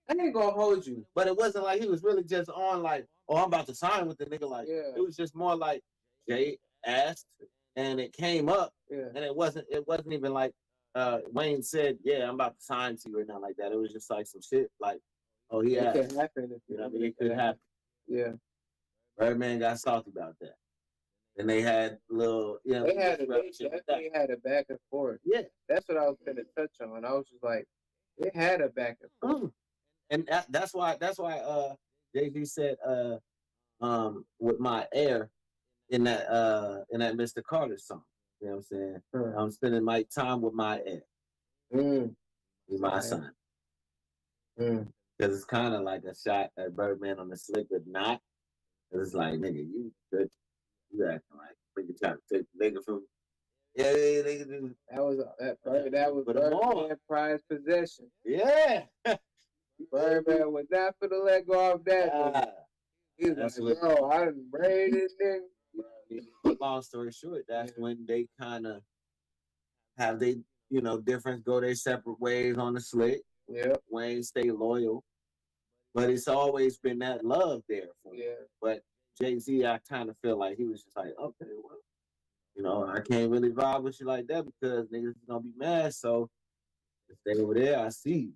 I ain't gonna hold you. But it wasn't like he was really just on like, oh, I'm about to sign with the nigga. Like, Yeah. it was just more like Jay asked and it came up, Yeah, and it wasn't even like Wayne said, yeah, I'm about to sign to you or nothing like that. It was just like some shit like, oh, he it asked. could happen. If You know what I mean? It could happen. Yeah, Birdman got salty about that. And they had little, you know, they disruption with that. definitely had a back and forth. Yeah. That's what I was gonna touch on. I was just like, they had a back and forth. And that's why Jay-Z said with my air in that Mr. Carter song. You know what I'm saying? I'm spending my time with my air. He's my son. Because it's kind of like a shot at Birdman on the slick, but not. It's like, nigga, you acting like nigga trying to take the nigga from. Yeah, nigga. That was Birdman prized possession. Yeah. Birdman was not for to let go of that. He was like, bro, I done braided nigga. But long story short, that's when they kind of have difference, go their separate ways on the slick. Yeah. Wayne stay loyal. But it's always been that love there for him. Yeah. But Jay-Z, I kind of feel like he was just like, okay, well, I can't really vibe with you like that because niggas is gonna be mad. So stay over there, I see you.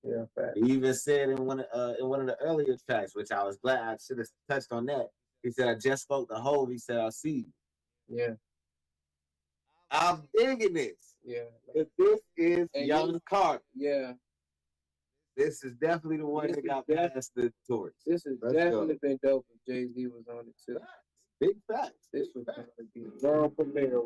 Yeah, fact. He even said in one of the earlier tracks, which I was glad I should have touched on that. He said, I just spoke to Hov. He said, I see you. Yeah. I'm digging this. Yeah. But this is Young Carter. Yeah. This is definitely the one that got past the torch. This has definitely been dope if Jay-Z was on it too. Big facts. This was gonna be world premiere.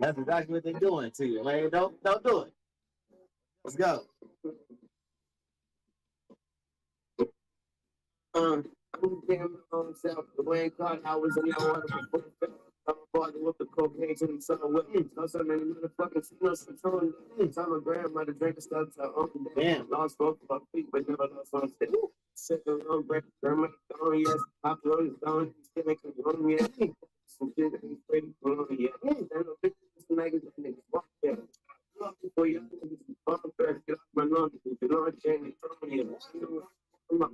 That's exactly what they're doing to you, man. Don't do it. Let's go. I'm damn my own self. The way God, I was in your water before I'm party with the cocaine to the sun with me. So many motherfuckers see us controlling. Tell my grandmother drink stuff to Uncle Dan. Lost both of our feet, but never lost on stage. Second long break, grandma gone, yes. Popular is gone, still make it wrong, yeah. Some shit that he's pretty wrong, yeah. There's no bitches, niggas, niggas, walk there. Before you get off my lungs, the Lord James, my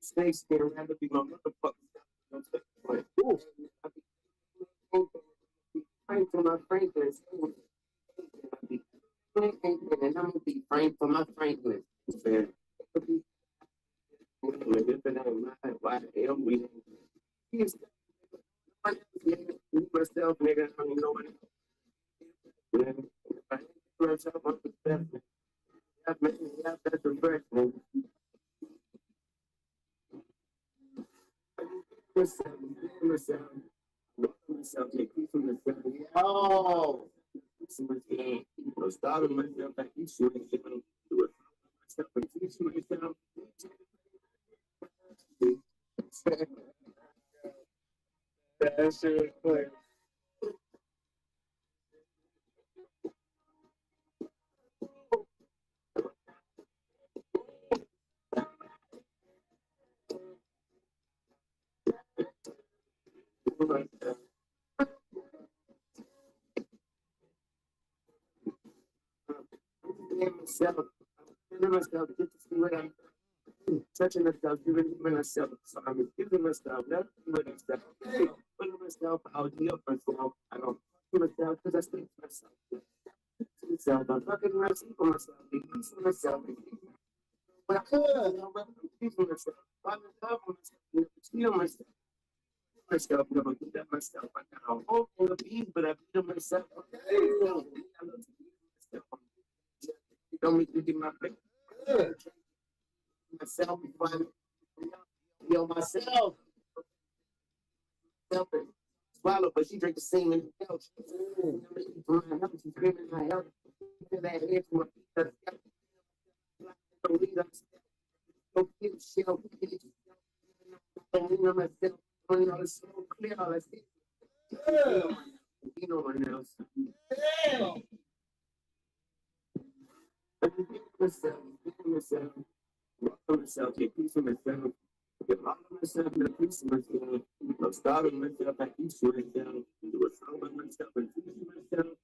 snakes can rather be my motherfucker. Framed for my Franklin. And I'm gonna be framed for my Franklin. Myself, nigga, I don't know what myself, I'm the best. That's the first one. Oh, starting myself like you should do it. Myself and teach myself. That shit was clear. Myself, get to see what I'm touching myself, giving myself. So I'm giving myself, not putting myself, putting myself out here myself. I don't put myself because I speak to myself. Myself, I'm fucking myself for myself, for myself. But I could, I'm keeping myself, I'm myself, steal myself. Myself, I'm gonna do that myself. I got a whole full of bees, but I beat myself. You don't make me get my face. Myself before I myself. help it swallow, but she drank the same in the couch. She's screaming my help. That head from her feet. So cute, shell, on myself, all it's so clear, all I see. You know what else? Myself, get peace of myself, get all of myself, get a piece of myself. I'm starving myself, I eat for myself, do a song with myself, and teach myself.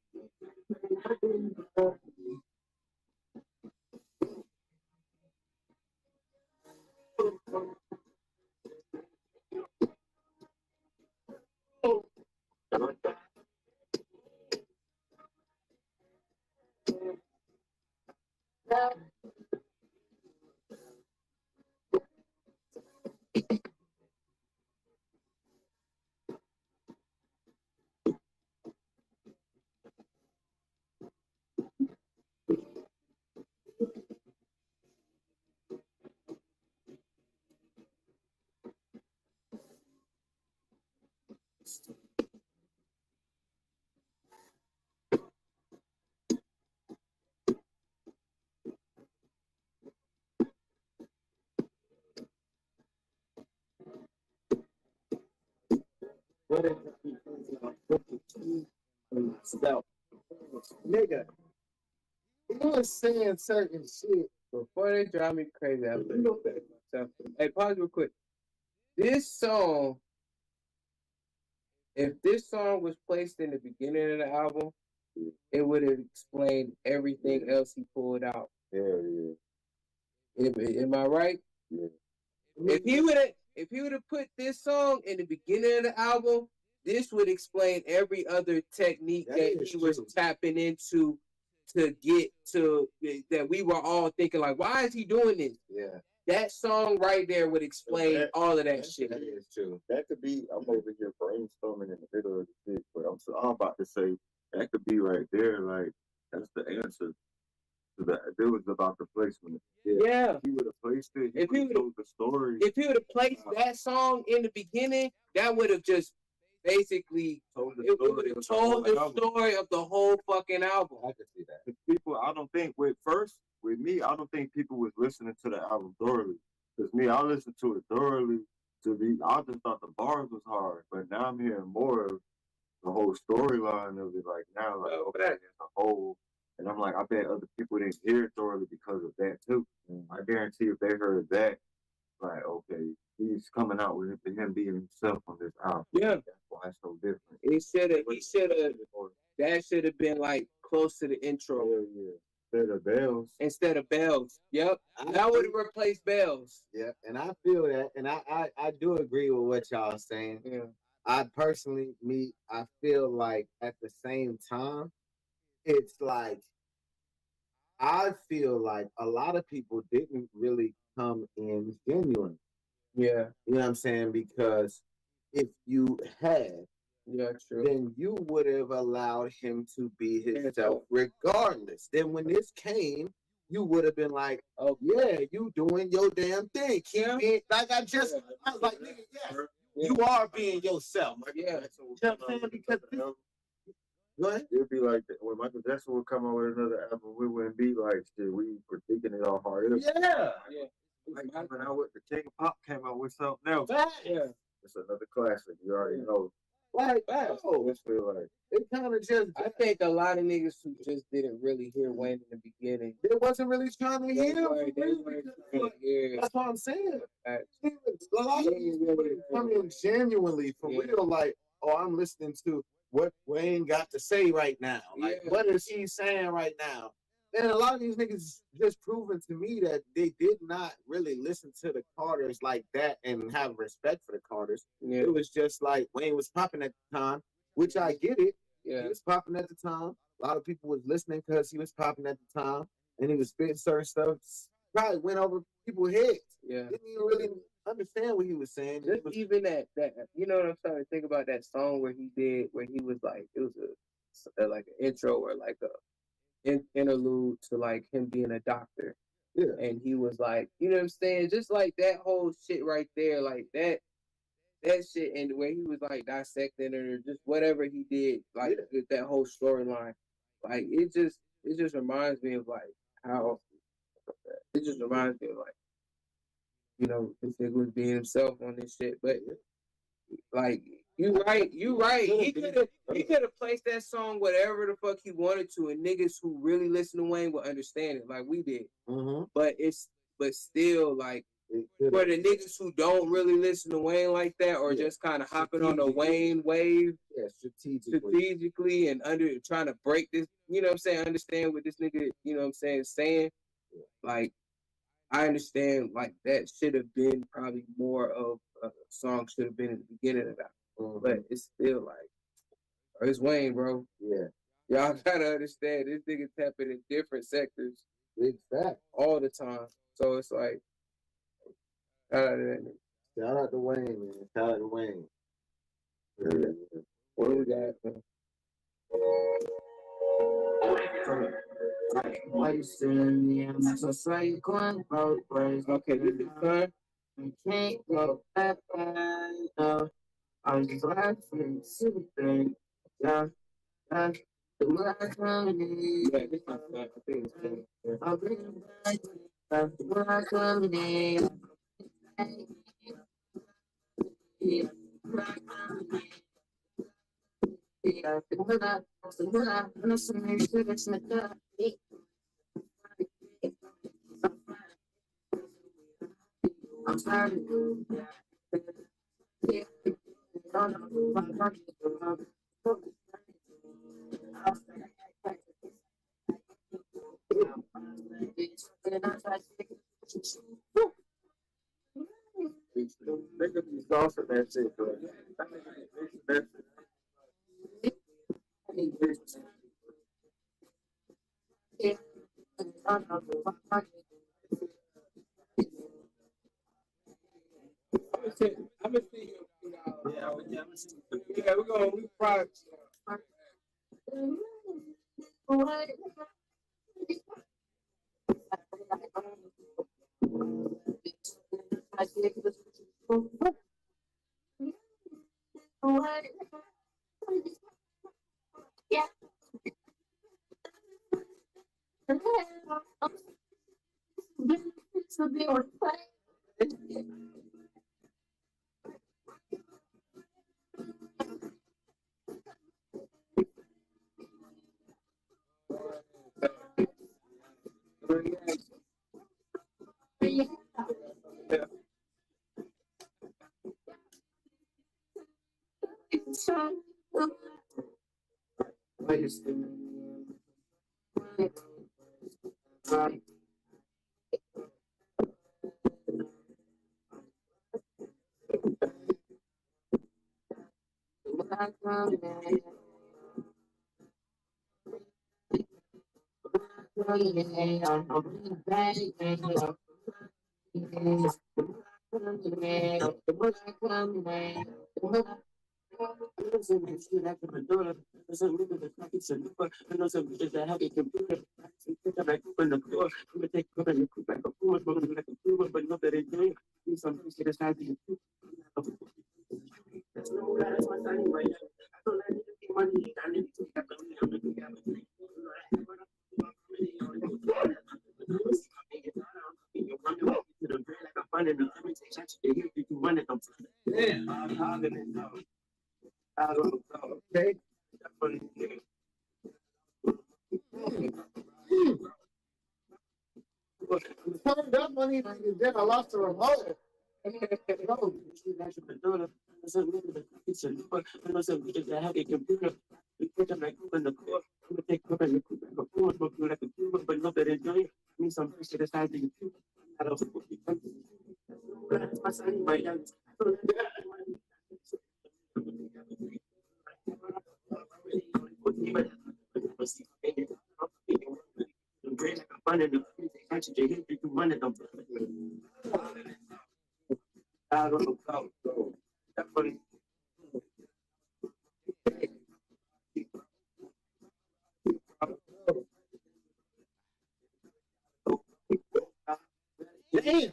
Nigga, he was saying certain shit. Before they drive me crazy, I put myself. Hey, pause real quick. This song, if this song was placed in the beginning of the album, it would have explained everything else he pulled out. Yeah. Am I right? Yeah. If he would have put this song in the beginning of the album, this would explain every other technique that he was tapping into to get to that we were all thinking like, why is he doing this? Yeah. That song right there would explain all of that shit. That is true. That could be, I'm over here brainstorming in the middle of the shit, but I'm about to say, that could be right there, like, that's the answer. It was about the placement. Yeah. If he would have placed it, If he would have told the story. If he would have placed that song in the beginning, that would have just basically told the story of the whole fucking album. I could see that. People, I don't think with me, I don't think people was listening to the album thoroughly. Because me, I listened to it thoroughly. I just thought the bars was hard, but now I'm hearing more of the whole storyline of it. Like now, like okay, as a whole, and I'm like, I bet other people didn't hear it thoroughly because of that too. I guarantee if they heard that, like okay, he's coming out with him being himself on this album. Yeah, that's why it's so different. He should have. That should have been like close to the intro. Yeah. Instead of bells. Yep. That would have replaced bells. Yeah, and I feel that, and I do agree with what y'all saying. Yeah. I personally, I feel like at the same time, it's like I feel like a lot of people didn't really come in genuine. Yeah. You know what I'm saying? Because if you had, true, then you would have allowed him to be himself regardless. Then when this came, you would have been like, oh yeah, you doing your damn thing. Keep being, like I was like, nigga, yes, you are being yourself. Yeah. You know what I'm saying? Because go ahead. It'd be like when Michael Jackson would come out with another album, we wouldn't be like shit. We critiquing it all hard. Yeah. Like coming out with the King of Pop came out with something else. Yeah. It's another classic. You already know. Like, It's feel like it kind of just. I think a lot of niggas who just didn't really hear Wayne in the beginning. They wasn't really trying to hear him. That's what I'm saying. A lot of these people come in genuinely for real, like, oh, I'm listening to what Wayne got to say right now. Like, what is he saying right now? And a lot of these niggas just proven to me that they did not really listen to the Carters like that and have respect for the Carters. Yeah. It was just like Wayne was popping at the time, which I get it. Yeah. He was popping at the time. A lot of people was listening because he was popping at the time, and he was spitting certain stuff. Probably went over people's heads. Yeah. Didn't even really understand what he was saying. Just even that you know what I'm starting to think about, that song where he was like, it was like an intro or like a interlude to like him being a doctor. Yeah. And he was like, you know what I'm saying? Just like that whole shit right there, like that that shit and the way he was like dissecting it or just whatever he did, like with that whole storyline, like it just reminds me of like how it just reminds me of like this nigga was being himself on this shit, but like you right. He could have placed that song whatever the fuck he wanted to, and niggas who really listen to Wayne would understand it like we did. But still like. For the niggas who don't really listen to Wayne like that, or just kind of hopping on the Wayne wave, strategically and trying to break this, you know what I'm saying, understand what this nigga, you know what I'm saying, like, I understand, like, that should have been probably more of a song should have been in the beginning of that, but it's still like, it's Wayne, bro. Yeah. Y'all gotta understand, this nigga tapping in different sectors, big fact, all the time, so it's like, shout out to Wayne, man. Shout out to Wayne. Yeah. What do we got, man? Okay, this is fun. I can't go back. No, I'm just laughing, soothing. Yeah, the world coming in. Yeah, this is fun. I think it's fun. I'll bring it back. The world coming in. I'm tired of you. Nigga be saucing that shit, bro. That I'm gonna see you. Yeah, we're gonna probably. Yeah. Okay. That money, then I lost the remote.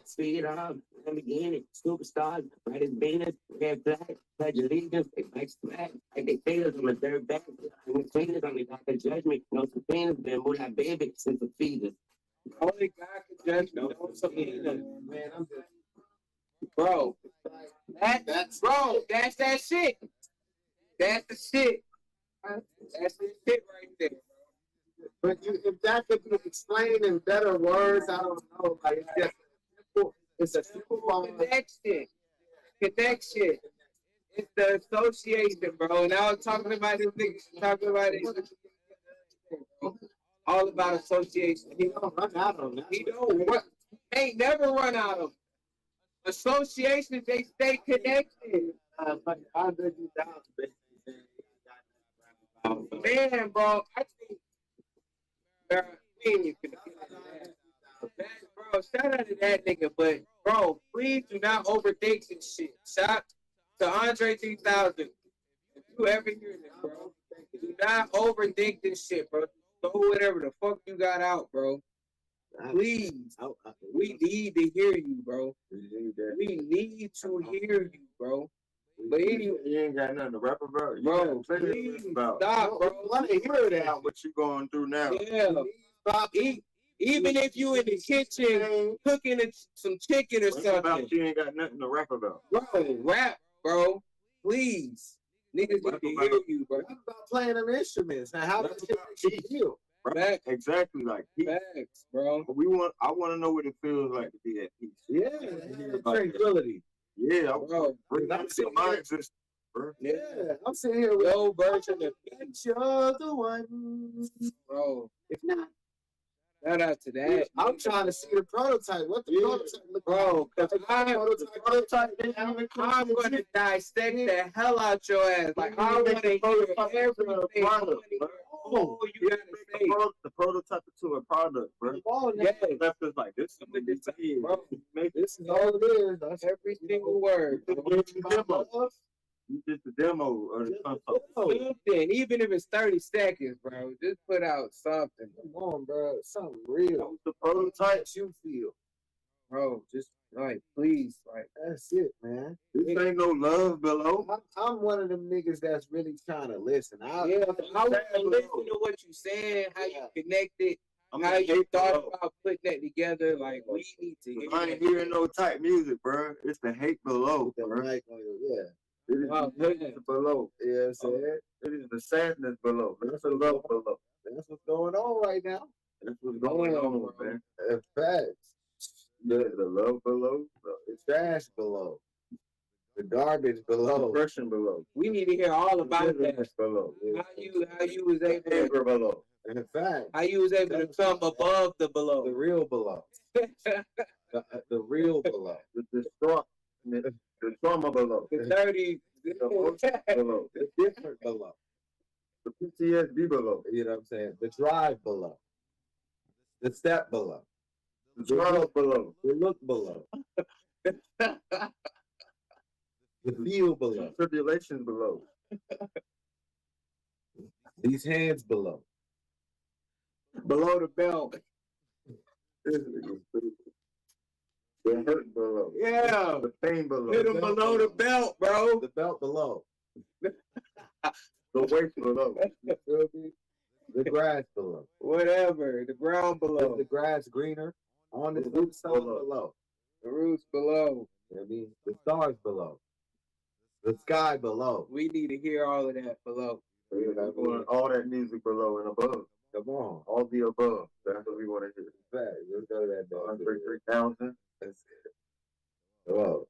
Speed up, Lamborghini, superstar, right as Venus, red flag, pledge allegiance, they like swag, like they failed on the third back. And the cleaners on the back of judgment, no subpoenas, been moved that baby since the fetus. Only God can judge me. No subpoena. Man, I'm just Bro, that's that shit. That's the shit. That's the shit right there. But if that could be explained in better words, I don't know. Like it's a simple bond. Connection. It's the association, bro. And I was talking about this nigga, talking about it. All about association. He don't run out on that. He don't run, ain't never run out of associations. They stay connected. Like Andre 2000, Man, bro, I think. You can bro, shout out to that nigga, but bro, please do not overthink this shit. Shout to Andre 3000. If you ever hear this, bro, do not overthink this shit, bro. Go whatever the fuck you got out, bro. Please, we need to hear you, bro. We need to hear you, bro. But anyway, You ain't got nothing to rap about. You bro, gotta say please about. stop, bro. Let me hear that. What you going through now? Yeah. Even if you in the kitchen cooking some chicken or Rap something, about you ain't got nothing to rap about. bro, rap, bro. Please. Niggas need to hear you, bro. What about playing them instruments? Now, how does it make you feel? Facts, Exactly, like facts, bro. I want to know what it feels like to be at peace. Yeah, tranquility. Yeah, Bro, bring I'm that to sitting my here- existence, bro. Yeah, I'm sitting here with Yo version of you're the one. bro. If not, Shout out to that. I'm trying to see the prototype. What the prototype look Bro, like? cause I'm gonna dissect the hell out your ass. Like I want to hear everything. Oh, you gotta say, The prototype to a product, bro. Oh, yeah, Left us like this. bro. this is all it is. That's Every single word. You just the demo of the concept. Something, even if it's 30 seconds, bro. Just put out something, Come on, bro. Something real. The prototype. What you feel? bro. Just like, please, like, That's it, man. This ain't no love below. I'm one of them niggas that's really trying to listen. yeah. I want to listen to what you saying, how you connected, how you thought about putting that together. Like, we need to hear. I ain't hearing no type music, bro. It's the hate below, The bro. mic on you, yeah. It is Wow, the hate man. below. You know what I'm saying? It is the sadness below. That's the love below. That's what's going on right now. That's what's going on, bro. man. Facts. The love below, The trash below. The garbage the below. depression below, We need to hear all about that. bitterness below, How you was able to, anger below. In fact, how you was able to come above the the below. real below. The real below. The trauma below. The 30. The emotion below. The different below. The PTSD below. You know what I'm saying? The drive below. The step below. The trials below. The look below. The feel below. Tribulations below. These hands below. Below the belt. This nigga stupid. The hurt below. Yeah. The pain below. Hit him below the belt, bro. The belt below. The weight below. You feel me? The grass below. Whatever. The ground Is below. the grass greener? On the The blue roots side below. below. The roots below. You know what I mean? The stars below. The sky below. We need to hear all of that below. All that music below and above. Come on. All the above. That's what we want to hear. Fact. Let's go to that dog. Andre 3000. That's it. Whoa.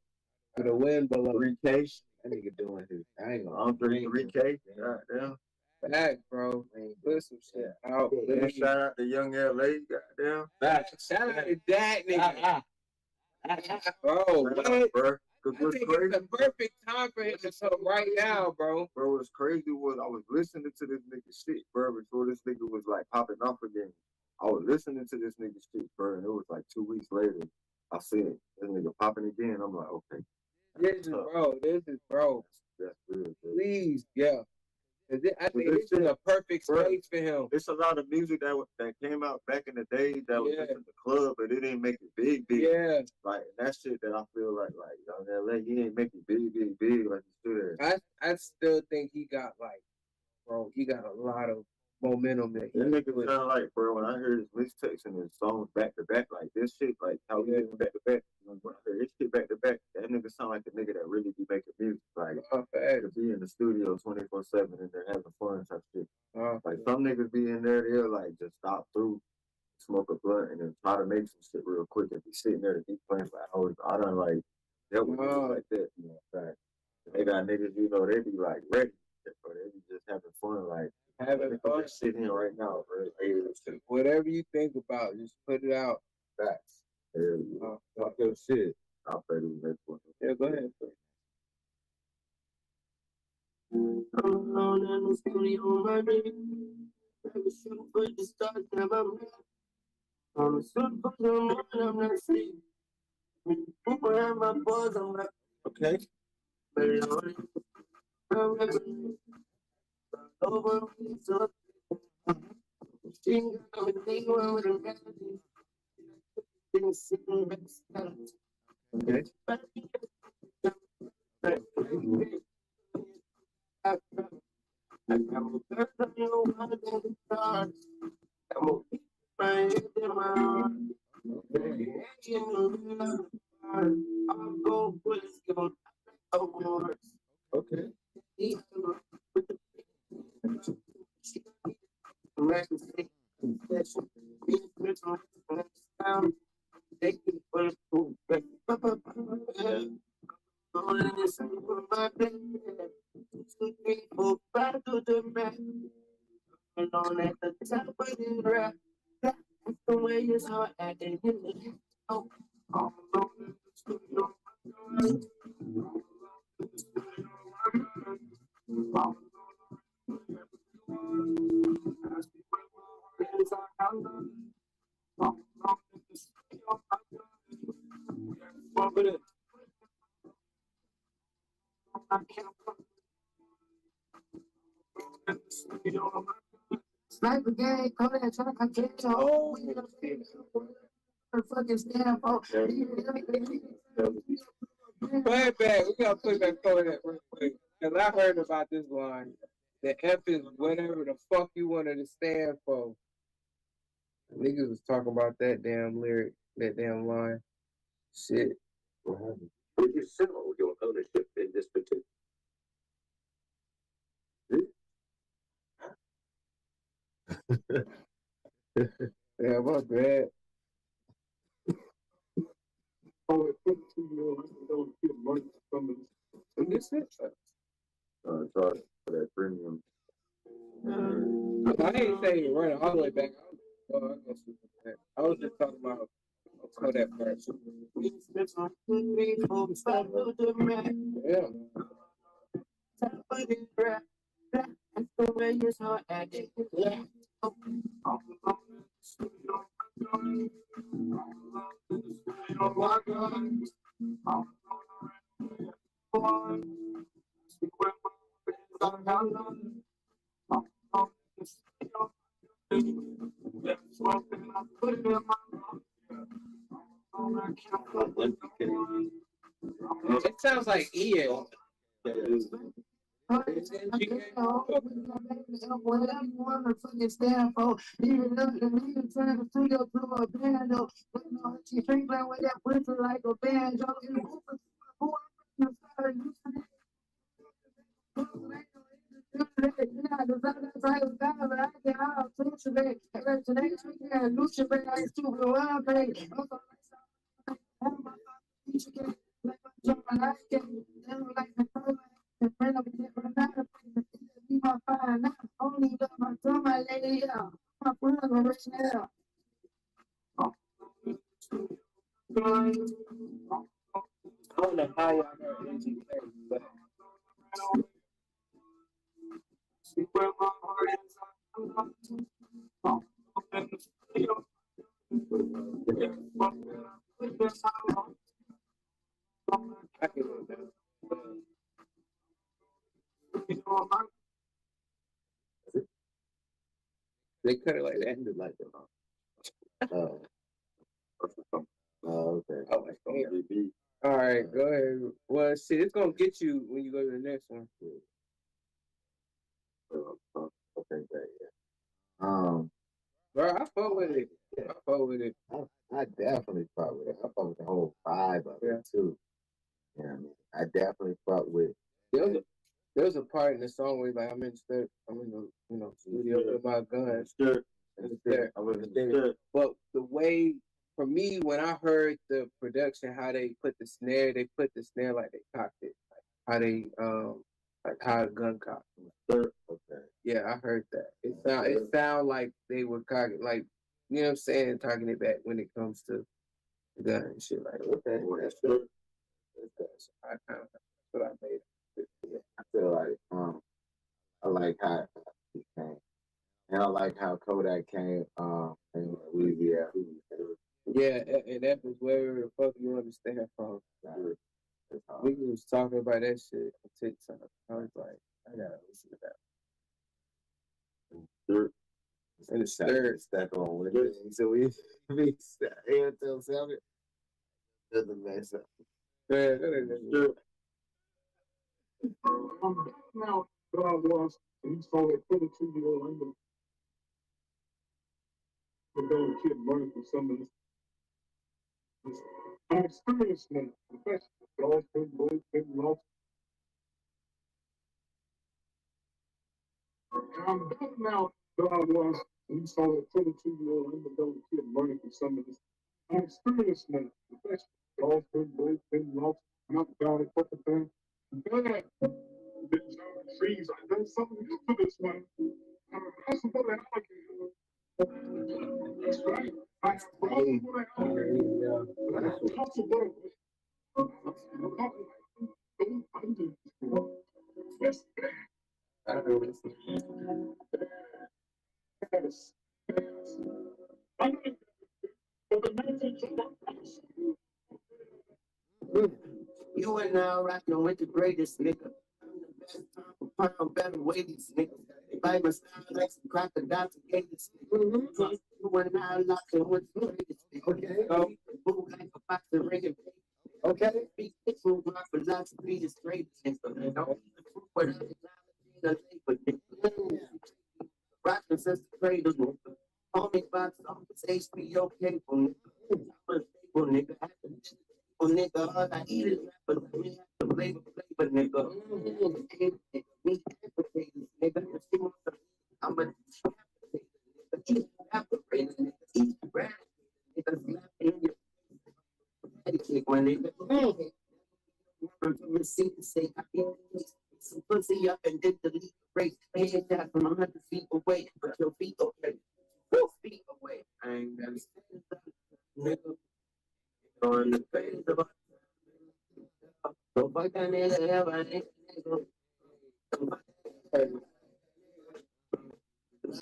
To the wind below. 3K. That nigga doing his. I ain't gonna. Andre 3K. Goddamn. Back, bro. Put some shit out. And shout out to Young LA. Goddamn. Shout out to that nigga. Bro, what? Bro. I Cause what's think crazy, it's the perfect time for him to come right now, bro. bro, what's crazy was I was listening to this nigga shit, bro, before this nigga was like popping off again. I was listening to this nigga shit, bro, and it was like 2 weeks later. I seen this nigga popping again. I'm like, okay. This is bro. That's real, bro. Please, yeah. I think this this is a perfect Bruh. space for him. It's a lot of music that came out back in the day that was Yeah. just in the club, but it didn't make it big. Yeah, Like that shit that I feel like Young LA, he ain't make it big like he should have. I still think he got like, bro, he got a lot of momentum that he That nigga put. sound like, bro, when I heard his mixtapes and his songs back to back, like this shit, like how he Yeah. making back to back. When I heard his shit back to back, that nigga sound like the nigga that really be making music. Like to be in the studio 24/7 and they're having fun type shit. Like some niggas be in there, they'll like just stop through, smoke a blunt, and then try to make some shit real quick and be sitting there to be playing for hours. I done like dealt with niggas like that, you know what I'm saying? They got niggas, you know, they be like ready, but they be just having fun, like Having fun. just sitting here right now, bro. Hey, Whatever you think about, just put it out. facts. Hell yeah. Talk your shit. I'll play this next one. Yeah, go ahead. I'm alone in the studio, my baby. I was shooting for the stars, never I'm shooting for the moon, I'm not sleep. People have my balls, I'm like, Okay. but lonely. I'm like, over me, so she ain't got everything wrong with her melody. Didn't sit in the back. Okay. I'm a person you want to be stars. I'm a keep my head in my heart. I'll go bullets, give them awards. Okay. They keep bulletproof. Only this for my baby. 2, 3, 4, 5 to the back. Alone at the top of the rap. That's the way it's hard acting. Oh, all alone in the studio. Sniper gang, call that truck, I can't tell. Fucking stand for. Play it back. We gotta play back for that real quick. Cause I heard about this line. The F is whatever the fuck you wanted to stand for. Niggas was talking about that damn lyric, that damn line. Shit. Would you sell your ownership in this particular? Yeah, my bad. Oh, it put to you, don't get money from the. This it? Sorry for that premium. I ain't saying you run all the way back. I was just talking about Kodak part. Yeah. That's the way it's hard acting. Yeah. It sounds like Ian. Whatever you want to fucking stand for, even though the nigga turn the studio to a band, though. But no, she drink playing with that pussy like a banjo. Only love my drum, my lady, my brother, rich now. I don't know how y'all heard NGK, but I can do that. cut it like that. ended like that. Okay. Oh, damn. All right, go ahead. Well, shit, it's gonna get you when you go to the next one. Okay, great. Yeah. Bro, I fuck with it. I fuck with it. I definitely fuck with it. I fuck with the whole vibe of it too. You know what I mean? I definitely fuck with. There was a part in the song where he's like, I'm in the studio with my guns. But the way, for me, when I heard the production, how they put the snare like they cocked it, like how they like how a gun cocked. Okay. Yeah, I heard that. It sound like they were cocking, like, you know what I'm saying, talking it back when it comes to the gun and shit. Like, okay, that's good. That's what I made. Yeah, I feel like I like how he came, and I like how Kodak came. And Yeah, and that was where the fuck you understand from. We was talking about that shit on TikTok. I was like, I gotta listen to that. And it's third. Stack on with it. So we here till 7. Doesn't mess up. Yeah, Now, God was, and he saw that 22-year-old under the little kid running from some of this. I'm experienced now. Professional. Dogs been boys, been lost. And I'm back now. God was, and he saw that 22-year-old underdog kid running from some of this. I'm experienced now. Professional. Dogs been boys, been lost. Not down a couple things. Bad. Been jumping trees. I done something to this one. I'm a possible alligator. That's right. I have problems with an alligator. But I have possible. Yes. I know this. Yes. You are now rocking with the greatest nigga. I'm the best time for pound, better weighties, nigga. They bite my style like some crocodiles and gators. You are now locking with the greatest nigga. Okay. Boo like a box of ring. Okay. Big move my philosophy is straight, nigga. Don't eat the fruit without the labor, nigga. Rockin' since the cradle, nigga. Homie box office, HBO cable, nigga. I'm a staple, nigga. Nigga, all I eat is rappers. I mean, I have to labor, nigga. Me, nigga. I'm a eat evaporator, nigga. Eat bread, nigga. Slap in your kick when nigga. Receipt to say I eat some pussy up and then delete the race. Man, that from 100 feet away, but your feet okay. 4 feet away. I ain't gonna stand up, nigga. On the face of a so fuck that nigga ever nigga.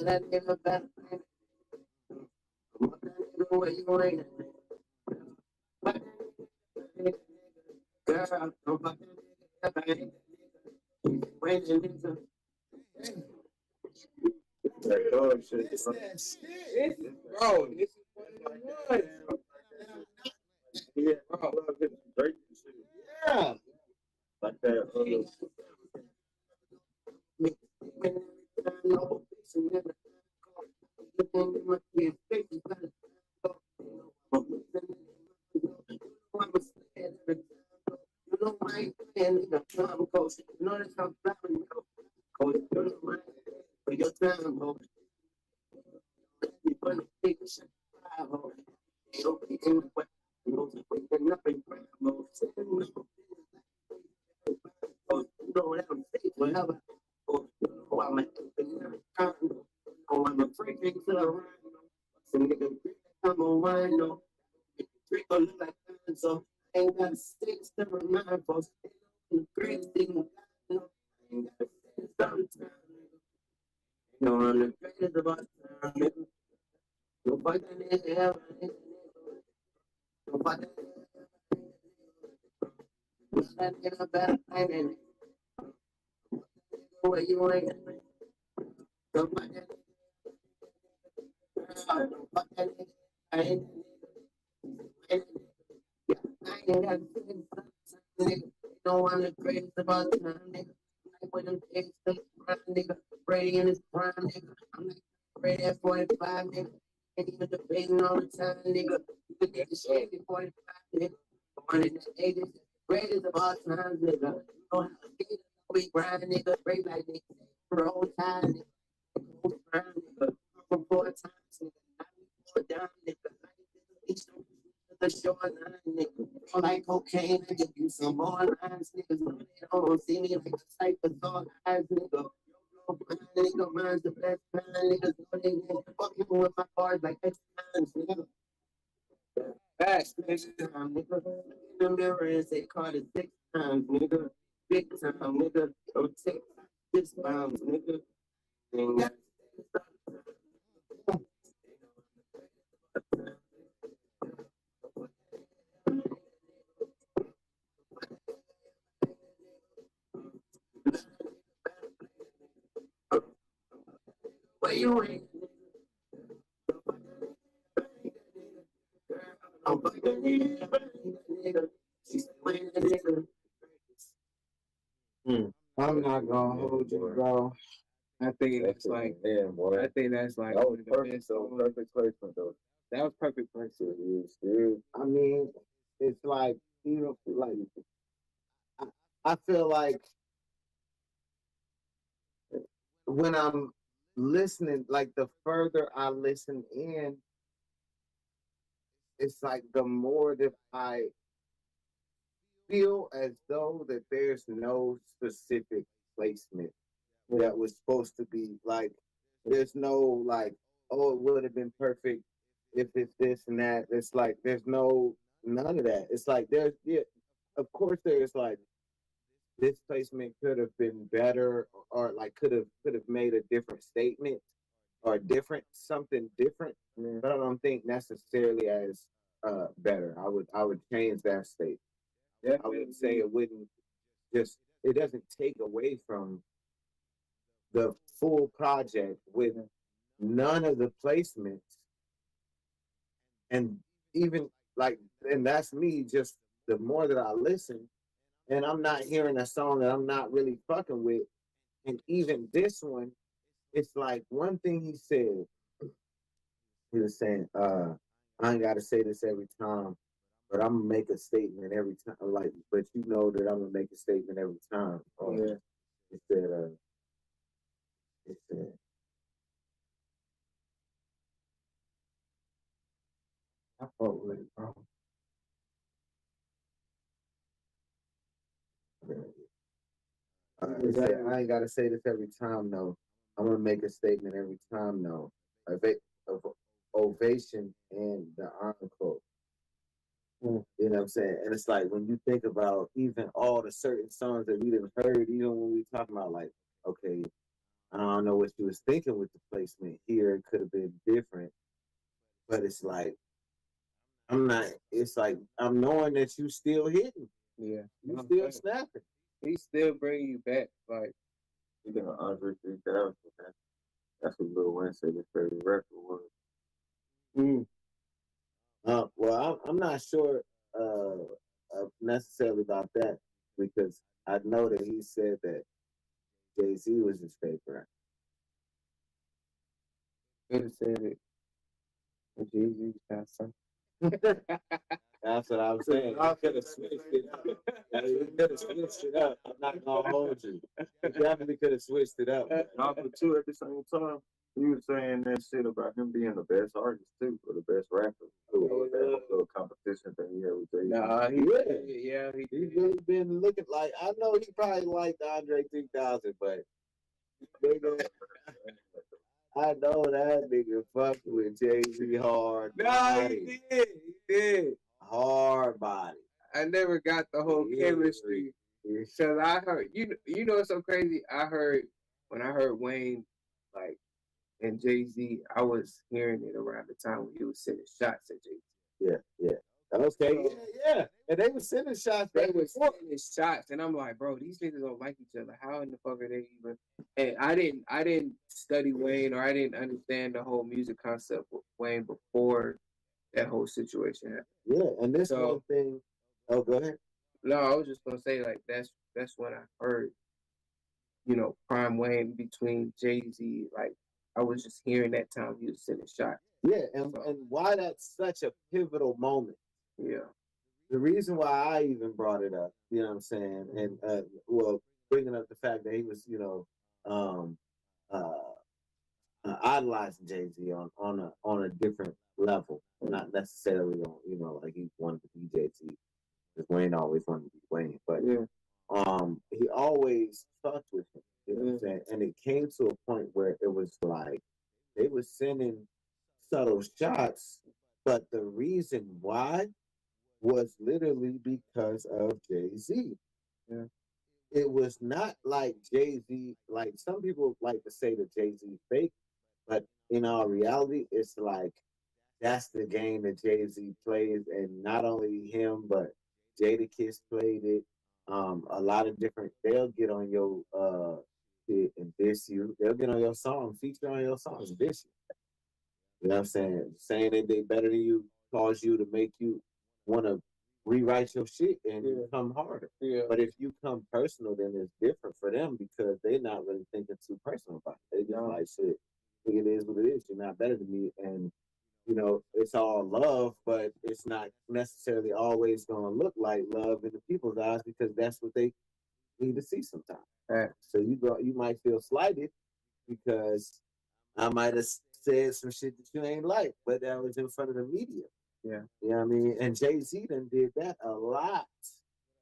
That nigga back. Where you ain't? Girl, don't fuck that nigga. When you nigga. Bro, this is one of the ones. Yeah, bro. Yeah. Like that. I'm a freaking killer. I'm a wino. Drink a look like that, so ain't got 6 to remind folks. The great thing, ain't got 6 sometimes. No, I'm the greatest of all time, nigga. Nobody nigga ever, nigga. Nobody nigga better than where you ain't. Nobody Fuck that nigga. I ain't that nigga. I ain't got shit. Nigga, don't want to praise about time, nigga. Like with them days, prime, nigga. Brady in his prime, nigga. I'm like Brady at 45, nigga. Ain't even debating all the time, nigga. You could get the shit at 45, nigga. Born in the 80s, greatest of all time, nigga. You know how to get it. We grind, nigga. Break like nigga. Roll time, nigga. Roll time, nigga. From 4 times, nigga. Now we 4 down, nigga. Each the shoreline, nigga. All like cocaine, I give you some more lines, niggas. They don't see me like a type of thought eyes, nigga. Nigga, mine's the best kind, niggas. Know they ain't fucking with my bars like X times, nigga. Fast, nigga. Nigga. In the mirror and say, caught it 6 times, nigga. Big time, nigga. Don't take 6 pounds, nigga. Ain't got where you ain't. I'm fucking nigga. She's playing the nigga. I'm not gonna hold you, bro. I think that's like, I think that's like That one was of the perfect, best though. songs. Perfect placement, though. That was perfect placement. I mean, it's like, you know, like I feel like when I'm listening, like the further I listen in, it's like the more that I feel as though that there's no specific placement that was supposed to be like, there's no like, oh, it would have been perfect if it's this and that. It's like there's none of that. It's like there's, yeah, of course there's like this placement could have been better, or like could have made a different statement or something different, but I don't think necessarily as better. I would change that state. I would say it wouldn't just, it doesn't take away from the full project with none of the placements. And even like, and that's me, just the more that I listen, and I'm not hearing a song that I'm not really fucking with. And even this one, it's like one thing he said, he was saying, I ain't gotta say this every time, but I'm gonna make a statement every time. Like, but you know that I'm gonna make a statement every time. Yeah. It said, it said, I fuck with it, bro. It said, I ain't gotta say this every time, no. I'm gonna make a statement every time, no. Ovation and the encore. You know what I'm saying? And it's like when you think about even all the certain songs that we done heard, even when we talking about like, okay, I don't know what you was thinking with the placement here. It could have been different. But it's like, it's like, I'm knowing that you still hitting. Yeah. You still snapping. He still bring you back. Like, Speaking of Andre 3000, that's what Lil Wayne said his favorite record was. Well, I'm not sure necessarily about that, because I know that he said that Jay-Z was his favorite. could have said it. Jay-Z got something. That's what I'm saying. I could have switched it up. He could have switched it up. I'm not gonna hold you. He definitely could have switched it up. No, but too, at the same time, he was saying that shit about him being the best artist too, or the best rapper. Too, that little competition that he had with Jay-Z. Nah, He's really been looking like, I know he probably liked Andre 3000, but nigga, I know that nigga fucked with Jay-Z hard. Nah, he did. Hard body. I never got the whole chemistry. Cause I heard, you know what's so crazy? When I heard Wayne, like, and Jay-Z, I was hearing it around the time when he was sending shots at Jay-Z. Yeah. Okay, yeah. And they were sending shots. They were sending shots, and I'm like, bro, these niggas don't like each other. How in the fuck are they even? And I didn't study Wayne, or I didn't understand the whole music concept Wayne before that whole situation happened. Yeah, and this So- one thing. Oh, go ahead. No, I was just gonna say like that's when I heard, you know, Prime Wayne between Jay-Z. Like I was just hearing that time he was sending shots. Yeah, and So- and why that's such a pivotal moment. Yeah. The reason why I even brought it up, you know what I'm saying, and well, bringing up the fact that he was, you know, idolizing Jay-Z on a different level, not necessarily on, you know, like he wanted to be Jay-Z, because Wayne always wanted to be Wayne, but Yeah. he always fucked with him, you know what I'm saying, and it came to a point where it was like they were sending subtle shots, but the reason why was literally because of Jay-Z. Yeah. It was not like Jay-Z, like some people like to say that Jay-Z fake, but in all reality, it's like that's the game that Jay-Z plays, and not only him, but Jadakiss played it. A lot of different, they'll get on your shit and diss you. They'll get on your song, feature on your songs, diss you. You know what I'm saying? Saying that they better than you cause you to make you want to rewrite your shit and Yeah. come harder. Yeah. But if you come personal, then it's different for them because they're not really thinking too personal about it. They just No. like shit. It is what it is. You're not better than me, and you know it's all love, but it's not necessarily always going to look like love in the people's eyes because that's what they need to see sometimes. Right. So you might feel slighted because I might have said some shit that you ain't like, but that was in front of the media. Yeah. You know what I mean? And Jay-Z done did that a lot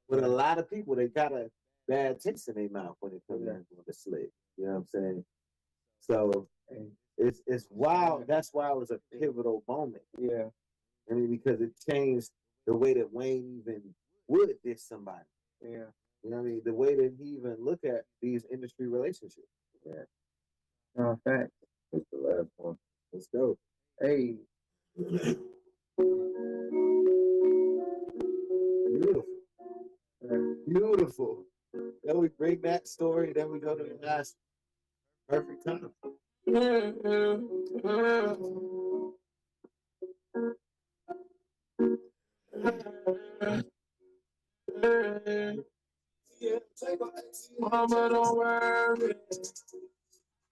with a lot of people. They got a bad taste in their mouth when it comes down to the slick. You know what I'm saying? So it's wild. That's why it was a pivotal moment. Yeah. I mean, because it changed the way that Wayne even would diss somebody. Yeah. You know what I mean? The way that he even look at these industry relationships. Yeah. No, fact. That's the last one. Let's go. Hey. Beautiful. Beautiful. Then we bring that story, then we go to the last perfect time. Mama, don't worry.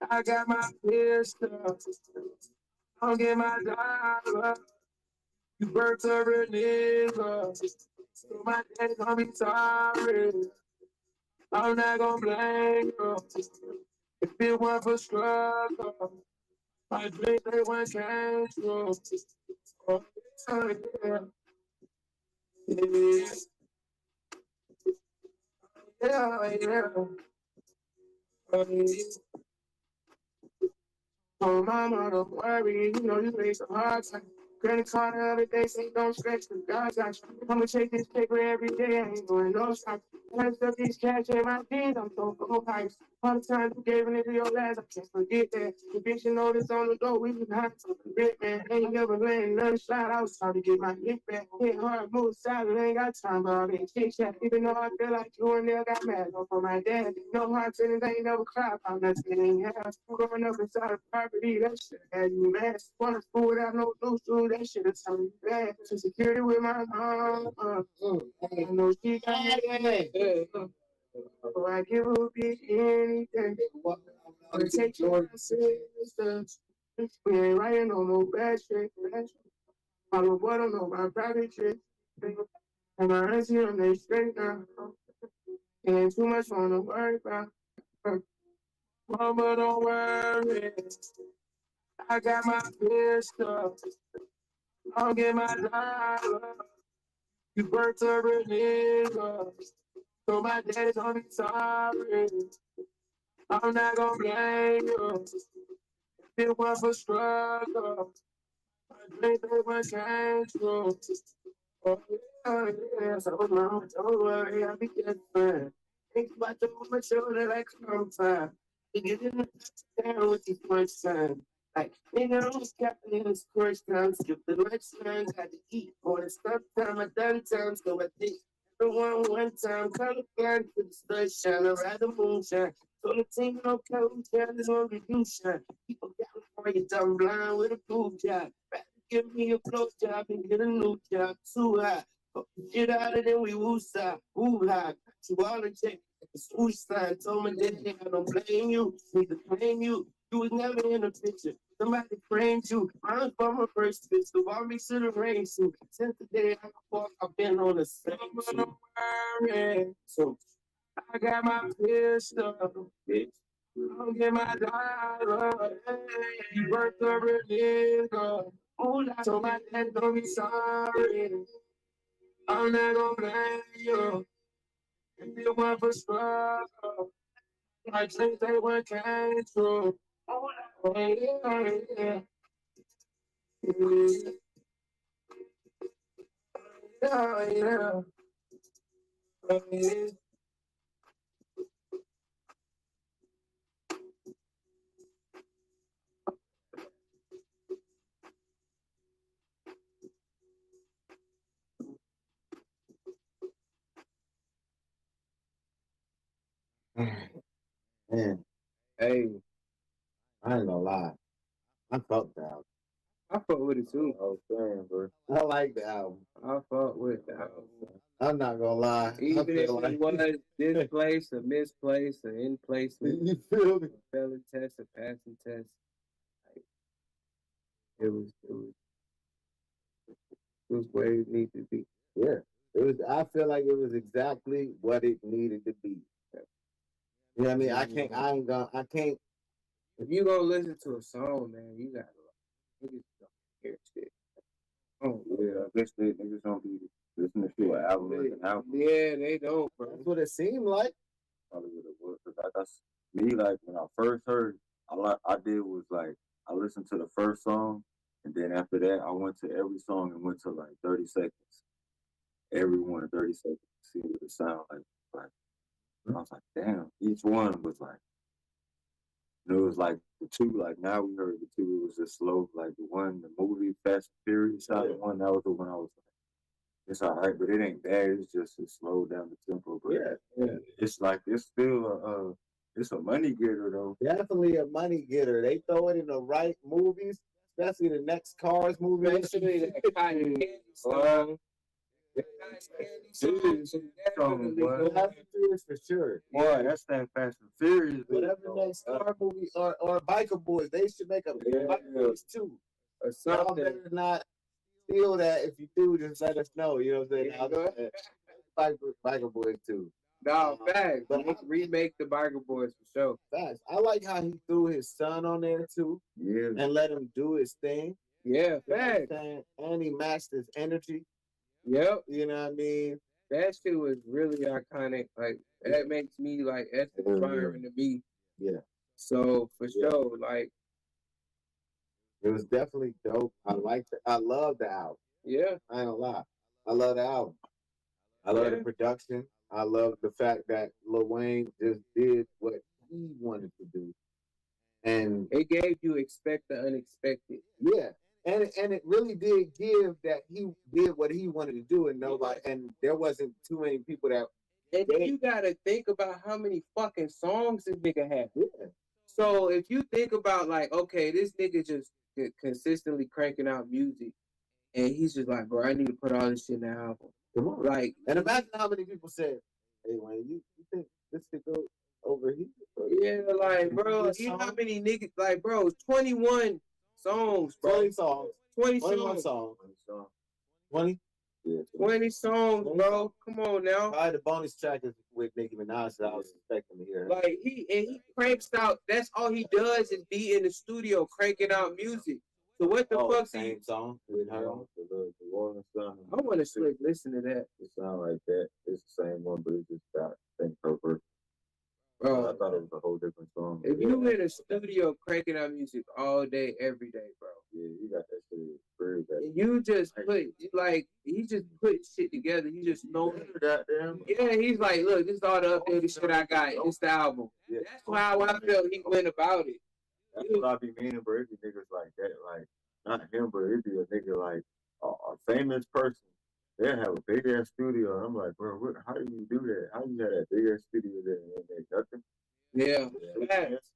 I got my pistol. I'll get my dollar. You birth a nigga. So my daddy gonna be sorry. I'm not gonna blame you. If it weren't for struggle, my dreams they wouldn't change. Oh, yeah. Yeah. Oh, mama, don't worry. You know you raised a hard time. Credit card the other day, say don't stretch the God got you. I'ma take this paper every day. I ain't going no stop. When I stuff these cash in my jeans, I'm so full pipes. All the times you gave it to your last, I can't forget that. Eviction notice on the door, we was hot to the bit, man. Ain't never letting nothing slide. I was trying to get my hit back. Hit hard, move silent, ain't got time for all that chit chat. Even though I feel like you and Neil got mad for my dad. No hard feelings, ain't never cried about nothing in half. Growing up inside of property, that shit had you mad. Wanna school without no new shoes, that shit is turned me bad. To security with my mom, I know she got me. So I give her a bit anything. Wanna take your sisters. We ain't writing on no bad shit. My little boy don't know my private shit. And my auntie on they straight now. Ain't too much on to worry about. Mama, don't worry. I got my pistol. I'll get my dollar. You birthed a real nigga. So my daddy's gonna be sorry. I'm not gonna blame you. If it was for struggle, my dreams they would change you. Oh, yeah, so long, don't worry, I'll be different. Think about you on my shoulder like some time. You get in the down with you first time. Like, nigga, I'm capping in this first time. Skip the lunch had to eat. For the stuff time, I done times, so I think. Everyone one time, color blind to the sunshine, I'd rather moonshine. So the team no cold, there's only you shine. People down for you, dumb blind with a blue job. Back Give me a close job and get a new job. Too high. Fuck the shit out of them, we woosah. Woo high. You all the check. The swoosh sign told me that I don't blame you. Need to blame you. You was never in the picture. Somebody framed you. I'm from my first bitch. So I me to the rain suit. Since the day I fuck, I've been on the same shit. So I got my pistol, bitch. I'll get my dollar. You work over a nigga. So my dad don't be sorry. I'm not gonna blame you. If you want for struggle, like things they were came true. Oh, yeah. Yeah, yeah. Yeah. Man, Hey, I ain't gonna lie. I fuck the album. I fuck with it too. I was saying, bro. I like the album. I fuck with the album. I'm not gonna lie. I Even if feel it like was displaced or misplaced or in placement, you feel me? failing test or passing test, like, it was where it needed to be. Yeah. It was. I feel like it was exactly what it needed to be. You know what I mean? I can't. If you gonna listen to a song, man, you gotta niggas don't hear shit. Oh Yeah, I guess they niggas don't be listening to an album as an album. yeah, they don't, bro. That's what it seemed like. Probably what it was. 'Cause like me, like when I first heard, I did was like I listened to the first song, and then after that, I went to every song and went to like 30 seconds. Every one 30 seconds to see what it sounded like. Like I was like, damn, each one was like. And it was like the two, like now we heard the two, it was just slow. Like the one, the movie Fast and Furious, the one that was the one I was like, it's all right, but it ain't bad. It's just it slowed down the tempo. But Yeah. it's like it's still it's a money getter though. Definitely a money getter. They throw it in the right movies, especially the next Cars movie. Especially that Cotton Candy song. Fast and Furious for sure. Boy, that's that Fast and Furious. Whatever next car movie or Biker Boys, they should make a Biker Boys too. Or Y'all something. better not steal that. If you do, just let us know. You know what I'm saying? Biker Boys too. No, facts. But Let's remake the Biker Boys for sure. Facts. I like how he threw his son on there too. Yeah. And let him do his thing. Yeah, You know what I'm facts. saying? And he matched his energy. Yep. You know what I mean? That shit was really iconic. Like that makes me like that's inspiring to me. Yeah. So for sure, like It was definitely dope. I love the album. yeah, I ain't gonna lie. I love the album. I love the Yeah. production. I love the fact that Lil Wayne just did what he wanted to do. And it gave you expect the unexpected. yeah. And it really did give that he did what he wanted to do, and nobody, and there wasn't too many people that. And you gotta think about how many fucking songs this nigga had. Yeah. So if you think about like, okay, this nigga just consistently cranking out music, and he's just like, bro, I need to put all this shit in the album. Come on. Like, And imagine how many people said, "Hey, Wayne, you think this could go over here?" yeah, like, bro, This you know how song? many niggas, like, bro, 21 songs, bro. 20 songs. 20 21 songs. songs. 20? Yeah. 20 songs, bro. Come on now. Probably the bonus track is with Nicki Minaj that I was expecting to hear. Like he cranks out. That's all he does is be in the studio cranking out music. So what the fuck's he? same song with her. The Rolling Stone. I want to listen to that, It sound like that. It's the same one, but it just got I think her verse. I bro. thought it was a whole different song. If you in a studio cranking out music all day, every day, bro, Yeah, you got that shit very bad. and you just put like he just put shit together. He just know. Goddamn. Yeah, he's like, look, this is all the updated shit I got. This the album. Yeah. That's how I felt he went about it. That's what I be meaning, bro. It be niggas like that, like not him, but it be a nigga like a famous person. They have a big ass studio. And I'm like, bro, how do you do that? How do you have that big ass studio there and they nothing? Yeah, facts.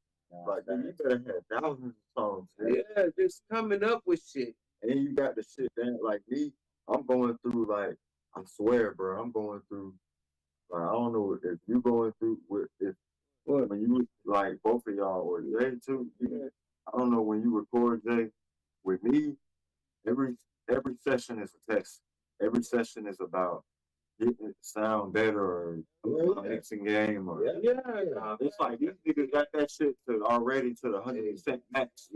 Like, you better have thousands of songs. Man. Yeah, just coming up with shit. And you got the shit that like me, I'm going through like I swear, bro, I'm going through like I don't know if you going through with if when you like both of y'all or Jay too, I don't know when you record Jay with me, every every session is a test. Every session is about getting it to sound better or a mixing game or it's like these niggas got that shit to already to the 100% max.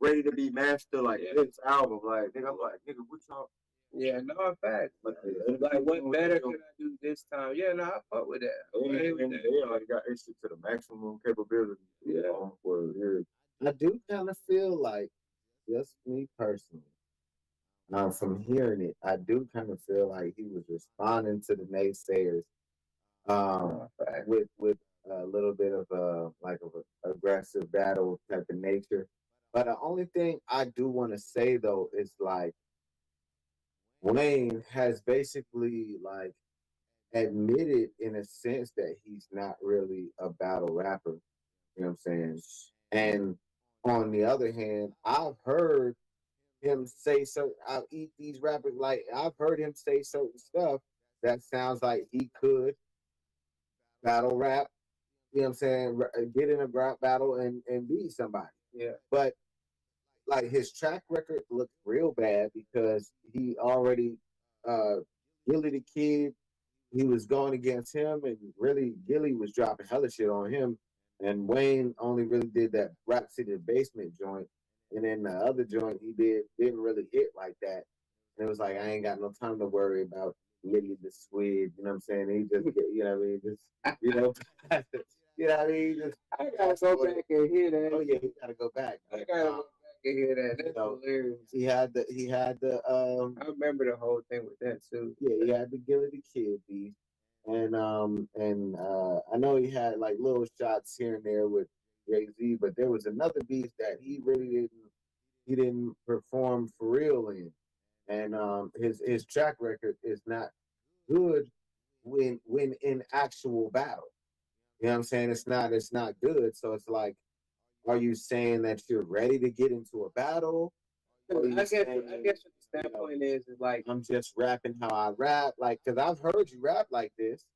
Ready to be master like this album. Like nigga, I'm like, nigga, what y'all Yeah, no, in fact. Like, what better could I do this time? Yeah, no, I fuck with that. and they already got that shit to the maximum capability. I do kind of feel like, just me personally, from hearing it, I do kind of feel like he was responding to the naysayers, with a little bit of a like of a aggressive battle type of nature. But the only thing I do want to say though is like Wayne has basically like admitted in a sense that he's not really a battle rapper. You know what I'm saying? And on the other hand, I've heard him say certain I'll eat these rappers like I've heard him say certain stuff that sounds like he could battle rap, you know what I'm saying, get in a rap battle and beat somebody. Yeah. But like his track record looked real bad because he already Gilly the Kid, he was going against him and really Gilly was dropping hella shit on him. And Wayne only really did that Rap City Basement joint. And then the other joint he didn't really hit like that. And it was like I ain't got no time to worry about Lily the Swede, you know what I'm saying? He just you know what I mean, just you know you know what I mean? Just, I gotta go back and hear that. Oh yeah, you gotta go back. I gotta go back and hear that. That's hilarious. He had the I remember the whole thing with that too. Yeah, he had the Gilly the Kid beef. And I know he had like little shots here and there with Jay-Z, but there was another beef that he really didn't perform for real in. And his track record is not good when in actual battle. You know what I'm saying? It's not good. So it's like, are you saying that you're ready to get into a battle? I guess what the standpoint is like I'm just rapping how I rap, like because I've heard you rap like this,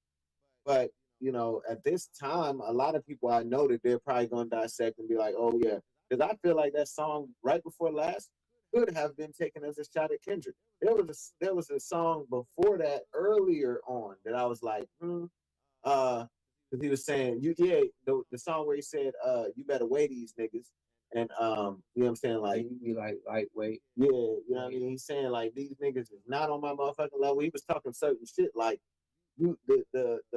but you know at this time a lot of people I know that they're probably gonna dissect and be like, oh yeah, because I feel like that song right before last could have been taken as a shot at Kendrick. There was a song before that earlier on that I was like, because he was saying the song where he said you better weigh these niggas. And you know what I'm saying, like you be like lightweight. Yeah, you know what I mean. He's saying like these niggas is not on my motherfucking level. He was talking certain shit like you the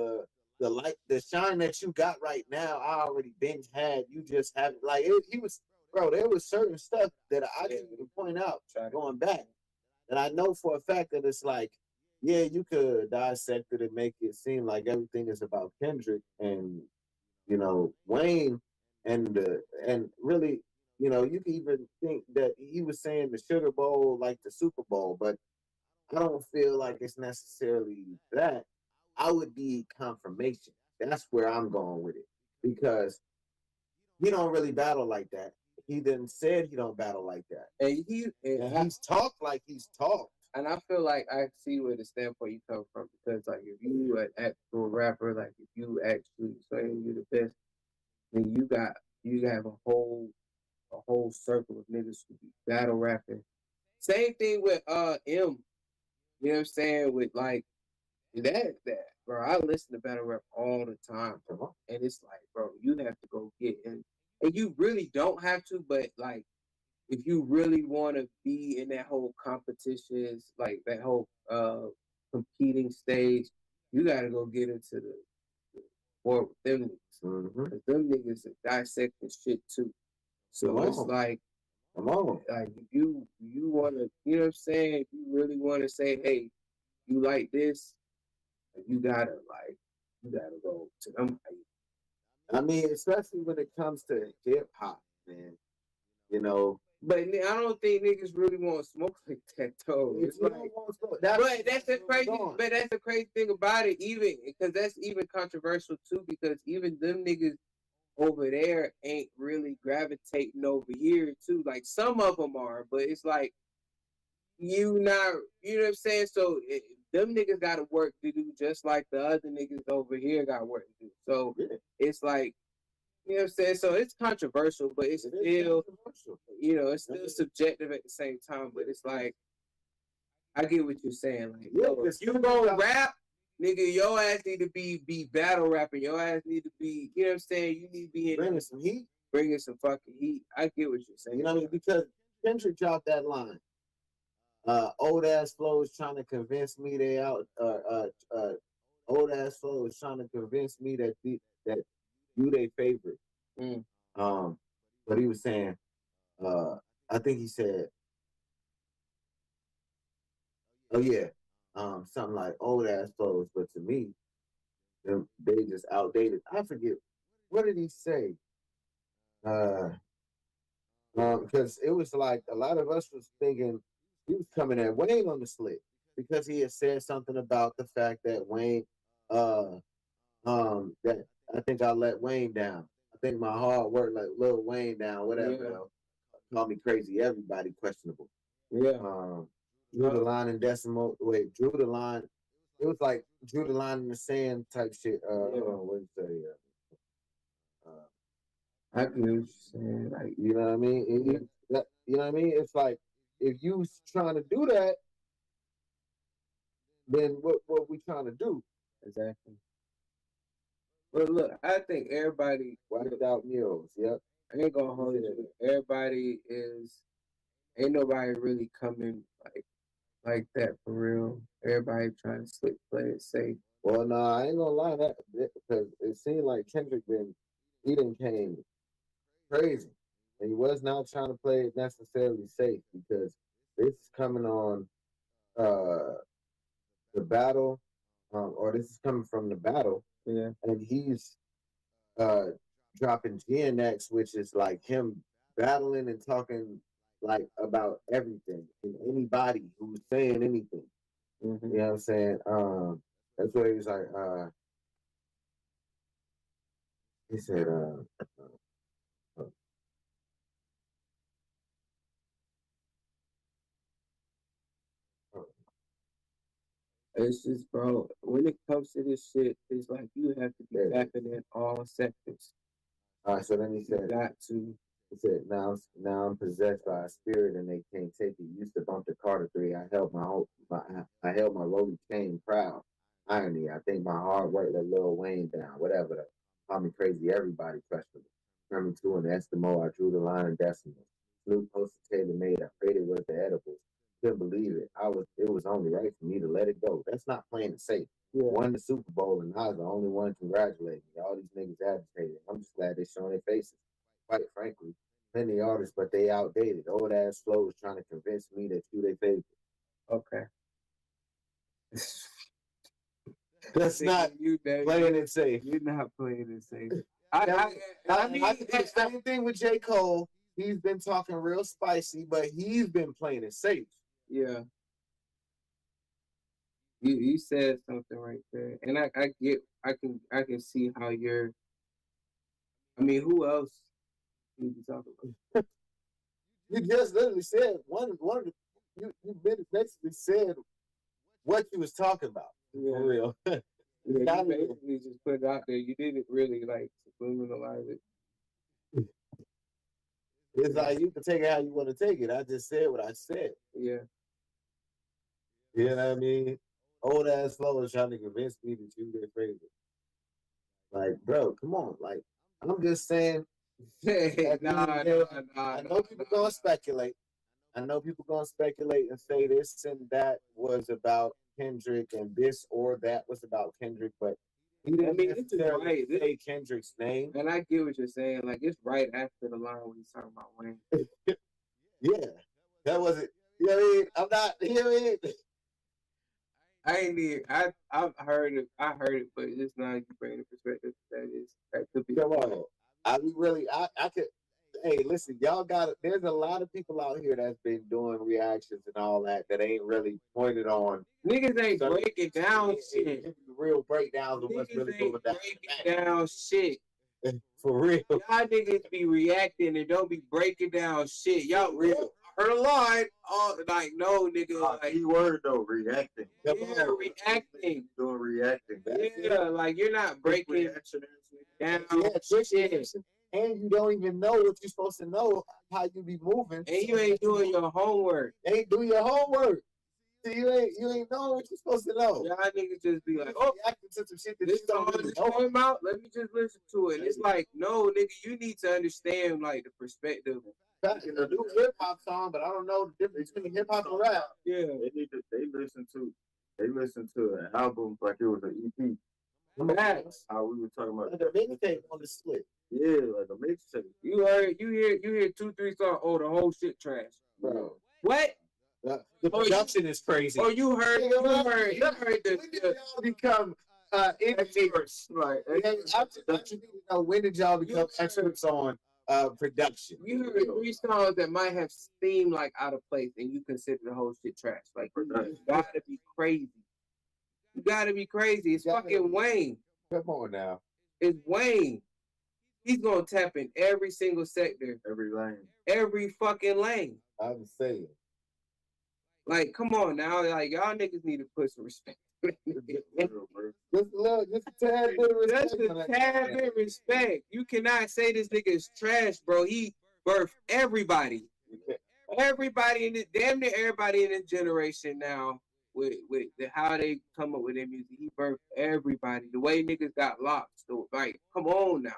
light the shine that you got right now. I already been had. You just haven't like he was there was certain stuff that I didn't even point out going back that I know for a fact that it's like yeah you could dissect it and make it seem like everything is about Kendrick and you know Wayne. And really, you know, you can even think that he was saying the Sugar Bowl like the Super Bowl, but I don't feel like it's necessarily that. I would need confirmation. That's where I'm going with it because he don't really battle like that. He then said he don't battle like that, and he's talked like he's talked. And I feel like I see where the standpoint you come from because like if you an actual rapper, like if you actually saying you're the best. Then you have a whole circle of niggas who be battle rapping. Same thing with M. You know what I'm saying? With like that bro. I listen to battle rap all the time, bro. And it's like, bro, you have to go get in. And you really don't have to, but like if you really want to be in that whole competitions, like that whole competing stage, you gotta go get into the war with them niggas. Cause them niggas are dissecting shit too. So it's like, like if you wanna, you know what I'm saying? If you really wanna say, hey, you like this, you gotta go to them. I mean, especially when it comes to hip hop, man. You know. But I don't think niggas really want to smoke like that though. It's like, but that's the crazy. But that's the crazy thing about it, even because that's even controversial too. Because even them niggas over there ain't really gravitating over here too. Like some of them are, but it's like you not, you know what I'm saying? So them niggas got to work to do just like the other niggas over here got work to do. So it's like, you know what I'm saying? So it's controversial, but it's still, you know, it's still subjective at the same time. But it's like, I get what you're saying. Like, yo, if you gonna rap, nigga, your ass need to be battle rapping. Your ass need to be, you know what I'm saying? You need to be bringing some heat, bringing some fucking heat. I get what you're saying. You know what I mean? Because Kendrick dropped that line. Old ass flow is trying to convince me they out. Old ass flow is trying to convince me that you they favorite. But he was saying, I think he said, oh yeah, something like old ass flows, but to me, they just outdated. I forget, what did he say? Because it was like a lot of us was thinking he was coming at Wayne on the slick because he had said something about the fact that Wayne, that I think I let Wayne down. I think my hard work let Lil Wayne down, whatever. Yeah. Call me crazy, everybody questionable. Yeah. Drew the line in decimal. Wait, drew the line. It was like drew the line in the sand type shit. What did you say? I get what you're saying. Like, you know what I mean? You know what I mean? It's like if you trying to do that, then what we trying to do? Exactly. Well, look, I think everybody wiped out meals. Yep. I ain't gonna hold you. Everybody ain't nobody really coming like that for real. Everybody trying to slick play it safe. Well, no, I ain't gonna lie that because it seemed like Kendrick he didn't came crazy, and he was not trying to play it necessarily safe because this is coming on the battle, or this is coming from the battle, and he's dropping GNX, which is like him battling and talking like about everything and anybody who's saying anything. You know what I'm saying? That's what he was like. He said, it's just, bro, when it comes to this shit, it's like you have to be tapping in all sectors. All right, so then he said, got to. He said, now I'm possessed by a spirit and they can't take it. Used to bump the Carter 3. I held my Rollie chain proud. Irony, I think my hard work let Lil Wayne down. Whatever. Call me crazy, everybody questionable. Turn 2 in the Eskimo, I drew the line in decimal. Snoop posted Taylor made, I prayed it was the edibles. Couldn't believe it. It was only right for me to let it go. That's not playing it safe. Won the Super Bowl and I was the only one congratulating me. All these niggas agitated. I'm just glad they showing their faces. Quite frankly, plenty artists, but they outdated. Old ass flow is trying to convince me that you they favorite. Okay. That's not you playing it safe. You're not playing it safe. I mean, the same thing with J. Cole. He's been talking real spicy, but he's been playing it safe. Yeah. You said something right there, and I can see how you're. I mean, who else you be talking about? You just literally said one of the you basically said what you was talking about. Yeah. For real. Yeah, you basically just put it out there. You didn't really like subliminalize it. It's like you can take it how you want to take it. I just said what I said. Yeah. You know what I mean? Old ass flow is trying to convince me that you their favorite. Like, bro, come on. Like, I'm just saying. I know people gonna speculate. I know people gonna speculate and say this and that was about Kendrick and this or that was about Kendrick, but he didn't necessarily say Kendrick's name. And I get what you're saying. Like, it's right after the line when he's talking about Wayne. Yeah, that wasn't. You know what I mean? I'm not. You know what I mean? I ain't even. I've heard it. I heard it, but it's not you bring the perspective that could be. Come on. I could. Hey, listen, y'all got it. There's a lot of people out here that's been doing reactions and all that ain't really pointed on. Niggas ain't breaking down shit. Real breakdowns of what's really going down. Breaking down shit. For real. Y'all niggas be reacting and don't be breaking down shit. Y'all real. I heard a line. Oh, like no, nigga. Like, key word though, reacting. yeah, reacting. Doing reacting. Yeah, like you're not breaking down Yeah, shit. and you don't even know what you're supposed to know how you be moving. And you ain't doing your homework. Ain't do your homework. See, you ain't knowing what you're supposed to know. Y'all niggas just be like, oh, reacting to some shit that this you don't song really is know. came out. Let me just listen to it. It's like, no, nigga, you need to understand like the perspective. Back in a new hip hop song, but I don't know the difference between hip hop and rap. Yeah, They listen to an album like it was an EP. Facts. How we were talking about Like a mixtape on the split. yeah, like a mixtape. You hear 2-3 songs. Oh, the whole shit trash. Bro. What? The Oh, production is crazy. Oh, you heard Nigga, the when did y'all become experts? Like When did y'all become experts on production? you heard 3 songs that might have seemed like out of place, and you consider the whole shit trash. Like, you gotta be crazy. You gotta be crazy. It's fucking Wayne. Come on now. It's Wayne. He's gonna tap in every single sector, every lane. every fucking lane. I'm saying. Like, come on now. Like, y'all niggas need to put some respect. Just a tad bit of respect. Just a tad bit of respect. You cannot say this nigga is trash, bro. He birthed everybody. Everybody in it, damn near everybody in this generation now with how they come up with their music. He birthed everybody. The way niggas got locks, though, like, come on now.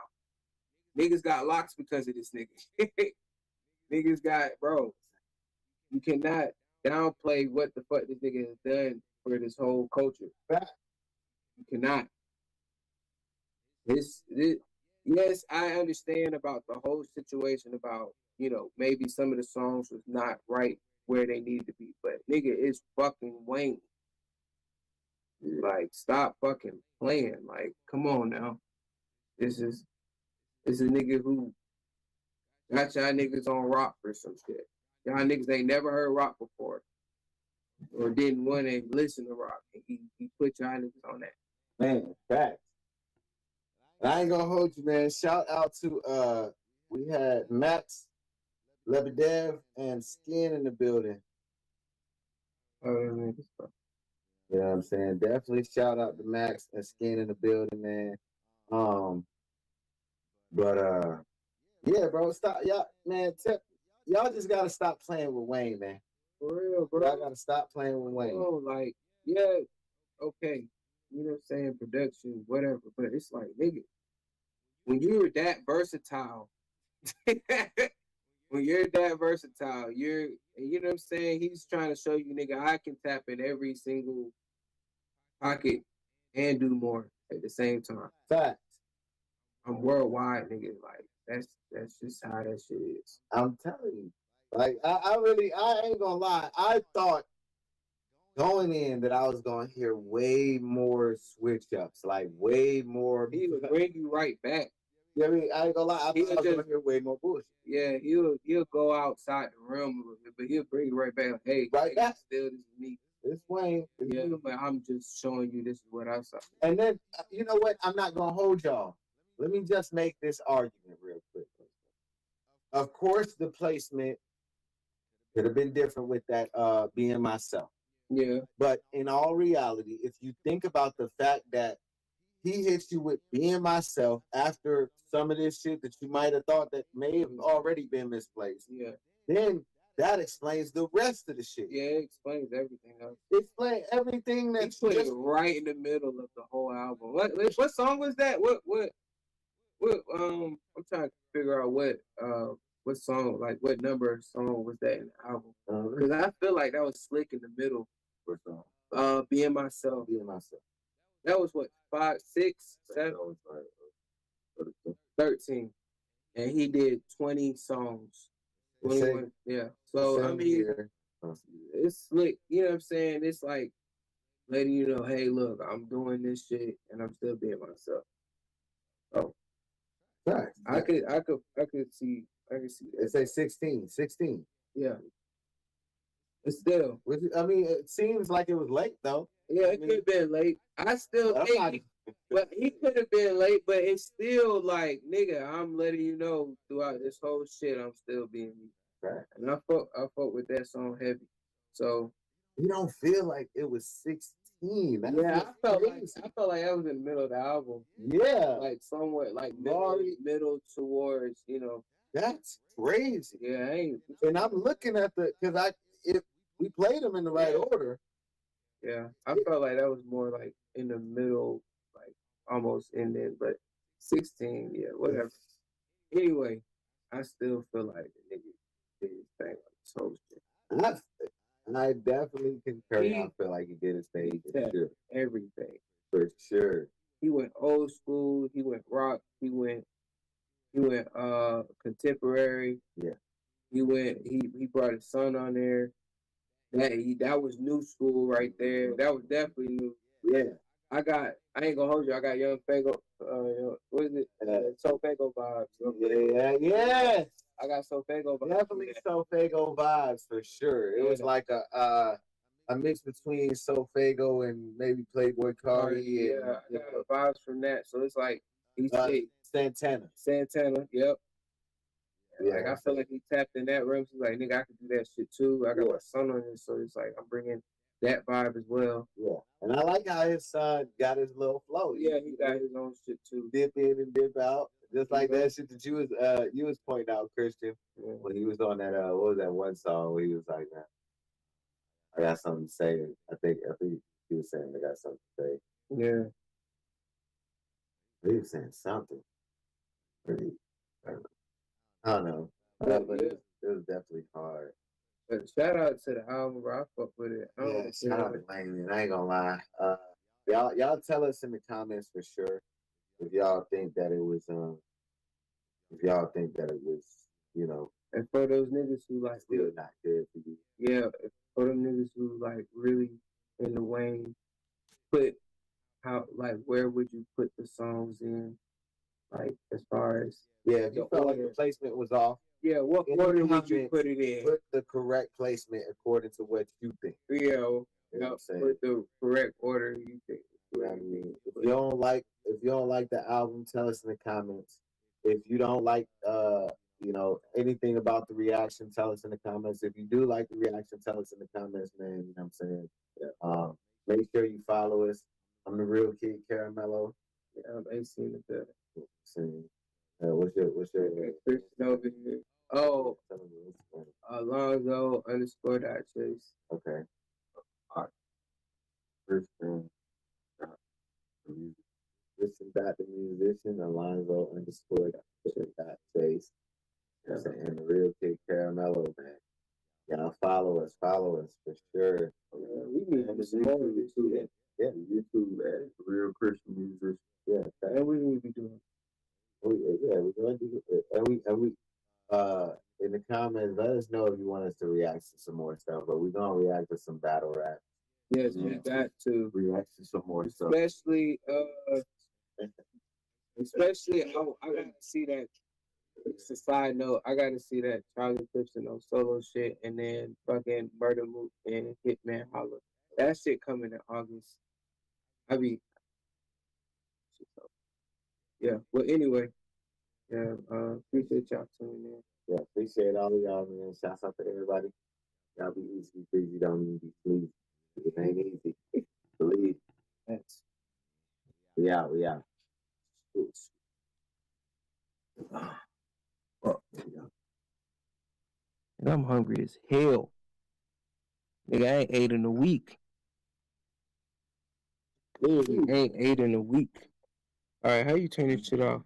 Niggas got locks because of this nigga. Niggas got, bro. You cannot downplay what the fuck this nigga has done for this whole culture. You cannot. This, yes, I understand about the whole situation about, you know, maybe some of the songs was not right where they needed to be, but nigga, it's fucking Wayne. Like, stop fucking playing. Like, come on now. This is a nigga who got y'all niggas on rock or some shit. Y'all niggas ain't never heard rock before. Or didn't want to listen to rock. And he put y'all niggas on that. Man, facts. And I ain't gonna hold you, man. Shout out to we had Max, Lebedev, and Skin in the building. You know what I'm saying? Definitely shout out to Max and Skin in the building, man. Yeah, bro, stop, y'all, man. Y'all just gotta stop playing with Wayne, man. For real, bro. Y'all gotta stop playing with Wayne. Oh, like, yeah, okay. You know what I'm saying? Production, whatever. But it's like, nigga, when you're that versatile, you know what I'm saying? He's trying to show you, nigga, I can tap in every single pocket and do more at the same time. Facts. I'm worldwide, nigga. Like, that's just how that shit is. I'm telling you. Like, I ain't gonna lie. I thought going in that I was gonna hear way more switch ups, like way more. He would bring you right back. Yeah, I mean, I ain't gonna lie. I thought I was gonna hear way more bullshit. Yeah, he'll go outside the realm a little bit, but he'll bring you right back. Like, hey, right back. Still, this is me. It's Wayne. Yeah, but I'm just showing you this is what I saw. And then, you know what? I'm not gonna hold y'all. Let me just make this argument real quick. Of course, the placement could have been different with that being myself. Yeah. But in all reality, if you think about the fact that he hits you with being myself after some of this shit that you might have thought that may have already been misplaced. Yeah. Then that explains the rest of the shit. Yeah, it explains everything else. Explain everything that's put it right in the middle of the whole album. What song was that? What I'm trying to figure out what song, like what number song was that in the album? Because I feel like that was slick in the middle. What song? Being Myself. That was what, 5, 6, 7? 13. And he did 20 songs. 21, yeah. So I mean, it's slick. You know what I'm saying? It's like letting you know, hey, look, I'm doing this shit and I'm still being myself. So I could see that. It say 16. Yeah. But still, I mean, it seems like it was late though. Yeah, it could have been late. I still think But he could have been late, but it's still like, nigga, I'm letting you know throughout this whole shit, I'm still being me. Right. And I fuck with that song heavy. So You don't feel like it was 16. That yeah, feels crazy. I felt like I was in the middle of the album. Yeah, Like somewhat like Mari- middle towards, you know. that's crazy. Yeah, I ain't And I'm looking at if we played them in the right order. yeah. I felt like that was more like in the middle, like almost ended, but 16, yeah, whatever. Anyway, I still feel like the nigga did his thing on this whole shit. I definitely concur. He- I feel like he did his thing for Yeah. sure. Everything. For sure. He went old school, he went rock, he went contemporary. Yeah. He brought his son on there. That was new school right there. That was definitely new. Yeah. I ain't gonna hold you. I got Young Fago. What is it? So Fago vibes. Yeah. I got So Fago vibes. Definitely Sofago vibes for sure. It was Yeah. like a mix between Sofago and maybe Playboy Cardi. Yeah, I got vibes from that. So it's like he said Santana. Yep. Yeah, Like I feel like he tapped in that room. He's like, nigga, I can do that shit too. I got my son on this, so it's like I'm bringing that vibe as well. Yeah, and I like how his son got his little flow. Yeah, he got his own shit too. Dip in and dip out, just like that shit that you was pointing out, Christian, when he was on that what was that one song where he was like, man, I got something to say. I think he was saying I got something to say. Yeah, he was saying something. I don't know. But it was definitely hard. But shout out to the album, bro. I fuck with it. Shout out to Lane. I ain't gonna lie. Y'all tell us in the comments for sure if y'all think that it was you know, and for those niggas who like still not good for you. Yeah, for them niggas who like really in the Wayne, where would you put the songs in? Like as far as if you felt like the placement was off. Yeah, what order would you put it in? Put the correct placement according to what you think. Yeah, put the correct order you think. You know what I mean? If you don't like the album, tell us in the comments. If you don't like anything about the reaction, tell us in the comments. If you do like the reaction, tell us in the comments, man. You know what I'm saying? Yeah. Make sure you follow us. I'm the Real Kid Caramello. Yeah, I'm AC the what's your Christian over here? Oh, Alonzo _Chase. Okay. All right. Christian. Christian dot the musician, Alonzo _Chase. And the Real Kid Caramello, man. Y'all follow us for sure. We need to more YouTube. Yeah, YouTube at Real Christian Musician. Yeah, and we need to be doing. We're going to do it. And we in the comments, let us know if you want us to react to some more stuff. But we're gonna react to some battle rap. Yes, we got to react to some more stuff. Especially I gotta see that. It's a side note. I gotta see that Charlie Clifton on solo shit, and then fucking Murder Mook and Hitman Holla. That shit coming in August. Yeah. Well, anyway, yeah. Appreciate y'all tuning in. Yeah, appreciate all of y'all, man. Shouts out to everybody. Y'all be easy, breezy. Don't need to be sleep. It ain't easy. Believe. Thanks. We out. And I'm hungry as hell. Nigga, I ain't ate in a week. Ain't ate in a week. All right, how you turn this shit off?